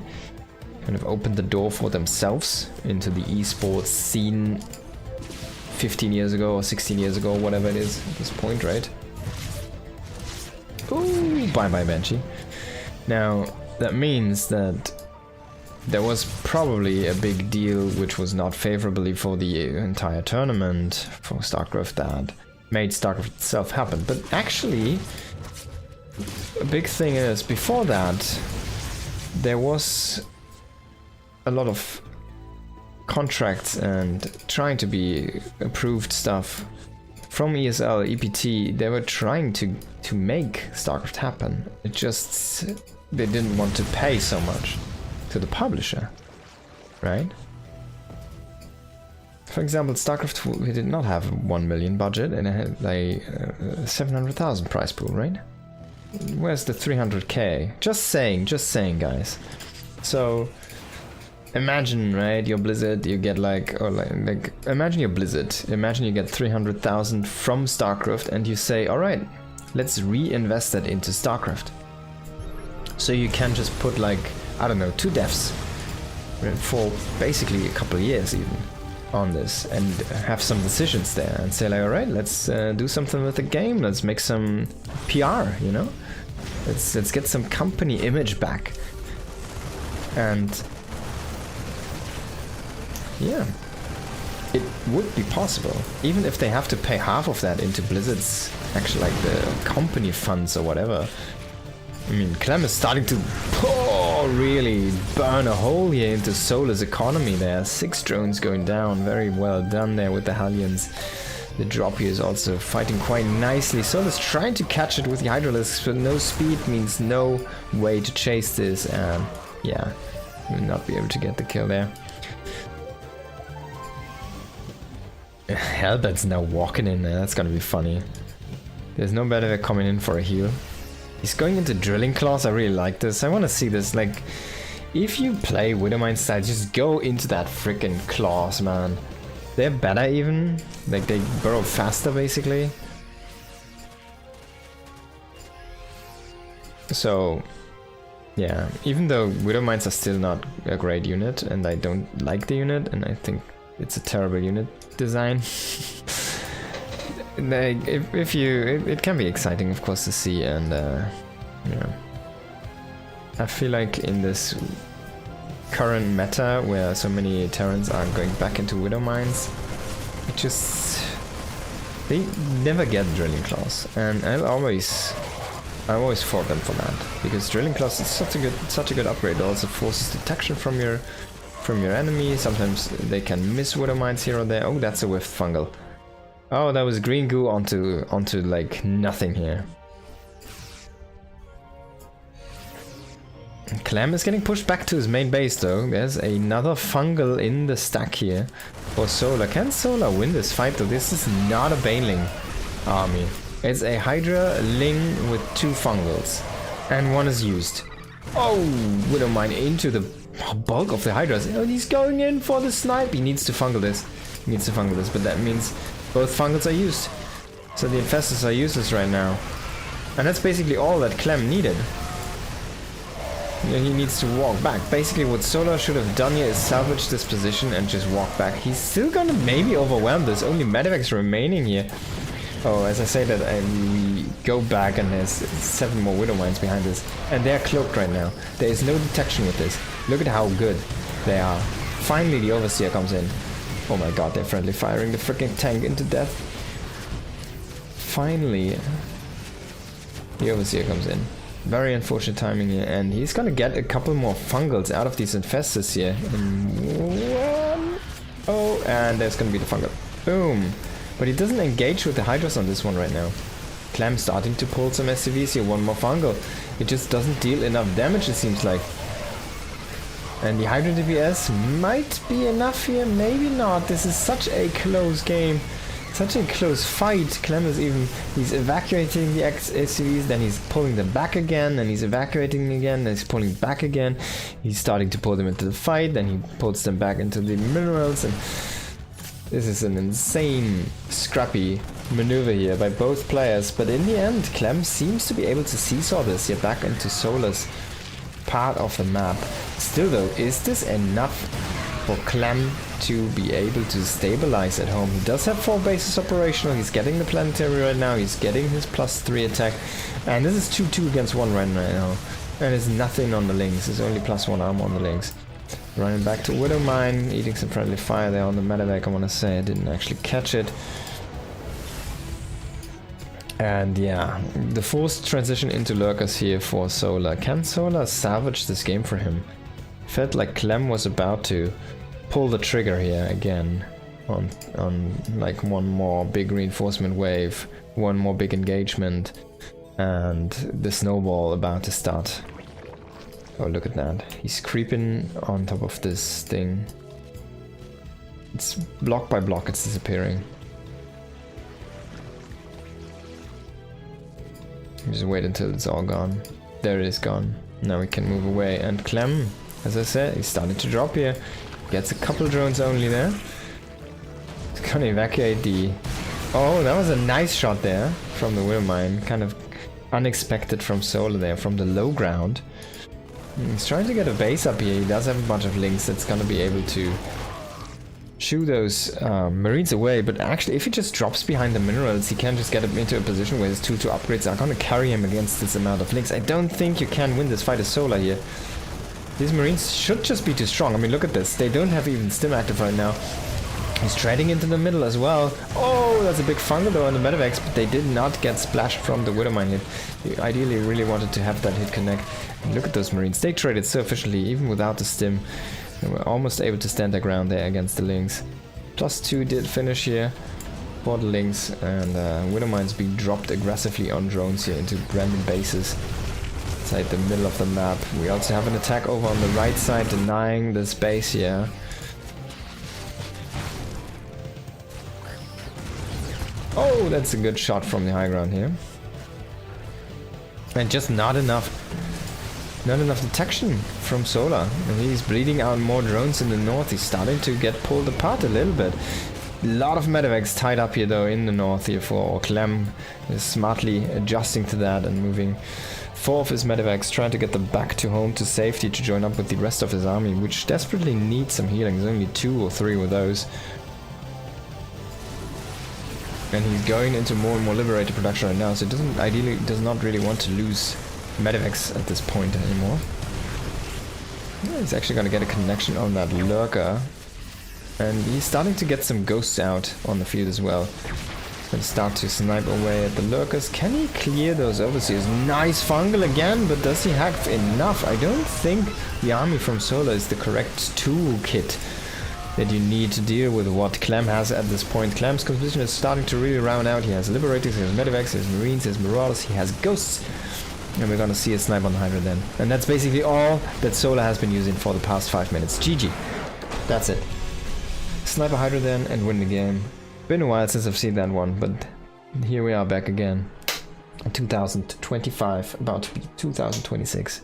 kind of opened the door for themselves into the esports scene 15 years ago or 16 years ago, whatever it is at this point, right? Ooh, bye-bye Banshee. Now, that means that there was probably a big deal which was not favorably for the entire tournament for StarCraft that made StarCraft itself happen. But actually, a big thing is, before that, there was a lot of contracts and trying to be approved stuff from ESL, EPT. They were trying to make StarCraft happen. It just, they didn't want to pay so much to the publisher, right? For example, StarCraft, we did not have a 1 million budget and it had like 700,000 prize pool, right? Where's the 300k? Just saying guys. So imagine, right, your Blizzard, you get imagine your Blizzard, imagine you get 300,000 from StarCraft and you say, all right, let's reinvest that into StarCraft. So you can just put like, I don't know, 2 devs for basically a couple of years even on this and have some decisions there and say like, all right, let's do something with the game, let's make some PR, you know, let's get some company image back. And yeah, it would be possible, even if they have to pay half of that into Blizzard's actually like the company funds or whatever. I mean, Clem is starting to really burn a hole here into Solar's economy there. 6 drones going down, very well done there with the Hellions. The drop here is also fighting quite nicely. Solar's trying to catch it with the Hydralisks, but no speed means no way to chase this, and yeah, will not be able to get the kill there. Hellbat's now walking in there, that's gonna be funny. There's no better coming in for a heal. He's going into Drilling Claws, I really like this. I want to see this, like, if you play Widowmine style, just go into that freaking Claws, man. They're better even, like they burrow faster basically. So, yeah, even though Widowmines are still not a great unit, and I don't like the unit, and I think it's a terrible unit design. Like, it can be exciting, of course, to see, and you know, I feel like in this current meta where so many Terrans are going back into Widowmines, just... They never get drilling claws, and I always fought them for that, because drilling claws is such a good upgrade. It also forces detection from your enemy. Sometimes they can miss Widow Mines here or there. Oh, that's a whiffed fungal. Oh, that was green goo onto like nothing here. Clem is getting pushed back to his main base though. There's another fungal in the stack here for Solar. Can Solar win this fight though? This is not a Baneling army. It's a Hydra Ling with 2 fungals. And 1 is used. Oh, Widowmine into the bulk of the Hydras. Oh, he's going in for the snipe. He needs to fungal this. But that means both fungals are used. So the Infestors are useless right now. And that's basically all that Clem needed. He needs to walk back. Basically what Solar should have done here is salvage this position and just walk back. He's still gonna maybe overwhelm this. Only Medivacs remaining here. Oh, as I say that, we go back and there's 7 more Widow Mines behind this. And they're cloaked right now. There is no detection with this. Look at how good they are. Finally the Overseer comes in. Oh my god, they're friendly firing the freaking tank into death. Finally the Overseer comes in. Very unfortunate timing here, and he's gonna get a couple more fungals out of these Infestors here. Oh, and there's gonna be the fungal. Boom! But he doesn't engage with the Hydras on this one right now. Clem starting to pull some SCVs here, 1 more fungal. It just doesn't deal enough damage, it seems like. And the Hydra DPS might be enough here, maybe not. This is such a close game. Such a close fight. Clem is he's evacuating the SCVs, then he's pulling them back again, and he's evacuating again, then he's pulling back again. He's starting to pull them into the fight, then he pulls them back into the minerals, and this is an insane, scrappy maneuver here by both players. But in the end, Clem seems to be able to seesaw this here back into Solar's part of the map. Still though, is this enough for Clem to be able to stabilize at home? He does have 4 bases operational. He's getting the planetary right now. He's getting his +3 attack. And this is 2-2 against 1 right now. And there's nothing on the links. There's only +1 armor on the links. Running back to Widow Mine, eating some friendly fire there on the Medivac, I want to say. I didn't actually catch it. And yeah, the forced transition into Lurkers here for Solar. Can Solar salvage this game for him? Felt like Clem was about to pull the trigger here again on like 1 more big reinforcement wave, 1 more big engagement, and the snowball about to start. Oh, look at that. He's creeping on top of this thing. It's block by block, it's disappearing. Just wait until it's all gone. There it is gone. Now we can move away. And Clem, as I said, he's starting to drop here. Gets a couple drones only there. He's gonna evacuate the... Oh, that was a nice shot there from the Widow Mine. Kind of unexpected from Solar there, from the low ground. He's trying to get a base up here. He does have a bunch of links that's gonna be able to shoo those Marines away, but actually if he just drops behind the minerals, he can just get him into a position where his 2-2 upgrades are gonna carry him against this amount of links. I don't think you can win this fight as Solar here. These Marines should just be too strong. I mean, look at this. They don't have even Stim active right now. He's treading into the middle as well. Oh, that's a big fungal though on the Medivacs, but they did not get splashed from the Widow Mine hit. He ideally really wanted to have that hit connect. And look at those Marines. They traded so efficiently, even without the Stim. They were almost able to stand their ground there against the Lynx. +2 did finish here for the Lynx, and Widow Mines being dropped aggressively on drones here into random bases inside the middle of the map. We also have an attack over on the right side, denying the space here. Oh, that's a good shot from the high ground here. And just not enough detection from Solar. And he's bleeding out more drones in the north. He's starting to get pulled apart a little bit. A lot of Medivacs tied up here though in the north here for Clem. Is smartly adjusting to that and moving 4 of his Medivacs, trying to get them back to home to safety to join up with the rest of his army, which desperately needs some healing. There's only 2 or 3 with those. And he's going into more and more liberated production right now, so he does not really want to lose Medivacs at this point anymore. Yeah, he's actually going to get a connection on that Lurker. And he's starting to get some ghosts out on the field as well. And start to snipe away at the lurkers. Can he clear those overseers? Nice fungal again, but does he have enough? I don't think the army from Solar is the correct toolkit that you need to deal with what Clem has at this point. Clem's composition is starting to really round out. He has Liberators, he has Medivacs, he has Marines, he has Marauders, he has Ghosts. And we're gonna see a snipe on the Hydra then. And that's basically all that Solar has been using for the past 5 minutes. GG. That's it. Sniper Hydra then and win the game. Been a while since I've seen that one, but here we are back again. 2025, about to be 2026.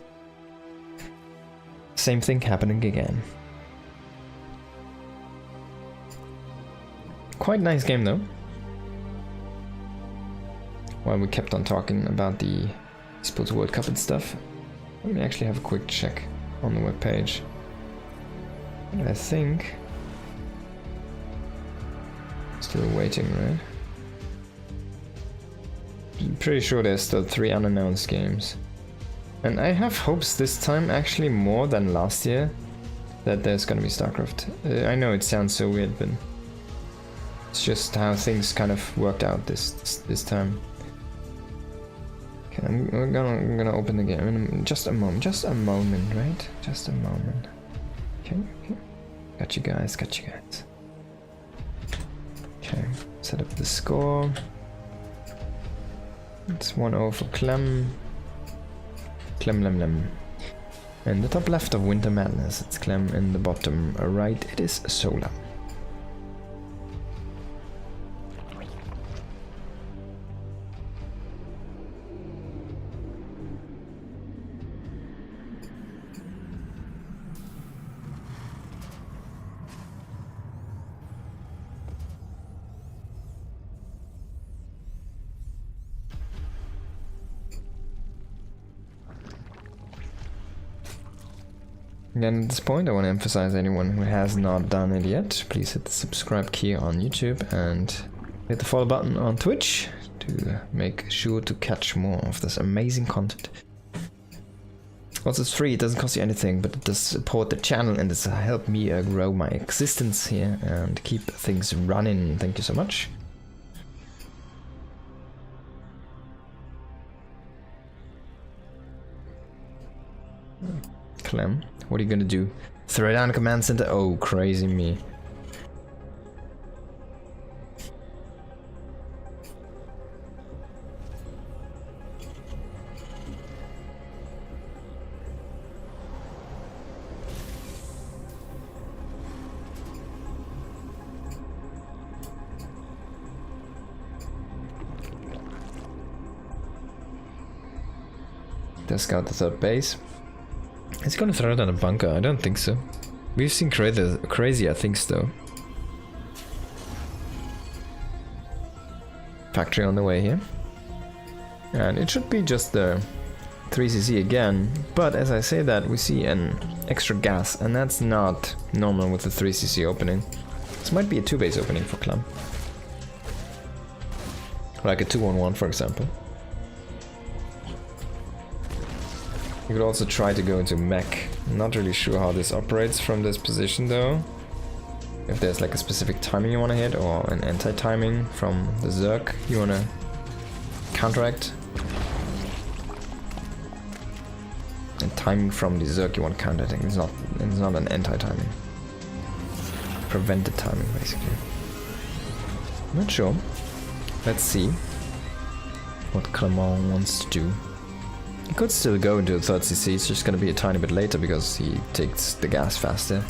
Same thing happening again. Quite nice game though. While we kept on talking about the Esports World Cup and stuff, let me actually have a quick check on the webpage. I think... Still waiting, right? I'm pretty sure there's still 3 unannounced games. And I have hopes this time, actually more than last year, that there's gonna be StarCraft. I know it sounds so weird, but it's just how things kind of worked out this time. Okay, I'm gonna open the game in just a moment, right? Just a moment. Okay, okay. Got you guys. Okay, set up the score. It's 1-0 for Clem. Clem. In the top left of Winter Madness, it's Clem. In the bottom right, it is Solar. Again, at this point, I want to emphasize anyone who has not done it yet, please hit the subscribe key on YouTube and hit the follow button on Twitch to make sure to catch more of this amazing content. Also, it's free, it doesn't cost you anything, but it does support the channel and it's helped me grow my existence here and keep things running. Thank you so much. Clem, what are you gonna do? Throw down a command center? Oh, crazy me. Let's scout the third base. Is he gonna throw down a bunker? I don't think so. We've seen crazier things though. Factory on the way here. And it should be just the 3cc again, but as I say that, we see an extra gas, and that's not normal with the 3cc opening. This might be a 2-base opening for Clem. Like a 2-on-1, for example. You could also try to go into mech. Not really sure how this operates from this position though. If there's like a specific timing you want to hit, or an anti-timing from the Zerg you want to counteract. And timing from the Zerg you want to counteract. It's not an anti-timing. Prevented timing basically. Not sure. Let's see what Clement wants to do. He could still go into the 3rd CC, it's just gonna be a tiny bit later because he takes the gas faster.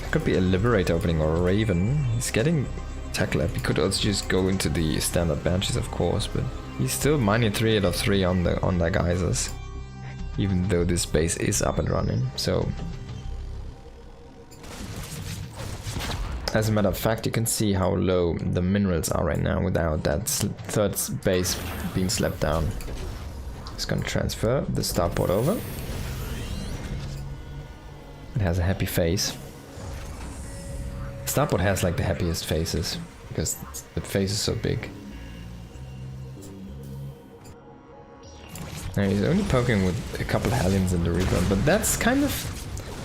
It could be a Liberator opening or a Raven. He's getting Tech Lab. He could also just go into the standard Banshees, of course, but he's still mining 3 out of 3 on the geysers. Even though this base is up and running, so... As a matter of fact, you can see how low the minerals are right now without that 3rd base being slapped down. It's gonna transfer the starport over. It has a happy face. Starport has like the happiest faces because the face is so big. And he's only poking with a couple Hellions in the Reaper, but that's kind of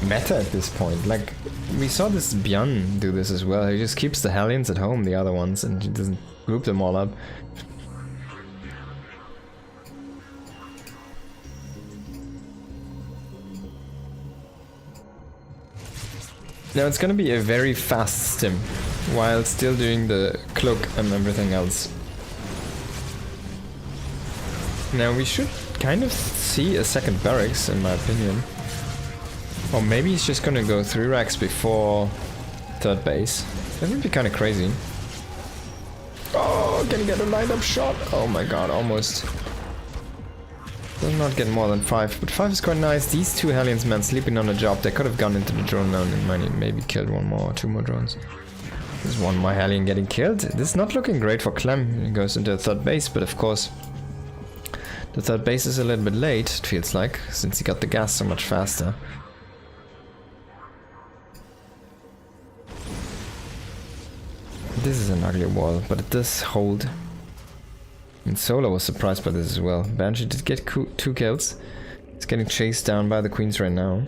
meta at this point. Like, we saw this Björn do this as well. He just keeps the Hellions at home, the other ones, and he doesn't group them all up. Now it's gonna be a very fast stim, while still doing the cloak and everything else. Now we should kind of see a second barracks, in my opinion. Or maybe he's just gonna go 3 racks before third base. That would be kind of crazy. Oh, can he get a lined up shot? Oh my god, almost. Does not get more than 5, but 5 is quite nice. These 2 Hellions, man, sleeping on a job. They could have gone into the drone now and maybe killed 1 more or 2 more drones. There's 1 more Hellion getting killed. This is not looking great for Clem. He goes into a third base, but of course the third base is a little bit late, it feels like, since he got the gas so much faster. This is an ugly wall, but it does hold. And Solo was surprised by this as well. Banshee did get 2 kills. He's getting chased down by the queens right now.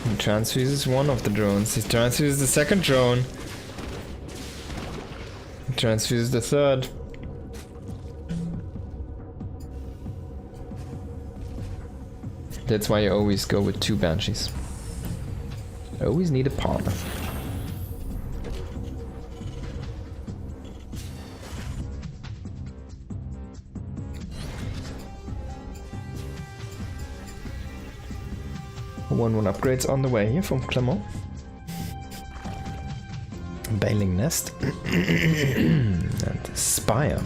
He transfuses 1 of the drones. He transfuses the second drone. He transfuses the third. That's why you always go with 2 Banshees. I always need a partner. One upgrades on the way here from Clement. Bailing Nest and Spire.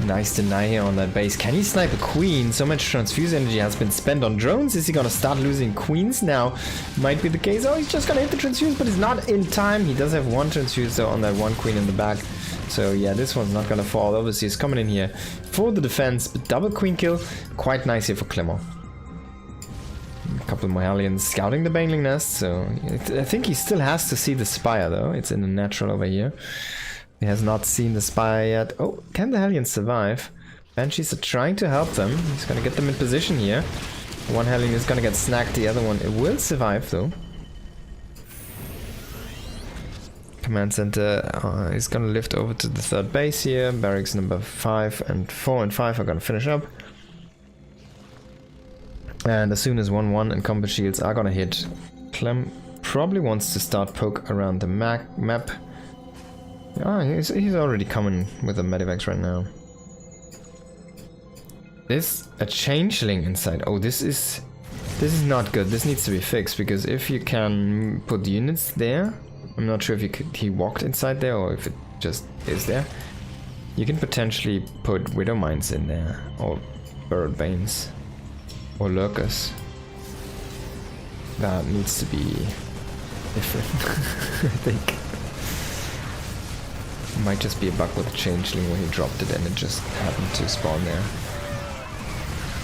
Nice deny here on that base. Can he snipe a queen? So much transfuse energy has been spent on drones. Is he gonna start losing queens now? Might be the case. Oh, he's just gonna hit the transfuse, but he's not in time. He does have 1 transfuse though on that 1 queen in the back. So yeah, this one's not gonna fall. Obviously, he's coming in here for the defense, but double queen kill. Quite nice here for Clement. A couple more Hellions scouting the Baneling Nest, so I think he still has to see the Spire though. It's in the natural over here. He has not seen the Spire yet. Oh, can the Hellions survive? Banshees are trying to help them. He's gonna get them in position here. 1 Hellion is gonna get snagged, the other one it will survive though. Command center is gonna lift over to the third base here. Barracks number 5 and 4 and 5 are gonna finish up. And as soon as 1-1 and combat shields are gonna hit, Clem probably wants to start poke around the map. Ah, he's already coming with a Medivacs right now. There's a changeling inside. Oh, this is not good. This needs to be fixed, because if you can put units there, I'm not sure if he walked inside there or if it just is there. You can potentially put Widow Mines in there, or Burrowed Banes, or Lurkers. That needs to be different, I think. Might just be a bug with the changeling where he dropped it and it just happened to spawn there.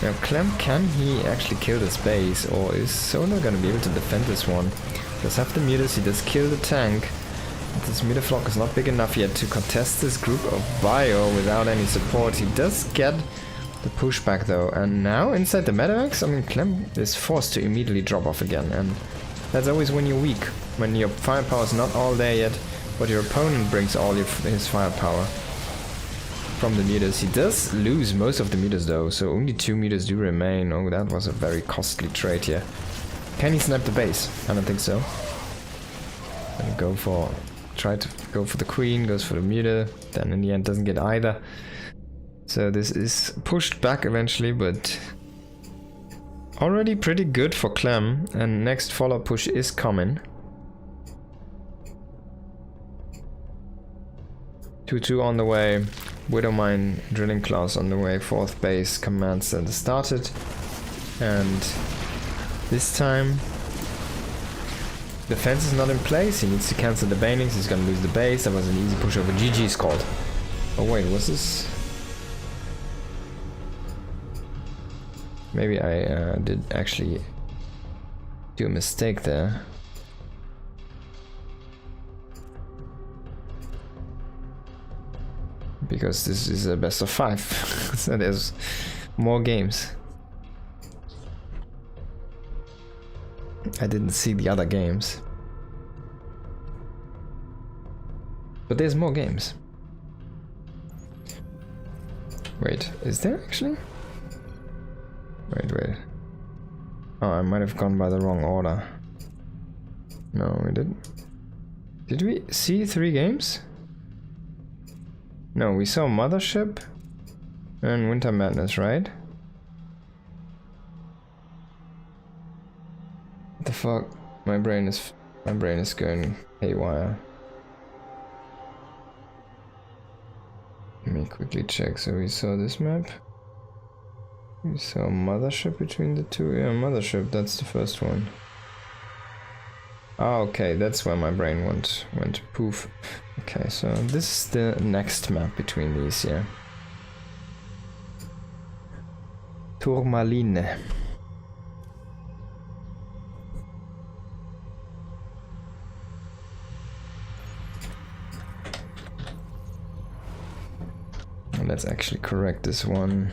Now Clem, can he actually kill this base, or is Solo gonna be able to defend this one? Does have the mutas, he does kill the tank. But this mutaflock is not big enough yet to contest this group of bio without any support. He does get the pushback though, and now inside the Medivacs, I mean, Clem is forced to immediately drop off again, and that's always when you're weak, when your firepower is not all there yet. But your opponent brings all his firepower from the mutas. He does lose most of the mutas though, so only 2 mutas do remain. Oh, that was a very costly trade here. Can he snipe the base? I don't think so. And try to go for the queen, goes for the muta, then in the end doesn't get either. So this is pushed back eventually, but already pretty good for Clem, and next follow push is coming. 2-2 on the way, Widowmine Drilling Claws on the way, 4th base, command center started, and this time defense is not in place. He needs to cancel the banings, he's gonna lose the base. That was an easy push over. GG's called. Oh wait, was this? Maybe I did actually do a mistake there. because this is a best of 5. So there's more games. I didn't see the other games. But there's more games. Wait, is there actually? Wait. Oh, I might have gone by the wrong order. No, we didn't. Did we see 3 games? No, we saw Mothership and Winter Madness, right? What the fuck? My brain is going haywire. Let me quickly check. So we saw this map. We saw Mothership between the 2. Yeah, Mothership, that's the first one. Oh, okay, that's where my brain went poof. Okay, so this is the next map between these, yeah. Tourmaline. And let's actually correct this one.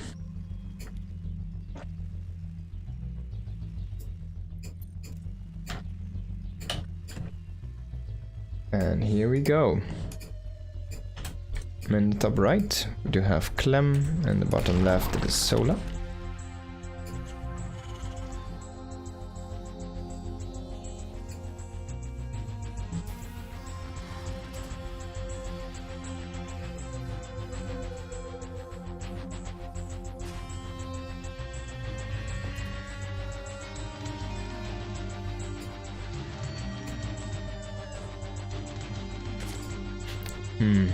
And here we go. In the top right, we do have Clem, and the bottom left it is Solar.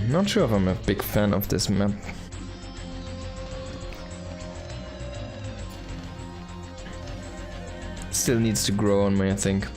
Not sure if I'm a big fan of this map. Still needs to grow on me, I think.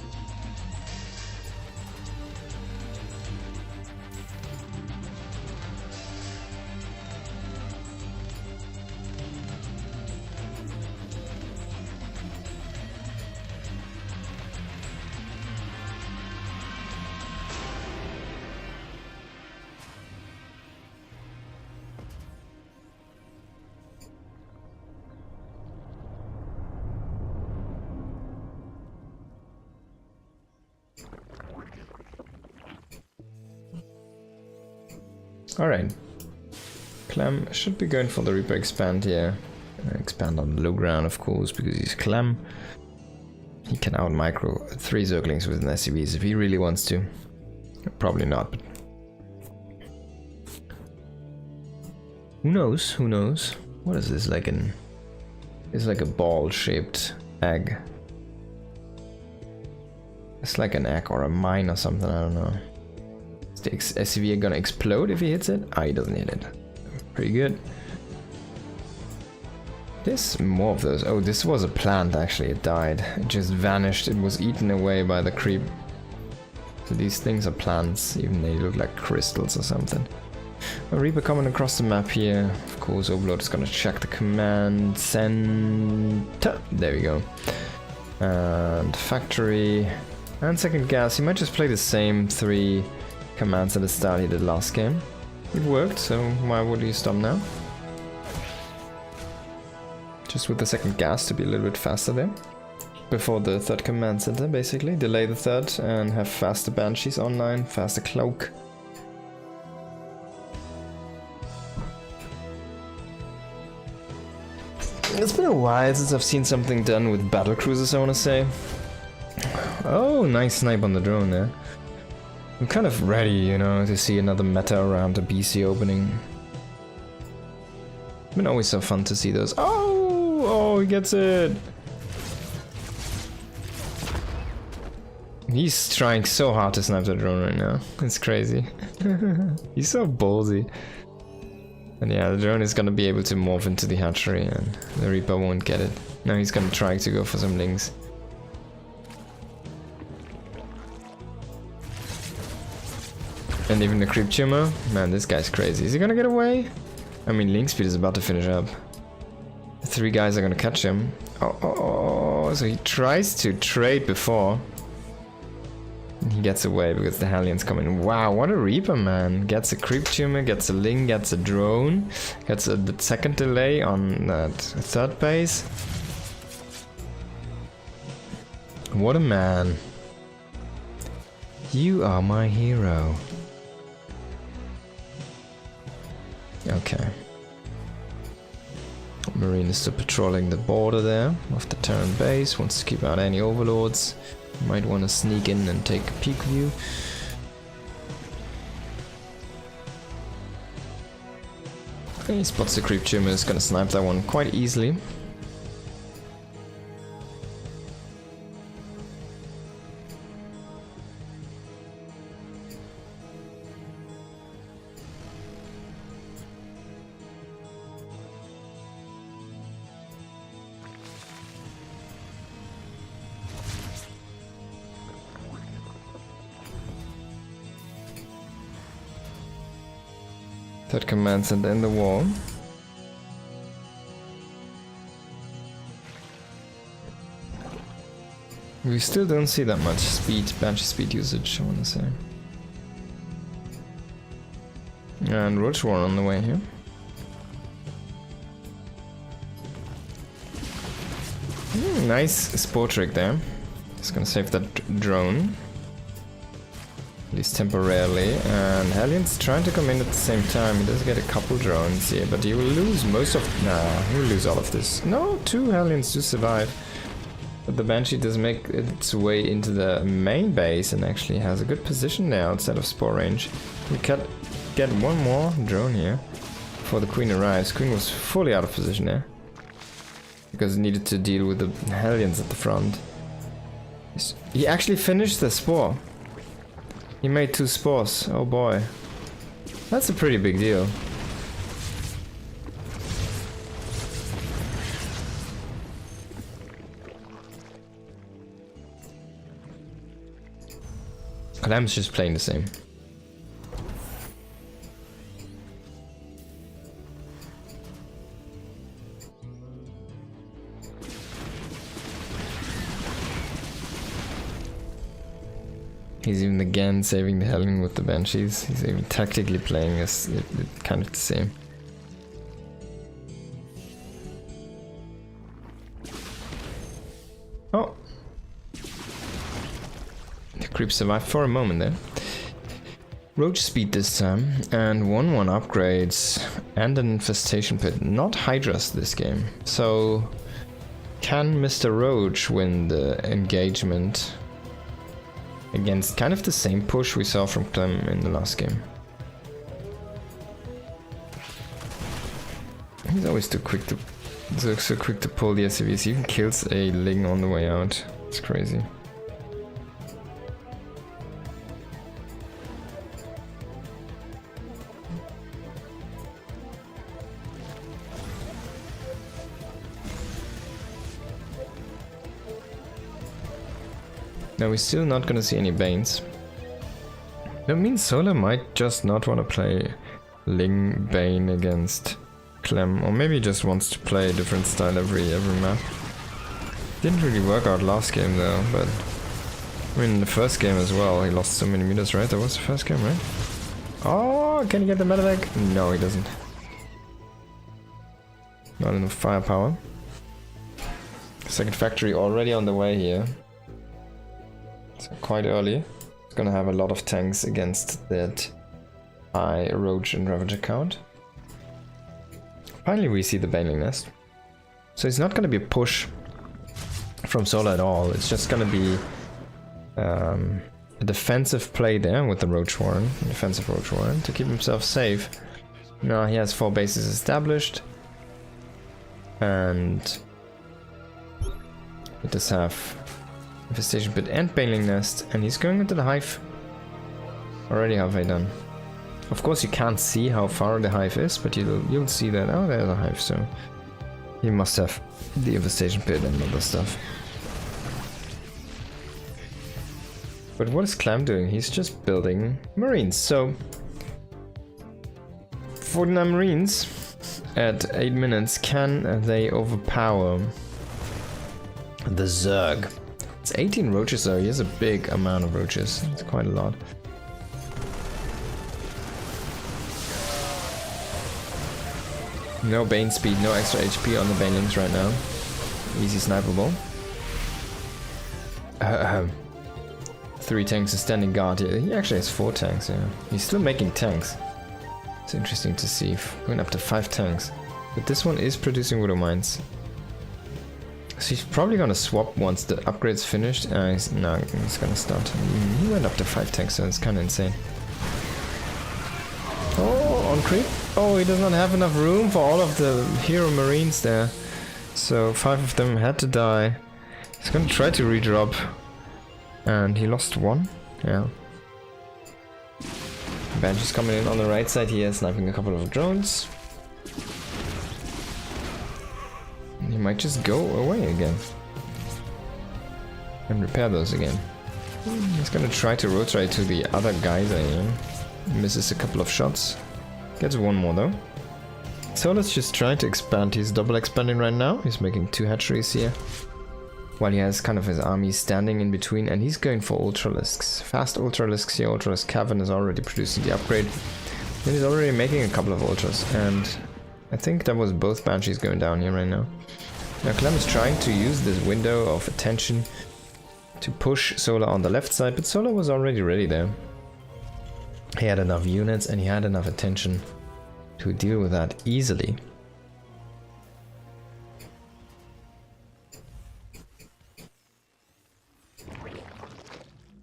Alright. Clem should be going for the Reaper expand here. Expand on the low ground, of course, because he's Clem. He can out micro 3 Zerglings with an SCVs if he really wants to. Probably not, but who knows? Who knows? What is this, like an... It's like a ball-shaped egg. It's like an egg or a mine or something, I don't know. Is the SCV gonna explode if he hits it? Ah, he doesn't hit it. Pretty good. There's more of those. Oh, this was a plant actually, it died. It just vanished, it was eaten away by the creep. So these things are plants, even they look like crystals or something. A Reaper coming across the map here. Of course, Overlord is gonna check the command center. There we go. And factory. And second gas. He might just play the same 3 commands at the start he did last game. It worked, so why would he stop now? Just with the second gas to be a little bit faster there. Before the third command center, basically. Delay the third and have faster Banshees online, faster cloak. It's been a while since I've seen something done with battle cruisers, I want to say. Oh, nice snipe on the drone there. I'm kind of ready, you know, to see another meta around the BC opening. It's been always so fun to see those. Oh, he gets it. He's trying so hard to snipe the drone right now. It's crazy. He's so ballsy. And yeah, the drone is gonna be able to morph into the hatchery and the Reaper won't get it. Now he's gonna try to go for some links. And even the creep tumor, man, this guy's crazy. Is he gonna get away? I mean, link speed is about to finish up. The 3 guys are gonna catch him. Oh, so he tries to trade before. And he gets away because the Hellions come in. Wow, what a Reaper, man. Gets a Creep Tumor, gets a Ling, gets a Drone, gets the second delay on that third base. What a man. You are my hero. Okay. Marine is still patrolling the border there of the Terran base, wants to keep out any overlords. Might want to sneak in and take a peek view. He spots the Creep Tumor, is gonna snipe that one quite easily. Third command center in the wall. We still don't see that much speed, Banshee speed usage, I wanna say. And Roach Warren on the way here. Nice Spore trick there. Just gonna save that drone. At least temporarily. And Hellions trying to come in at the same time. He does get a couple drones here, but he will lose most of... Nah, he will lose all of this. No, 2 Hellions do survive. But the Banshee does make its way into the main base and actually has a good position there outside of Spore range. We can get one more drone here before the Queen arrives. Queen was fully out of position there, because it needed to deal with the Hellions at the front. He actually finished the Spore. He made 2 spores. Oh boy. That's a pretty big deal. Clem's just playing the same. He's even again saving the Hellion with the Banshees. He's even tactically playing as kind of the same. Oh! The creep survived for a moment there. Roach speed this time, and 1-1 upgrades, and an infestation pit. Not Hydras this game. So, can Mr. Roach win the engagement against kind of the same push we saw from Clem in the last game? He's always too quick to so quick to pull the SCVs. He even kills a Ling on the way out. It's crazy. Now we're still not gonna see any Banes. That means Solar might just not want to play Ling Bane against Clem, or maybe he just wants to play a different style every map. Didn't really work out last game though, but I mean the first game as well, he lost so many meters, right? That was the first game, right? Oh, can he get the medevac? No, he doesn't. Not enough firepower. Second factory already on the way here. So quite early. It's gonna have a lot of tanks against that high Roach and Ravager count. Finally we see the Baneling Nest. So it's not gonna be a push from Solar at all. It's just gonna be a defensive play there with the Roach Warren, defensive Roach Warren, to keep himself safe. Now he has 4 bases established. And he does have Infestation Pit and Baneling Nest, and he's going into the Hive. Already halfway done. Of course you can't see how far the Hive is, but you'll see that, oh there's a Hive, so he must have the Infestation Pit and other stuff. But what is Clam doing? He's just building Marines, so 49 Marines at 8 minutes, can they overpower the Zerg? It's 18 roaches though, he has a big amount of roaches. It's quite a lot. No Bane speed, no extra HP on the Banelings right now. Easy snipeable. 3 tanks and standing guard here. He actually has 4 tanks, yeah. He's still making tanks. It's interesting to see. Going up to 5 tanks. But this one is producing Widow Mines. So he's probably gonna swap once the upgrade's finished. He's gonna start. He went up to 5 tanks, so it's kinda insane. Oh, on creep. Oh, he does not have enough room for all of the hero marines there. So 5 of them had to die. He's gonna try to redrop. And he lost 1. Yeah. Banshee's coming in on the right side here, sniping a couple of drones. He might just go away again. And repair those again. He's gonna try to rotate to the other guys, misses a couple of shots. Gets 1 more though. So let's just try to expand. He's double expanding right now. He's making 2 hatcheries here. While he has kind of his army standing in between, and he's going for Ultralisks. Fast Ultralisks here. Ultralisk Cavern is already producing the upgrade. And he's already making a couple of Ultras, and I think that was both Banshees going down here right now. Now Clem is trying to use this window of attention to push Solar on the left side, but Solar was already ready there. He had enough units and he had enough attention to deal with that easily.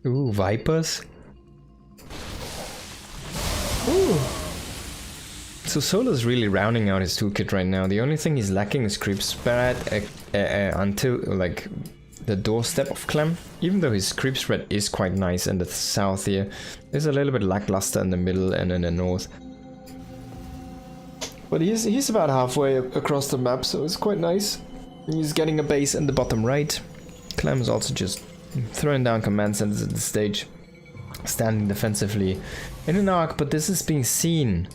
Ooh, Vipers. Ooh. So Solar's really rounding out his toolkit right now. The only thing he's lacking is creep spread until like the doorstep of Clem. Even though his creep spread is quite nice in the south here, it's a little bit lackluster in the middle and in the north. But he's about halfway across the map, so it's quite nice. He's getting a base in the bottom right. Clem is also just throwing down command centers at the stage, standing defensively in an arc, but this is being seen.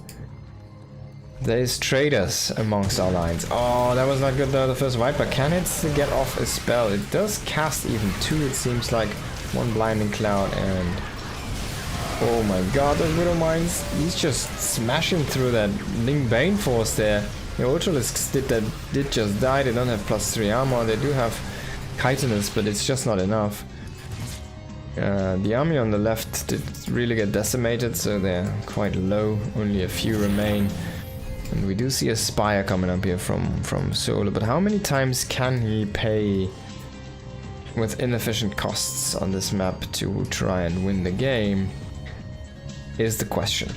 There is traitors amongst our lines. Oh, that was not good though, the first Viper. Can it get off a spell? It does cast even 2, it seems like. 1 blinding cloud and... oh my god, those Widow Mines. He's just smashing through that Ling Bane force there. The Ultralisks did just die. They don't have +3 armor. They do have chitinous, but it's just not enough. The army on the left did really get decimated, so they're quite low. Only a few remain. And we do see a Spire coming up here from Solar, but how many times can he pay with inefficient costs on this map to try and win the game is the question.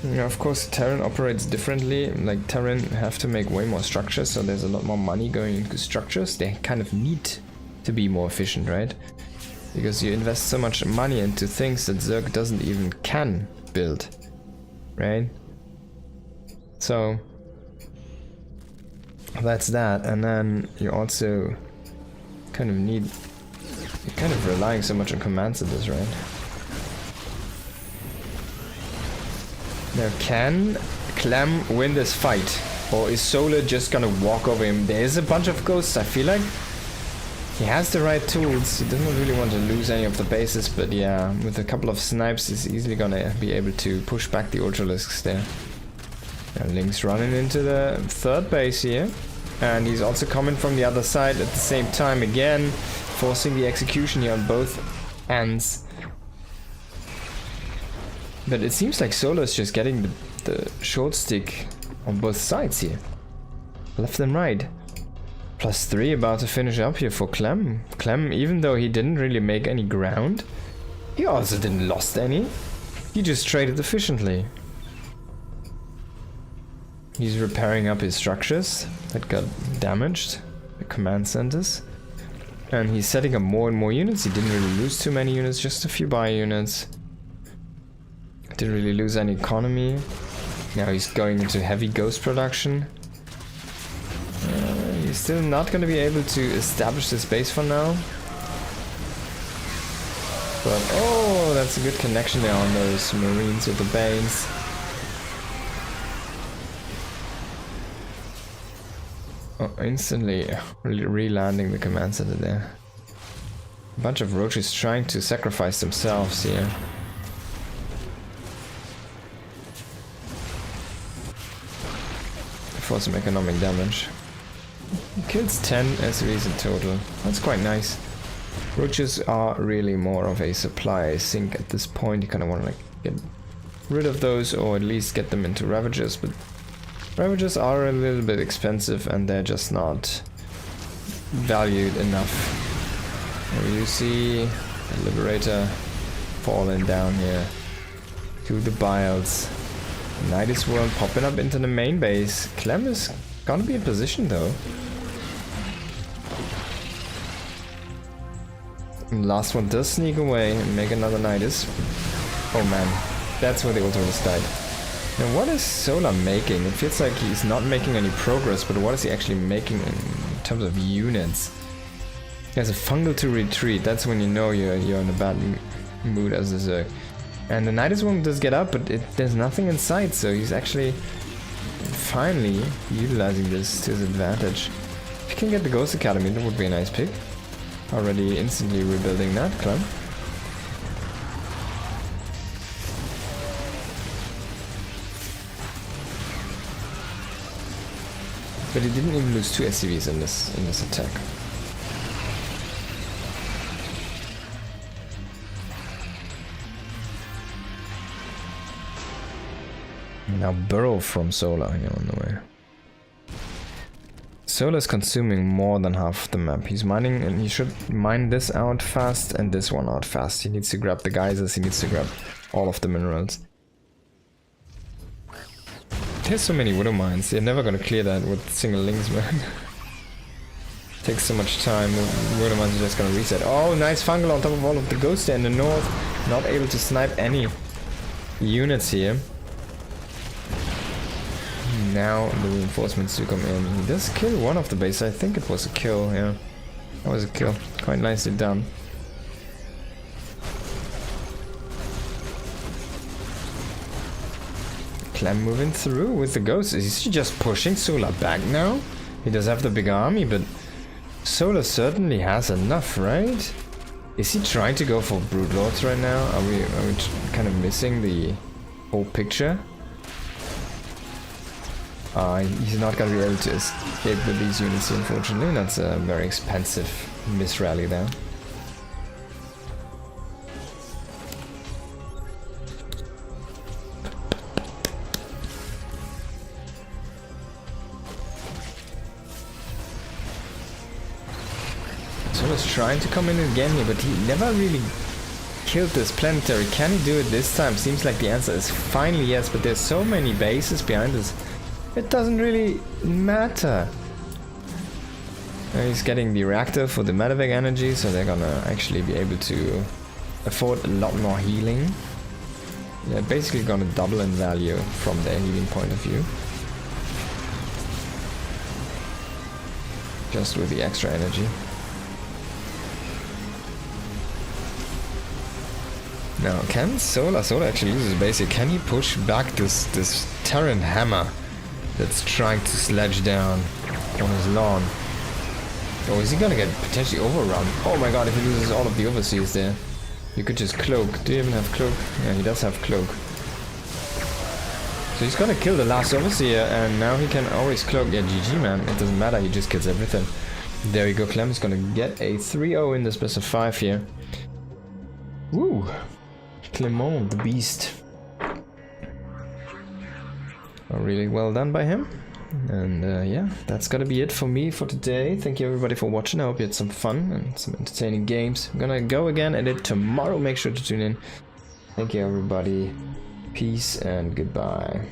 Now, of course, Terran operates differently. Like, Terran have to make way more structures, so there's a lot more money going into structures. They kind of need to be more efficient, right? Because you invest so much money into things that Zerg doesn't even can build, right? So that's that, and then you also kind of need... you're kind of relying so much on command centers, right? Now, can Clem win this fight? Or is Solar just gonna walk over him? There is a bunch of ghosts, I feel like. He has the right tools, he doesn't really want to lose any of the bases, but yeah, with a couple of snipes he's easily gonna be able to push back the Ultralisks there. Now Link's running into the 3rd base here, and he's also coming from the other side at the same time again, forcing the execution here on both ends. But it seems like Solar's just getting the short stick on both sides here, left and right. +3 about to finish up here for Clem. Clem, even though he didn't really make any ground, he also didn't lost any. He just traded efficiently. He's repairing up his structures that got damaged, the command centers. And he's setting up more and more units. He didn't really lose too many units, just a few bio units. Didn't really lose any economy. Now he's going into heavy ghost production. He's still not going to be able to establish this base for now. But oh, that's a good connection there on those marines with the Banes. instantly re-landing the command center there. A bunch of roaches trying to sacrifice themselves here. For some economic damage. He kills 10 SCVs in total. That's quite nice. Roaches are really more of a supply, I think, at this point. You kind of want to like get rid of those, or at least get them into Ravagers, but Ravagers are a little bit expensive and they're just not valued enough. And you see a Liberator falling down here to the Biles. Nidus World popping up into the main base. Clem is gonna be in position though. And last one does sneak away and make another Nidus. Oh man, that's where the Ultimatus died. Now what is Solar making? It feels like he's not making any progress, but what is he actually making in terms of units? He has a Fungal to retreat. That's when you know you're in a bad mood as a Zerg. And the Nidus one does get up, but there's nothing in sight, so he's actually finally utilizing this to his advantage. If you can get the Ghost Academy, that would be a nice pick. Already instantly rebuilding that, Clem. But he didn't even lose 2 SCVs in this attack. Now Burrow from Solar here on the way. Solar is consuming more than half the map. He's mining, and he should mine this out fast and this one out fast. He needs to grab the geysers, he needs to grab all of the minerals. There's so many Widow Mines, they're never gonna clear that with single links, man. Takes so much time, the Widow Mines are just gonna reset. Oh, nice Fungal on top of all of the ghosts there in the north. Not able to snipe any units here. Now the reinforcements do come in. He does kill one of the base. I think it was a kill, yeah. That was a kill. Quite nicely done. Clem moving through with the ghosts. Is he just pushing Solar back now? He does have the big army, but Solar certainly has enough, right? Is he trying to go for Brood Lords right now? Are we kind of missing the whole picture? He's not gonna be able to escape with these units, unfortunately. That's a very expensive misrally there. Solar's trying to come in again here, but he never really killed this planetary. Can he do it this time? Seems like the answer is finally yes, but there's so many bases behind us. It doesn't really matter. He's getting the reactor for the medevac energy, so they're gonna actually be able to afford a lot more healing. They're basically gonna double in value from their healing point of view. Just with the extra energy. Now, can Solar actually uses basic? Can he push back this Terran hammer that's trying to sledge down on his lawn? Oh, is he gonna get potentially overrun? Oh my god, if he loses all of the overseers there. You could just cloak. Do you even have cloak? Yeah, he does have cloak. So he's gonna kill the last overseer, and now he can always cloak. Yeah, GG, man. It doesn't matter, he just kills everything. There you go, Clem is gonna get a 3-0 in this best of 5 here. Woo! Clement, the beast. Really well done by him. And yeah, that's gonna be it for me for today. Thank you everybody for watching. I hope you had some fun and some entertaining games. I'm gonna go again at it tomorrow. Make sure to tune in. Thank you everybody. Peace and goodbye.